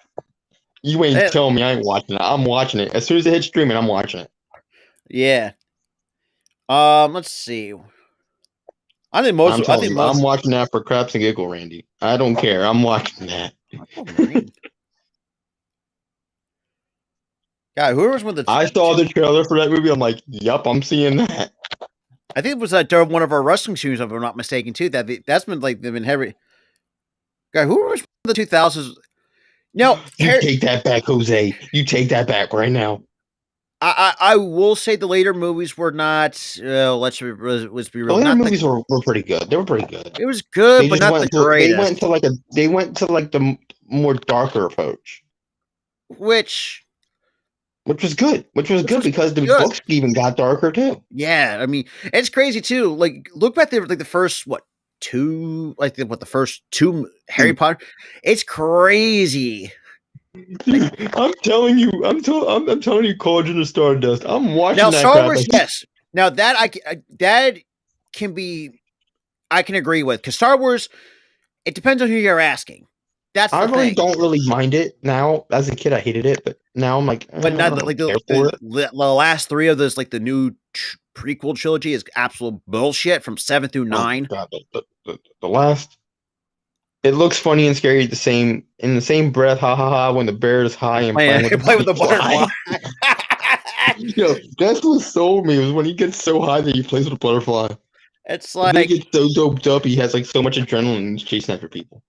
You ain't telling me I ain't watching it. I'm watching it as soon as it hits streaming. I'm watching it. Yeah. Let's see. I'm watching that for craps and giggle, Randy. I don't care. I'm watching that. God, whoever's with I saw the trailer for that movie. I'm like, yep, I'm seeing that. I think it was during one of our wrestling shows, if I'm not mistaken, too. That's been like they've been heavy. God, who was the 2000s? No, you take that back, Jose. You take that back right now. I will say the later movies were not. Let's be real. The later movies were pretty good. They were pretty good. It was good, but not the greatest. They went to the more darker approach, which was good. Because the books even got darker too. Yeah, I mean it's crazy too. Like look back there, like the first the first two Harry Potter. It's crazy. I'm telling you, I'm telling you, Cauldron of Stardust. I'm watching now, that. Star Wars, yes. Now that that can be, I can agree with because Star Wars. It depends on who you're asking. I don't really mind it now. As a kid, I hated it, but now I'm like, but not like the last three of those, like the new prequel trilogy, is absolute bullshit from 7 through 9. Oh, God, the last. It looks funny and scary in the same breath. Ha ha ha! When the bear is high and playing with the butterfly. Yo, that's what sold me was when he gets so high that he plays with a butterfly. It's like he gets so doped up. He has like so much adrenaline and he's chasing after people.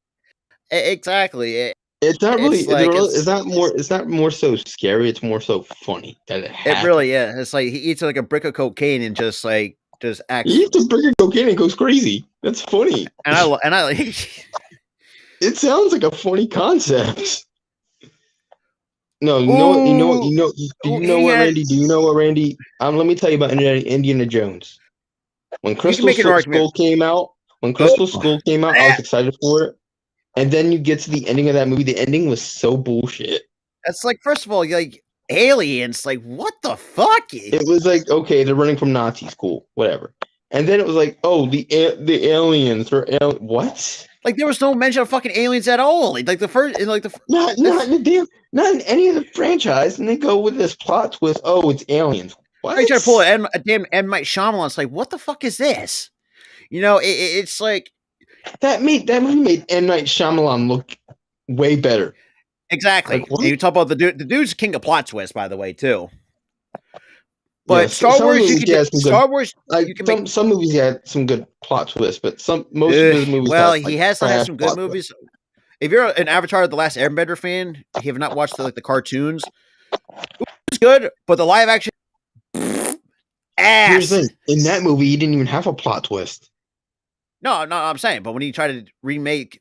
Exactly. It's not really. It's not more so scary. It's more so funny that it happens. It really is. It's like he eats like a brick of cocaine and just acts. He eats a brick of cocaine and goes crazy. That's funny. And I like. It sounds like a funny concept. No, Ooh, do you know what, yeah, Randy? Do you know what, Randy? Let me tell you about Indiana Jones. When you can make an argument. Skull came out, Oh, I eh, was excited for it. And then you get to the ending of that movie. The ending was so bullshit. it's like, first of all, like aliens. Like, what the fuck? It was like, okay, they're running from Nazis, cool, whatever. And then it was like, oh, the aliens are what? Like, there was no mention of fucking aliens at all. Like the first, like Not in the not in any of the franchise. And they go with this plot twist. Oh, it's aliens. What? I try to pull a damn M. Night Shyamalan. It's like, what the fuck is this? It's like That movie made M. Night Shyamalan look way better. exactly. Like, what? And you talk about the dude. The dude's king of plot twists, by the way, too. But Yeah, Star Wars, movies, you can yeah, some Star good, Wars, like you can make. some movies had some good plot twists, but most of his movies Well, had he like has not had trash some good plot twists. movies. If you're an Avatar: The Last Airbender fan, if you have not watched the cartoons, it's good. But the live action Here's ass. the thing: in that movie, he didn't even have a plot twist. No, I'm saying. But when you try to remake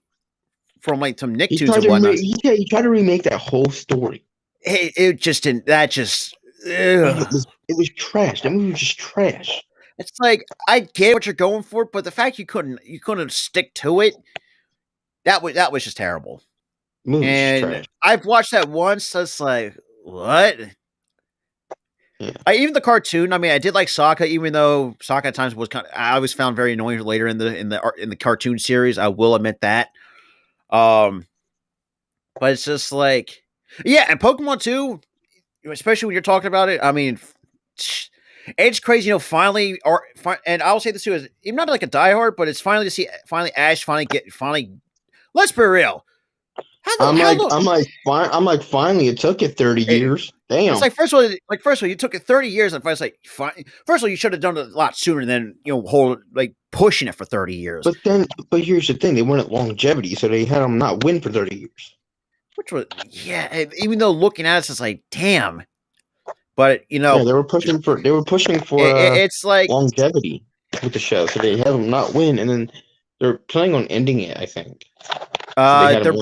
from like some He Nicktoons tried and to whatnot, he tried to remake that whole story, it just didn't. That just. and Ugh. it was trash. That movie was just trash. It's like I get what you're going for, but the fact you couldn't stick to it, that was just terrible. The movie was just And trash. I've watched that once. So it's like what? Yeah. Even the cartoon. I mean, I did like Sokka, even though Sokka at times was I always found very annoying later in the cartoon series. I will admit that. Um, but it's just like, yeah, and Pokemon 2, especially when you're talking about it. I mean, it's crazy, finally, and I'll say this too, is I'm not like a diehard, but it's finally to see Ash finally. Let's be real. I'm like, finally, it took it 30 It, years. it's Damn. like first of all, you took it 30 years, and it's like first of all, you should have done it a lot sooner than hold like pushing it for 30 years, But here's the thing: they wanted longevity, so they had them not win for 30 years. which was even though looking at it, it's like damn, but Yeah, they were pushing for it's like longevity with the show, so they had them not win, and then they're planning on ending it, I think. So they had them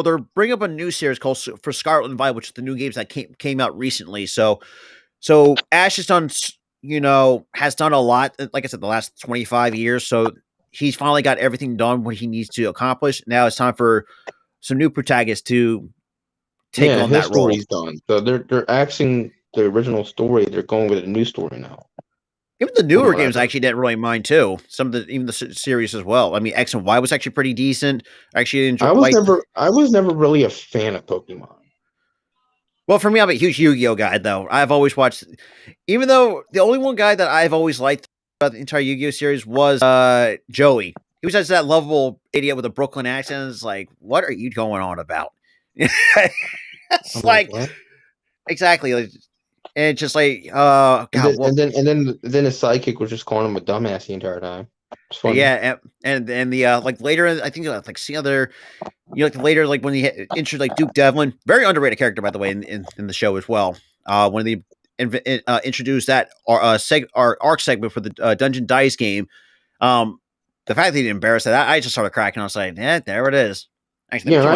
they're bringing up a new series called for Scarlet and Violet, which is the new games that came out recently. So Ash has done a lot. Like I said, the last 25 years. So he's finally got everything done what he needs to accomplish. Now it's time for some new protagonists to take on his that role. story's done. So they're axing the original story. They're going with a new story now. Even the newer games I actually didn't really mind too. Some of even the series as well. I mean, X and Y was actually pretty decent. I actually enjoyed. I was never really a fan of Pokemon. Well, for me, I'm a huge Yu-Gi-Oh guy, though. I've always watched, even though the only one guy that I've always liked about the entire Yu-Gi-Oh series was Joey. He was just that lovable idiot with a Brooklyn accent. It's like, what are you going on about? It's like, What? exactly. And it's just like, God, And then his sidekick was just calling him a dumbass the entire time. It's funny. yeah, and the like later, I think like see other, like later, like when he introduced like Duke Devlin, very underrated character by the way in the show as well. When they introduced that arc segment for the Dungeon Dice game, the fact that he didn't embarrass that, I just started cracking. I was like, yeah, there it is. Actually, Yeah,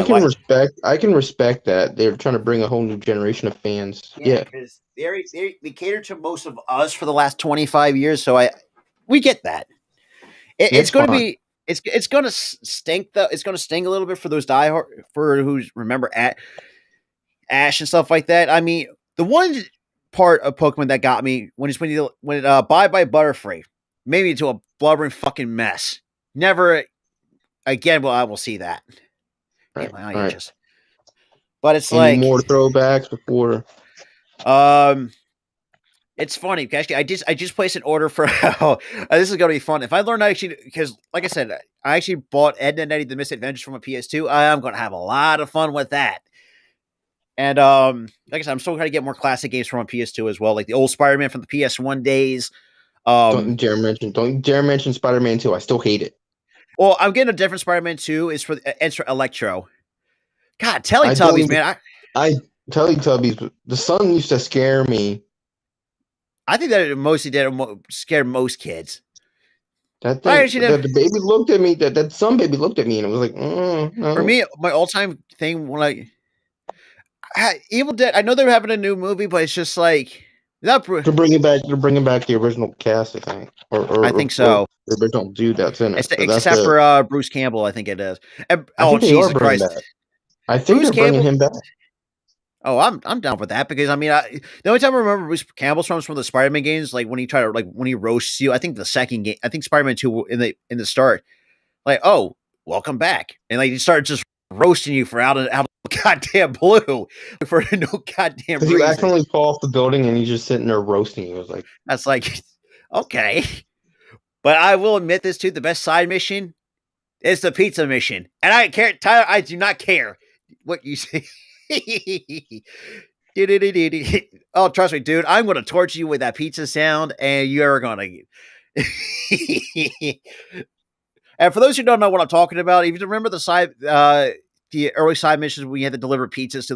I can respect that. They're trying to bring a whole new generation of fans. Yeah. because they catered to most of us for the last 25 years, so we get that. It's going to be it's going to stink though. It's going to sting a little bit for those diehard for who's remember at Ash and stuff like that. I mean, the one part of Pokemon that got me when Bye Bye Butterfree made me into a blubbering fucking mess. Never again will I will see that. Right. Damn, my Right. itches. But it's Any like more throwbacks before? It's funny actually. I just placed an order for. This is gonna be fun. If I learn actually, because like I said, I actually bought Ed and Eddie: The Misadventures from a PS2. I'm gonna have a lot of fun with that. And like I said, I'm still trying to get more classic games from a PS2 as well, like the old Spider-Man from the PS1 days. Don't you dare mention Spider-Man 2. I still hate it. Well, I'm getting a different Spider-Man 2. It's for Electro. God, Teletubbies, man. I Teletubbies. The sun used to scare me. I think that it mostly scared most kids. That thing, the baby looked at me. That some baby looked at me, and it was like, no. For me, my all-time thing when Evil Dead. I know they're having a new movie, but it's just like not. To bring it back, to bringing back the original cast, I think, I think so. the original dude that's in it. But that's Except it. for Bruce Campbell, I think it is. I Oh think they are Jesus bringing Christ, back. I think Bruce they're bringing Campbell. him back. Oh, I'm down with that because I mean, the only time I remember Bruce Campbell's from the Spider-Man games, like when he tried to when he roasts you. I think the second game, I think Spider-Man 2 in the start, like, oh, welcome back, and like he started just roasting you for out of goddamn blue for no goddamn Because reason. you accidentally fall off the building and he's just sitting there roasting you. It was like, that's like okay, but I will admit this too: the best side mission is the pizza mission, and I care, Tyler. I do not care what you say. Oh, trust me, dude. I'm going to torture you with that pizza sound, and you're going to. And for those who don't know what I'm talking about, if you remember the early side missions, we had to deliver pizzas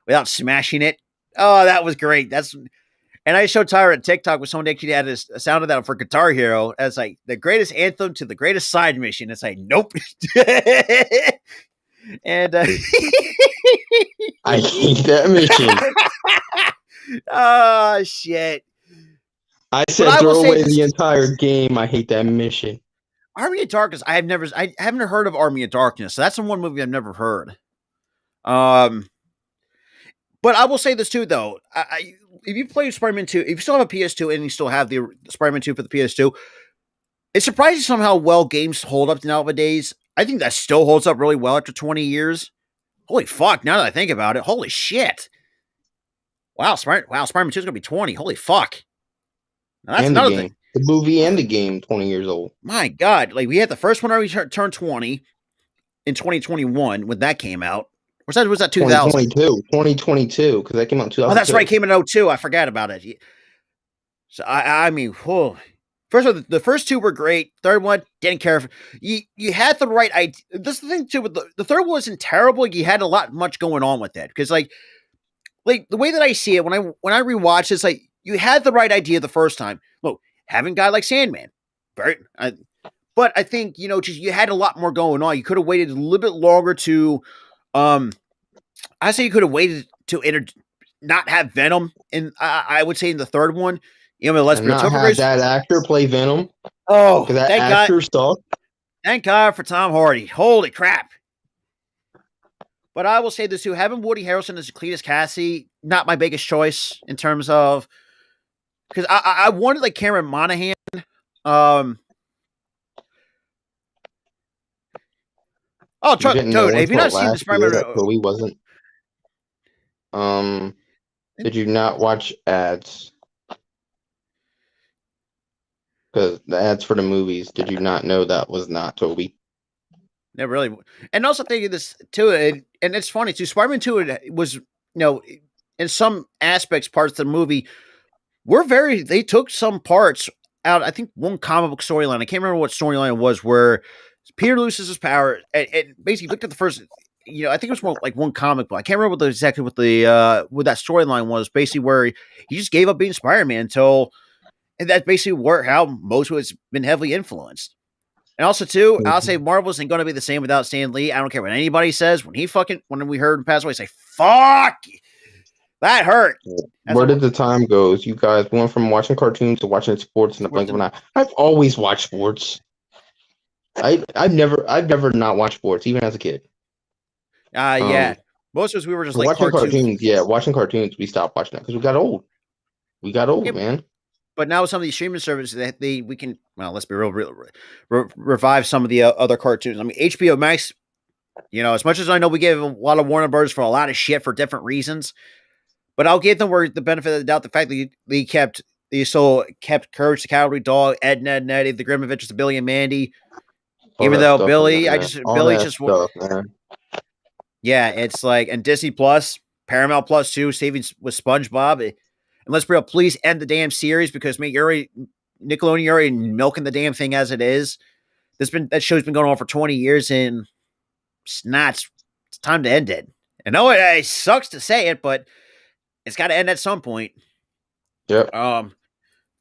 without smashing it. Oh, that was great. And I showed Tyler at TikTok with someone actually had a sound of that for Guitar Hero as like the greatest anthem to the greatest side mission. It's like, nope. And I hate that mission. Oh shit! I said throw away the entire game. I hate that mission. Army of Darkness. I haven't heard of Army of Darkness. So that's the one movie I've never heard. But I will say this too, though. If you play Spider-Man 2, if you still have a PS2 and you still have the Spider-Man 2 for the PS2, it's surprising somehow well games hold up nowadays. I think that still holds up really well after 20 years. Holy fuck! Now that I think about it, holy shit! Wow, Spider-Man 2 is gonna be 20. Holy fuck! Now that's another thing. The movie and the game, 20 years old. My God, like we had the first one already turned 20 in 2021 when that came out. Was that 2000? 2022, because that came out in 2000. Oh, that's right, it came in 02. I forgot about it. So I mean, whoa. First of all, the first two were great. Third one, didn't care. You had the right idea. This is the thing too. With the third one wasn't terrible. You had much going on with it because like the way that I see it when I rewatch it's like you had the right idea the first time. Look, having a guy like Sandman, but I think just you had a lot more going on. You could have waited a little bit longer to, I say you could have waited to not have Venom in. I would say in the third one. Let's not have that actor play Venom. Oh, that actor sucked. Thank God for Tom Hardy. Holy crap! But I will say this too: having Woody Harrelson as Cletus Kasady, not my biggest choice in terms of because I wanted like Cameron Monaghan. Oh, dude, have you not seen the Spider-Man? That Chloe wasn't. Did you not watch ads? Because the ads for the movies, did you not know that was not Toby? Never really. And also thinking this too, and it's funny too. Spider-Man 2 was, in some aspects, parts of the movie were they took some parts out. I think one comic book storyline. I can't remember what storyline it was where Peter loses his power and basically looked at the first. I think it was more like one comic book. I can't remember exactly what what that storyline was. Basically, where he just gave up being Spider-Man until. And that's basically how most of it's been heavily influenced. And also, too, I'll say Marvel isn't going to be the same without Stan Lee. I don't care what anybody says. When we heard him pass away, say, fuck! That hurt. Where did the time go? You guys went from watching cartoons to watching sports in the blink of an eye. I've always watched sports. I've never not watched sports, even as a kid. Yeah. Most of us, we were just like watching cartoons. Yeah, watching cartoons, we stopped watching that because we got old. Man. But now with some of these streaming services, we can let's be real, revive some of the other cartoons. I mean, HBO Max. As much as I know we gave a lot of Warner Bros. For a lot of shit for different reasons, but I'll give them the benefit of the doubt. The fact that they still kept Courage the Cowardly Dog, Ed, Ned, and Eddie, The Grim Adventures of Billy and Mandy. Even though Billy, yeah, it's like and Disney Plus, Paramount Plus too, saving with SpongeBob. And let's be real, please end the damn series because Nickelodeon, you're already milking the damn thing as it is. That show's been going on for 20 years and it's time to end it. I know it sucks to say it, but it's got to end at some point. Yep.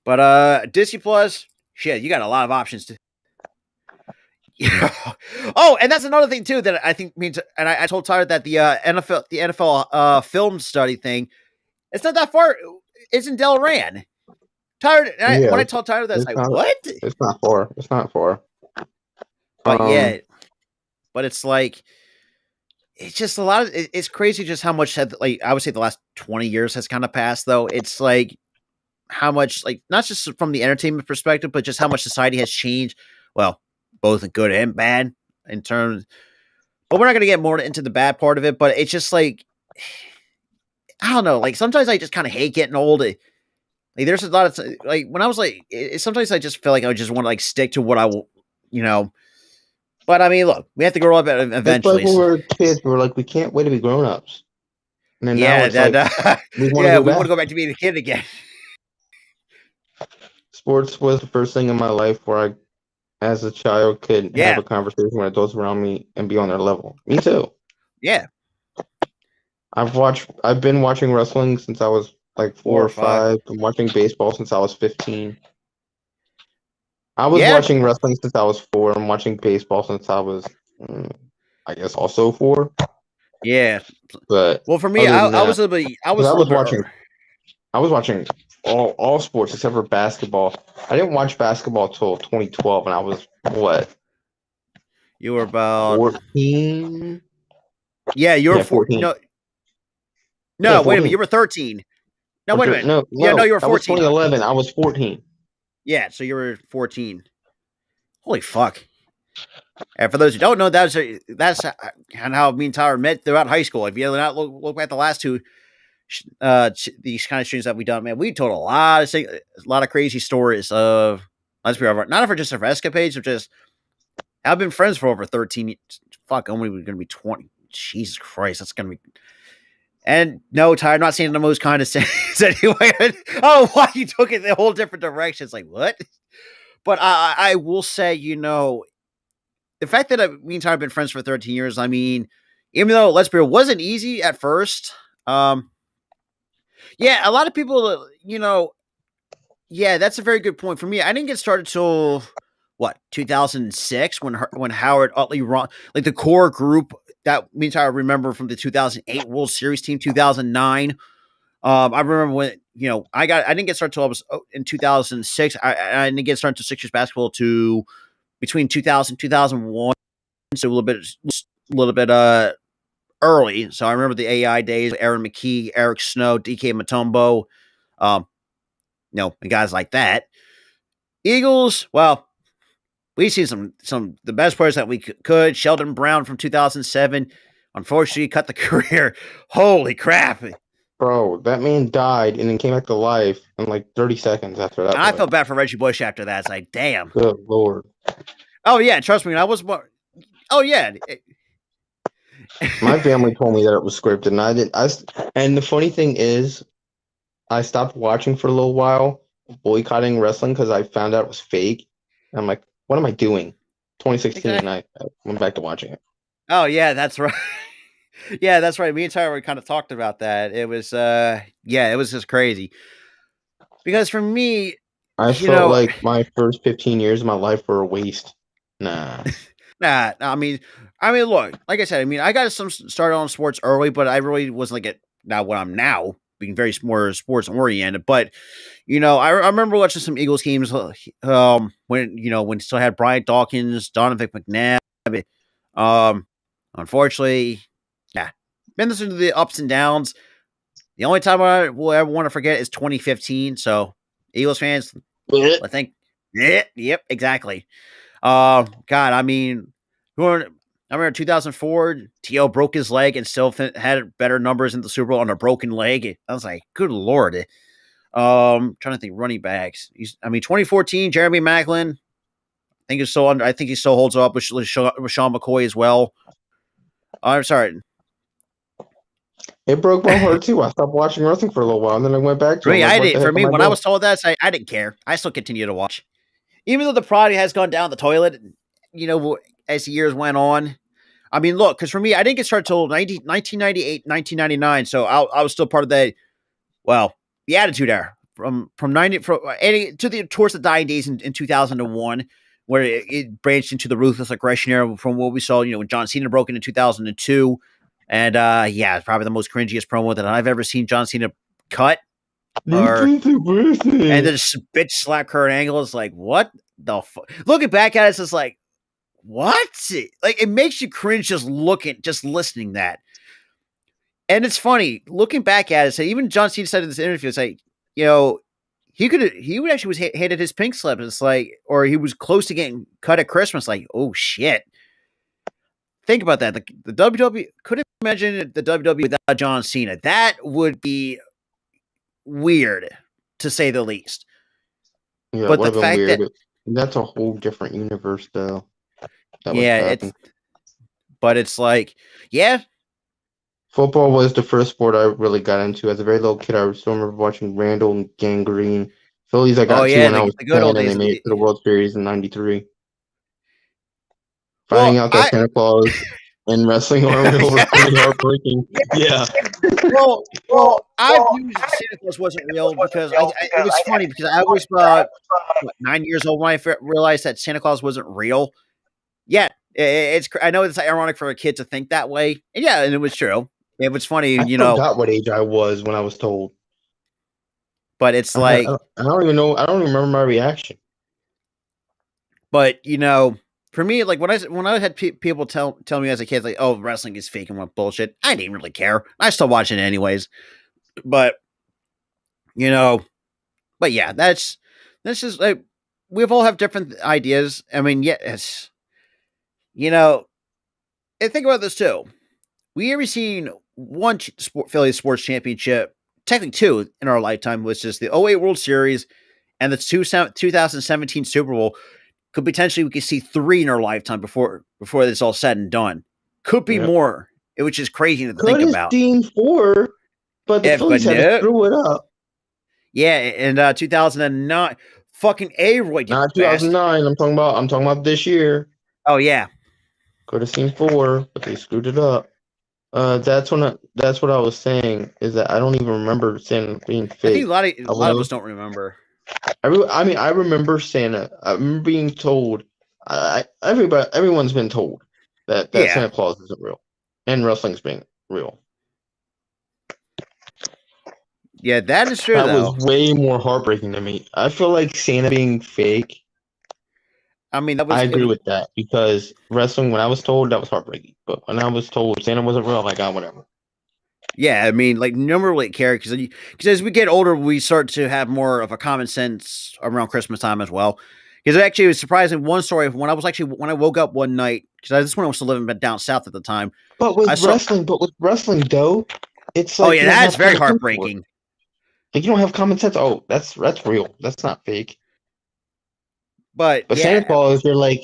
But Disney Plus, shit, you got a lot of options Oh, and that's another thing too that I think means. And I told Tyler that the NFL film study thing. It's not that far. It's in Delran. Tyler, Yeah, when I told Tyler that, it's like, not. what? It's not far. It's not far. But yeah, but it's like, it's just a lot of. It's crazy just how much like I would say the last 20 years has kind of passed. Though it's like how much like not just from the entertainment perspective, but just how much society has changed. Well, both good and bad in terms. But we're not going to get more into the bad part of it. But it's just like, I don't know. Like sometimes I just kind of hate getting old. Like there's a lot of like when I was like, sometimes I just feel like I just want to like stick to what I will, you know. But I mean, look, we have to grow up eventually. It's like when we were kids, we were like, we can't wait to be grown ups. And then now it's like, we want to go back to being a kid again. Sports was the first thing in my life where I, as a child, could have a conversation with adults around me and be on their level. Me too. Yeah. I've been watching wrestling since I was like 4 or 5. I'm watching baseball since I was 15. I was watching wrestling since I was 4. I'm watching baseball since I was, I guess, also 4. Yeah. But well, for me, I was watching all sports except for basketball. I didn't watch basketball till 2012, and I was what? You were about 14. Yeah, you were 14. No, wait a minute. You were 13. No, wait a minute. No, you were 14. That was 2011. I was 14. Yeah, so you were 14. Holy fuck! And for those who don't know, that's how me and Tyler met throughout high school. If you not look at the last two, these kind of streams that we done, man, we told a lot of crazy stories of not for just our escapades, but just I've been friends for over 13. Fuck, only we're gonna be 20. Jesus Christ, that's gonna be. And no, Tyler, I'm not saying the most kind of sense anyway. Oh, why you took it the whole different direction? It's like what? But I will say, the fact that me and Tyler have been friends for 13 years. I mean, even though Let's Be Real wasn't easy at first, yeah, a lot of people, yeah, that's a very good point. For me, I didn't get started till 2006 when Howard Utley like the core group that me and Tyler remember from the 2008 World Series team, 2009. I remember when I didn't get started till I was in 2006. I didn't get started to Sixers basketball to between 2000 2001, so a little bit early. So I remember the AI days, Aaron McKee, Eric Snow, DK Mutombo, and guys like that. Eagles, well, we've seen some the best players that we could. Sheldon Brown from 2007, unfortunately, cut the career. Holy crap! Bro, that man died and then came back to life in like 30 seconds after that. I felt bad for Reggie Bush after that. It's like, damn. Good Lord. Oh, yeah. Trust me. I was more. Oh, yeah. My family told me that it was scripted, and I didn't. And the funny thing is, I stopped watching for a little while, boycotting wrestling because I found out it was fake. And I'm like, what am I doing? 2016, and I went back to watching it. Oh, yeah. That's right. Yeah, that's right. Me and Tyler kind of talked about that. It was, it was just crazy. Because for me, I felt like my first 15 years of my life were a waste. Nah. Nah. I mean, look, like I said, I got some started on sports early, but I really wasn't like now what I'm now being very more sports oriented. But I remember watching some Eagles games when when still had Brian Dawkins, Donovan McNabb. Unfortunately. Yeah, been listening to the ups and downs. The only time I will ever want to forget is 2015. So, Eagles fans, I think, yep, exactly. God, I remember 2004, T.O. broke his leg and still had better numbers in the Super Bowl on a broken leg. I was like, good Lord. Trying to think running backs. 2014, Jeremy Maclin. I think he still holds up with Sean McCoy as well. I'm sorry. It broke my heart too. I stopped watching wrestling for a little while, and then I went back to it. For me, when I was told that, I didn't care. I still continue to watch, even though the product has gone down the toilet. As the years went on. Look, because for me, I didn't get started till 1998, 1999. So I was still part of that. Well, the Attitude Era from 90 towards the dying days in 2001, where it branched into the ruthless aggression era from what we saw, when John Cena broke in 2002. And it's probably the most cringiest promo that I've ever seen John Cena cut. And then bitch slap Kurt Angle is like, what the fuck? Looking back at it, it's just like, what? Like, it makes you cringe just listening that. And it's funny looking back at it. So even John Cena said in this interview, it's like, he would actually was hated his pink slip. It's like, or he was close to getting cut at Christmas. Like, oh shit. Think about that. The WWE couldn't imagine the WWE without John Cena. That would be weird, to say the least. Yeah, but the fact weird. That's a whole different universe, though. But it's like, yeah. Football was the first sport I really got into. As a very little kid, I still remember watching Randall and Gangrene. Phillies I got to when I was 10, and they made it to the World Series in '93. Finding out that Santa Claus and wrestling are real was pretty heartbreaking. Yeah. Well, I knew Santa Claus wasn't real because it was funny because I was 9 years old when I realized that Santa Claus wasn't real. Yeah, I know it's ironic for a kid to think that way. And it was true. It was funny, I forgot what age I was when I was told. But it's like I don't even know. I don't remember my reaction. But for me, like when I had people tell me as a kid, like, "Oh, wrestling is fake and what bullshit," I didn't really care. I still watch it anyways. But but yeah, that's just like we've all have different ideas. I mean, yes, and think about this too. We ever seen one Philly Sports Championship, technically two in our lifetime, which is the 08 World Series and the 2017 Super Bowl. Could potentially we could see three in our lifetime before this all said and done. Could be more, which is crazy to think about. Could have seen 4, but the Phillies had to screw it up. Yeah, in 2009, fucking A-Roy. Not 2009. I'm talking about this year. Oh yeah. Could have seen 4, but they screwed it up. That's what I was saying, is that I don't even remember Santa being fake. I think a lot of us don't remember. I remember Santa. I remember being told. Everyone's been told that Santa Claus isn't real, and wrestling's being real. Yeah, that is true. That was way more heartbreaking to me. I feel like Santa being fake. I mean, I agree with that, because wrestling, when I was told, that was heartbreaking. But when I was told Santa wasn't real, I'm like, whatever. Yeah, I mean, like, no really care, because as we get older, we start to have more of a common sense around Christmas time as well. Because actually, it was surprising. One story, when I woke up one night, because this one I was still living down south at the time. But with wrestling, though, it's like, that's very heartbreaking. Like, you don't have common sense. Oh, that's real. That's not fake. But Santa Claus, you're like,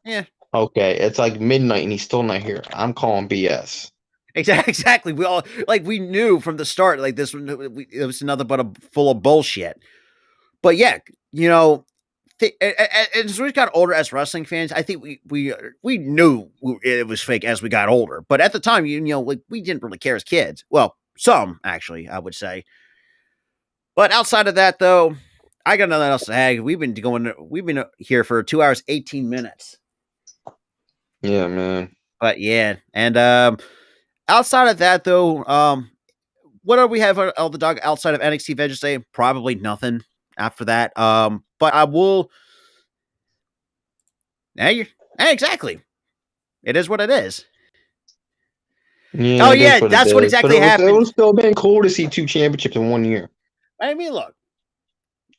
yeah, okay, it's like midnight and he's still not here. I'm calling BS. Exactly. We all we knew from the start, like this one, it was another full of bullshit. But yeah, as we got older as wrestling fans, I think we knew it was fake as we got older. But at the time, we didn't really care as kids. Well, some actually, I would say. But outside of that, though, I got nothing else to add. We've been here for 2 hours, 18 minutes. Yeah, man. But yeah, and outside of that, though, what do we have on the dog outside of NXT Vengeance Day? Probably nothing after that. But I will. Exactly. It is what it is. Yeah, that's what exactly happened. It would still been cool to see 2 championships in 1 year. I mean, look.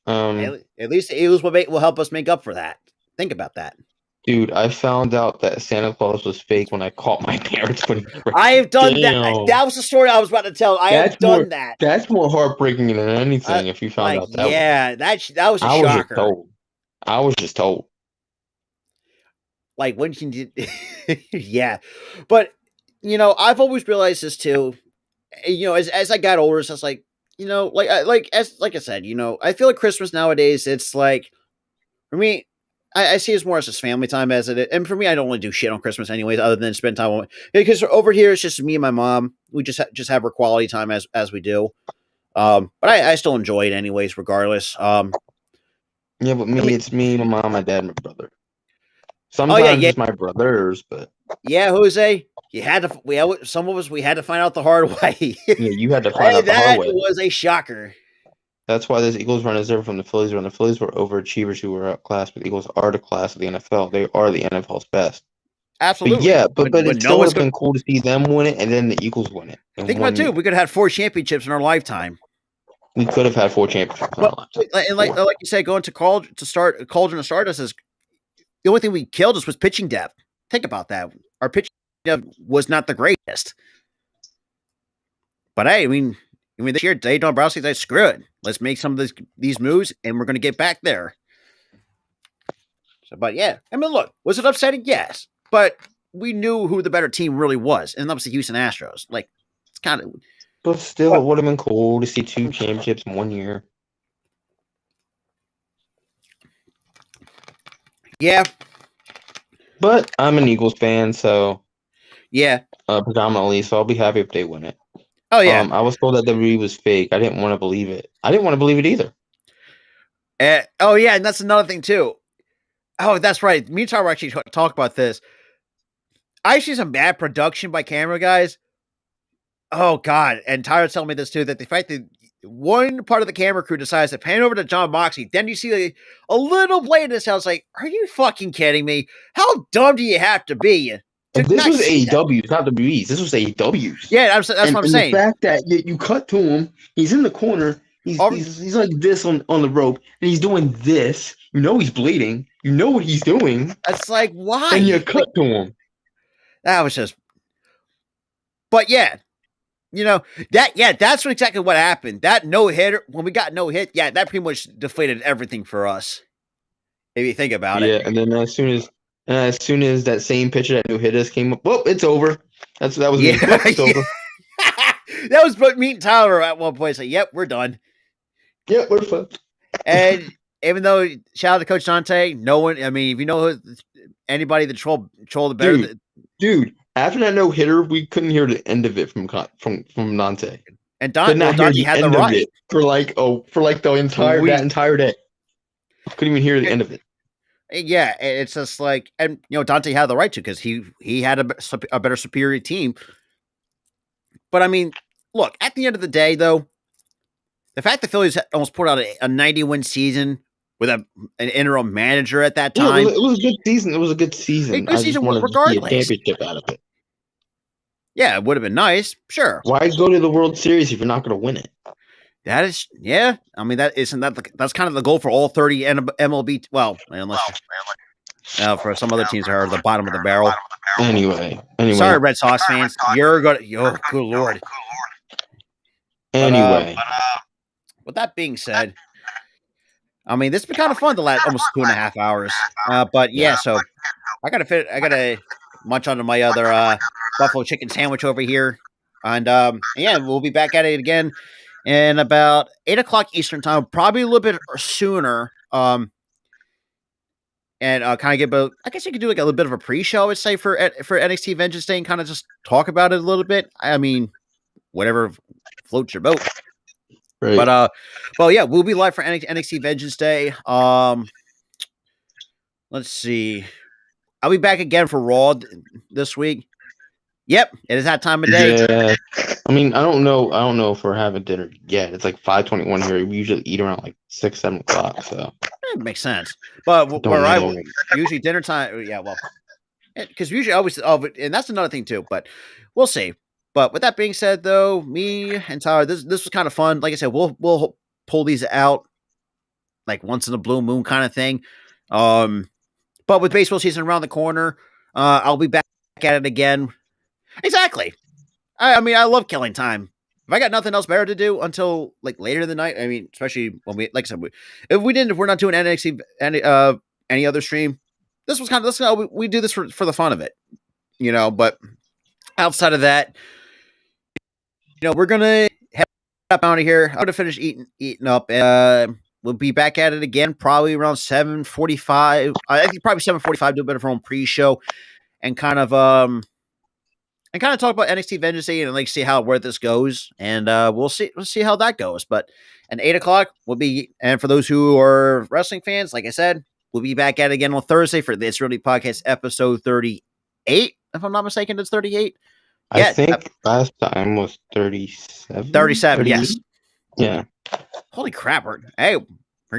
At least the Eagles will help us make up for that. Think about that. Dude, I found out that Santa Claus was fake when I caught my parents putting. I have done that. That was the story I was about to tell. I have done that. That's more heartbreaking than anything. If you found out that. Yeah, that was a shocker. I was just told. Like when she did, yeah. But I've always realized this too. As I got older, it's just like like I said, I feel like Christmas nowadays, it's like, for me, I see it more as just family time as it is. And for me, I don't really do shit on Christmas anyways, other than spend time with because over here it's just me and my mom. We just have our quality time as we do. But I still enjoy it anyways, regardless. Yeah, but it's me, my mom, my dad, my brother. Sometimes it's my brothers, but yeah, Jose, you had to. Some of us we had to find out the hard way. yeah, you had to find out the hard way. That was a shocker. That's why this Eagles run is different from the Phillies run. The Phillies were overachievers who were outclassed, but the Eagles are the class of the NFL. They are the NFL's best. Absolutely. But it still would have been cool to see them win it and then the Eagles win it. Think about it too. We could have had 4 championships in our lifetime. We could have had 4 championships in our lifetime. And like you say, going to college to start Cauldron to Stardust is the only thing we killed us was pitching depth. Think about that. Our pitching depth was not the greatest. But hey, I mean this year, Dave Dombrowski said, screw it. Let's make some of these moves, and we're going to get back there. So, but yeah, I mean, look, was it upsetting? Yes, but we knew who the better team really was, and that was the Houston Astros. Like, it's kind of. But still, it would have been cool to see 2 championships in 1 year. Yeah, but I'm an Eagles fan, so yeah, predominantly. So I'll be happy if they win it. Oh yeah, I was told that WWE was fake. I didn't want to believe it. I didn't want to believe it either. Oh yeah, and that's another thing too. Oh, that's right. Me and Tyler actually talk about this. I see some bad production by camera guys. Oh God, and Tyler's telling me this too. That the fact that one part of the camera crew decides to pan over to John Moxley, then you see a little blade in his house. Like, are you fucking kidding me? How dumb do you have to be? And this was AEW's, not WWE's. This was AEW's. Yeah, that's what I'm saying. The fact that you cut to him, he's in the corner, he's like this on the rope, and he's doing this. You know he's bleeding. You know what he's doing. It's like, why? And you cut to him. That was just. But yeah, that's exactly what happened. That no hitter, when we got no hit, that pretty much deflated everything for us. If you think about it. Yeah, and then as soon as that same pitcher that no hit us came up, well, it's over. That was me. It's over. That was me and Tyler at one point. Say, yep, we're done. Yep, we're fine. And even though, shout out to Coach Dante, no one. I mean, if you know anybody that troll the better, dude. After that no hitter, we couldn't hear the end of it from Dante. And Dante had the right for the entire day. Couldn't even hear the end of it. Yeah, it's just like, and Dante had the right to, because he had a better superior team. But I mean, look, at the end of the day, though, the fact the Phillies almost put out a 90-win season with an interim manager at that time, it was a good season. It was a good season. A good season, regardless. To see a championship out of it. Yeah, it would have been nice. Sure. Why go to the World Series if you're not going to win it? That is, yeah. I mean, that's kind of the goal for all 30 MLB. Well, unless for some other teams that are at the bottom of the barrel. Anyway. Sorry, Red Sox fans. You're gonna. Oh, good Lord. Anyway. With that being said, I mean, this has been kind of fun the last almost 2.5 hours. But yeah, so I gotta munch onto my other buffalo chicken sandwich over here, and yeah, we'll be back at it again in about 8:00 Eastern time, probably a little bit sooner. And kind of get about, I guess you could do like a little bit of a pre-show, I would say, for NXT Vengeance Day, and kind of just talk about it a little bit. I mean, whatever floats your boat. Right. But well, yeah, we'll be live for NXT Vengeance Day. Let's see. I'll be back again for Raw this week. Yep, it is that time of day. Yeah. I mean, I don't know if we're having dinner yet. It's like 5:21 here. We usually eat around like 6, 7 o'clock. So it makes sense. But where I usually dinner time, yeah, well, because usually I always, and that's another thing too. But we'll see. But with that being said, though, me and Tyler, this was kind of fun. Like I said, we'll pull these out like once in a blue moon kind of thing. But with baseball season around the corner, I'll be back at it again. Exactly. I mean, I love killing time. If I got nothing else better to do until like later in the night, I mean, especially when we, like I said, if we're not doing NXT any other stream, this was kind of we do this for the fun of it, But outside of that, we're gonna head up out of here. I'm gonna finish eating up, and we'll be back at it again probably around 7:45. I think probably 7:45. Do a bit of our own pre-show and kind of talk about NXT Vengeance Day and like see where this goes, and we'll see how that goes. But at 8:00 will be, and for those who are wrestling fans, like I said, we'll be back at it again on Thursday for this Really Podcast episode 38. If I'm not mistaken, it's 38. I think last time was 37. 37, yes. Yeah. Holy crap. We're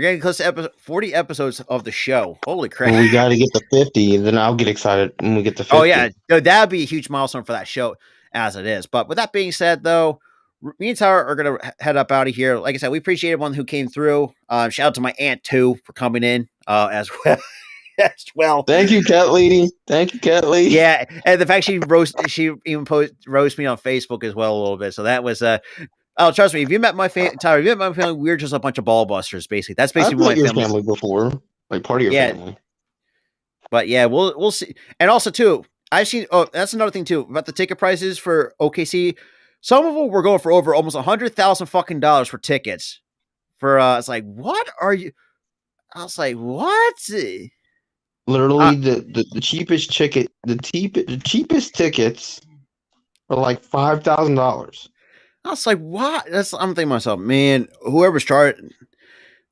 getting close to 40 episodes of the show. Holy crap. Well, we got to get to 50, and then I'll get excited when we get to 50. Oh, yeah. That would be a huge milestone for that show as it is. But with that being said, though, me and Tyler are going to head up out of here. Like I said, we appreciate everyone who came through. Shout out to my aunt, too, for coming in as well. As well. Thank you, Cat Lady. Thank you, Cat Lady. Yeah, and the fact she even roast me on Facebook as well a little bit. So that was oh, trust me, if you met my Tyler, if you met my family, we're just a bunch of ball busters, basically. That's basically I've met your family before, like part of your family. But yeah, we'll see. And also too, I've seen. Oh, that's another thing too about the ticket prices for OKC. Some of them were going for over almost $100,000 fucking dollars for tickets. For it's like, what are you? I was like, what? Literally, the cheapest ticket, the cheapest tickets are like $5,000. I was like, what? I'm thinking to myself, man, whoever started,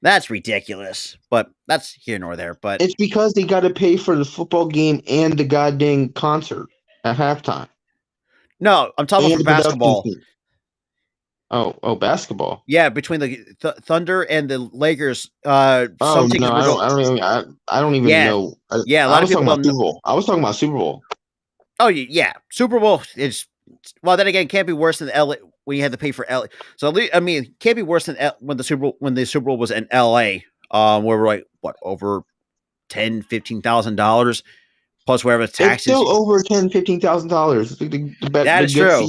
that's ridiculous. But that's here nor there. But it's because they got to pay for the football game and the goddamn concert at halftime. No, I'm talking about basketball. Oh, basketball. Yeah, between the Thunder and the Lakers. I don't even know. Yeah, a lot of people talking about Super Bowl. I was talking about Super Bowl. Oh yeah, Super Bowl is. Well, then again, it can't be worse than LA when you had to pay for LA. So I mean, it can't be worse than when the Super Bowl was in LA. Where we're like what over $10,000-$15,000 plus whatever taxes. It's still over $10,000-$15,000. That's true.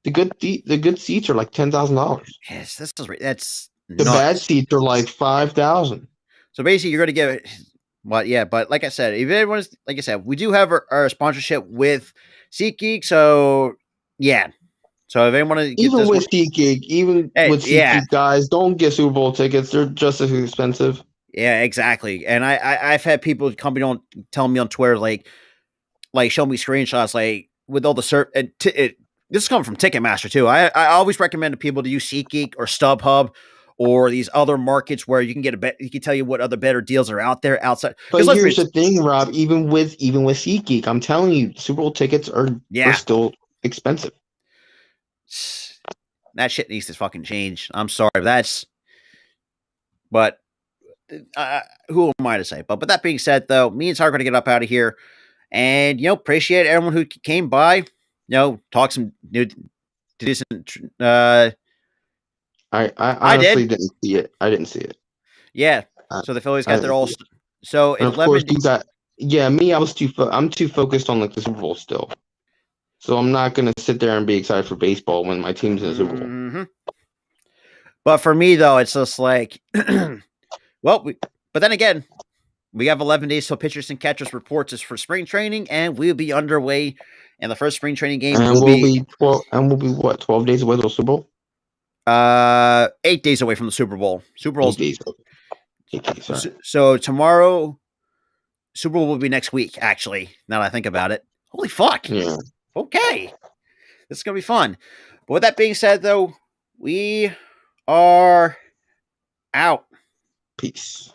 The good seats are like $10,000. Yes, that's the bad seats are like $5,000. So basically, you're going to get what? Yeah, but like I said, if everyone's like I said, we do have our sponsorship with SeatGeek. So yeah, so if anyone want to get with SeatGeek, SeatGeek, guys, don't get Super Bowl tickets. They're just as expensive. Yeah, exactly. And I've had people coming on telling me on Twitter like show me screenshots like with all the this is coming from Ticketmaster too. I always recommend to people to use SeatGeek or StubHub or these other markets where you can get he can tell you what other better deals are out there outside. But here's the thing, Rob. Even with SeatGeek, I'm telling you, Super Bowl tickets are still expensive. That shit needs to fucking change. I'm sorry, but who am I to say? But that being said, though, me and Tyler are going to get up out of here, and appreciate everyone who came by. Talk some decent. I honestly didn't see it. I didn't see it. Yeah. So the Phillies got their all. So and of course you got. Yeah, me. I'm too focused on like the Super Bowl still. So I'm not gonna sit there and be excited for baseball when my team's in the Super Bowl. Mm-hmm. But for me though, it's just like, but then again, we have 11 days till pitchers and catchers reports is for spring training, and we'll be underway. And the first spring training game will be 12 what 12 days away from the Super Bowl? 8 days away from the Super Bowl. Super Bowl. 8 days. So tomorrow, Super Bowl will be next week. Actually, now that I think about it, holy fuck! Yeah. Okay, this is gonna be fun. But with that being said, though, we are out. Peace.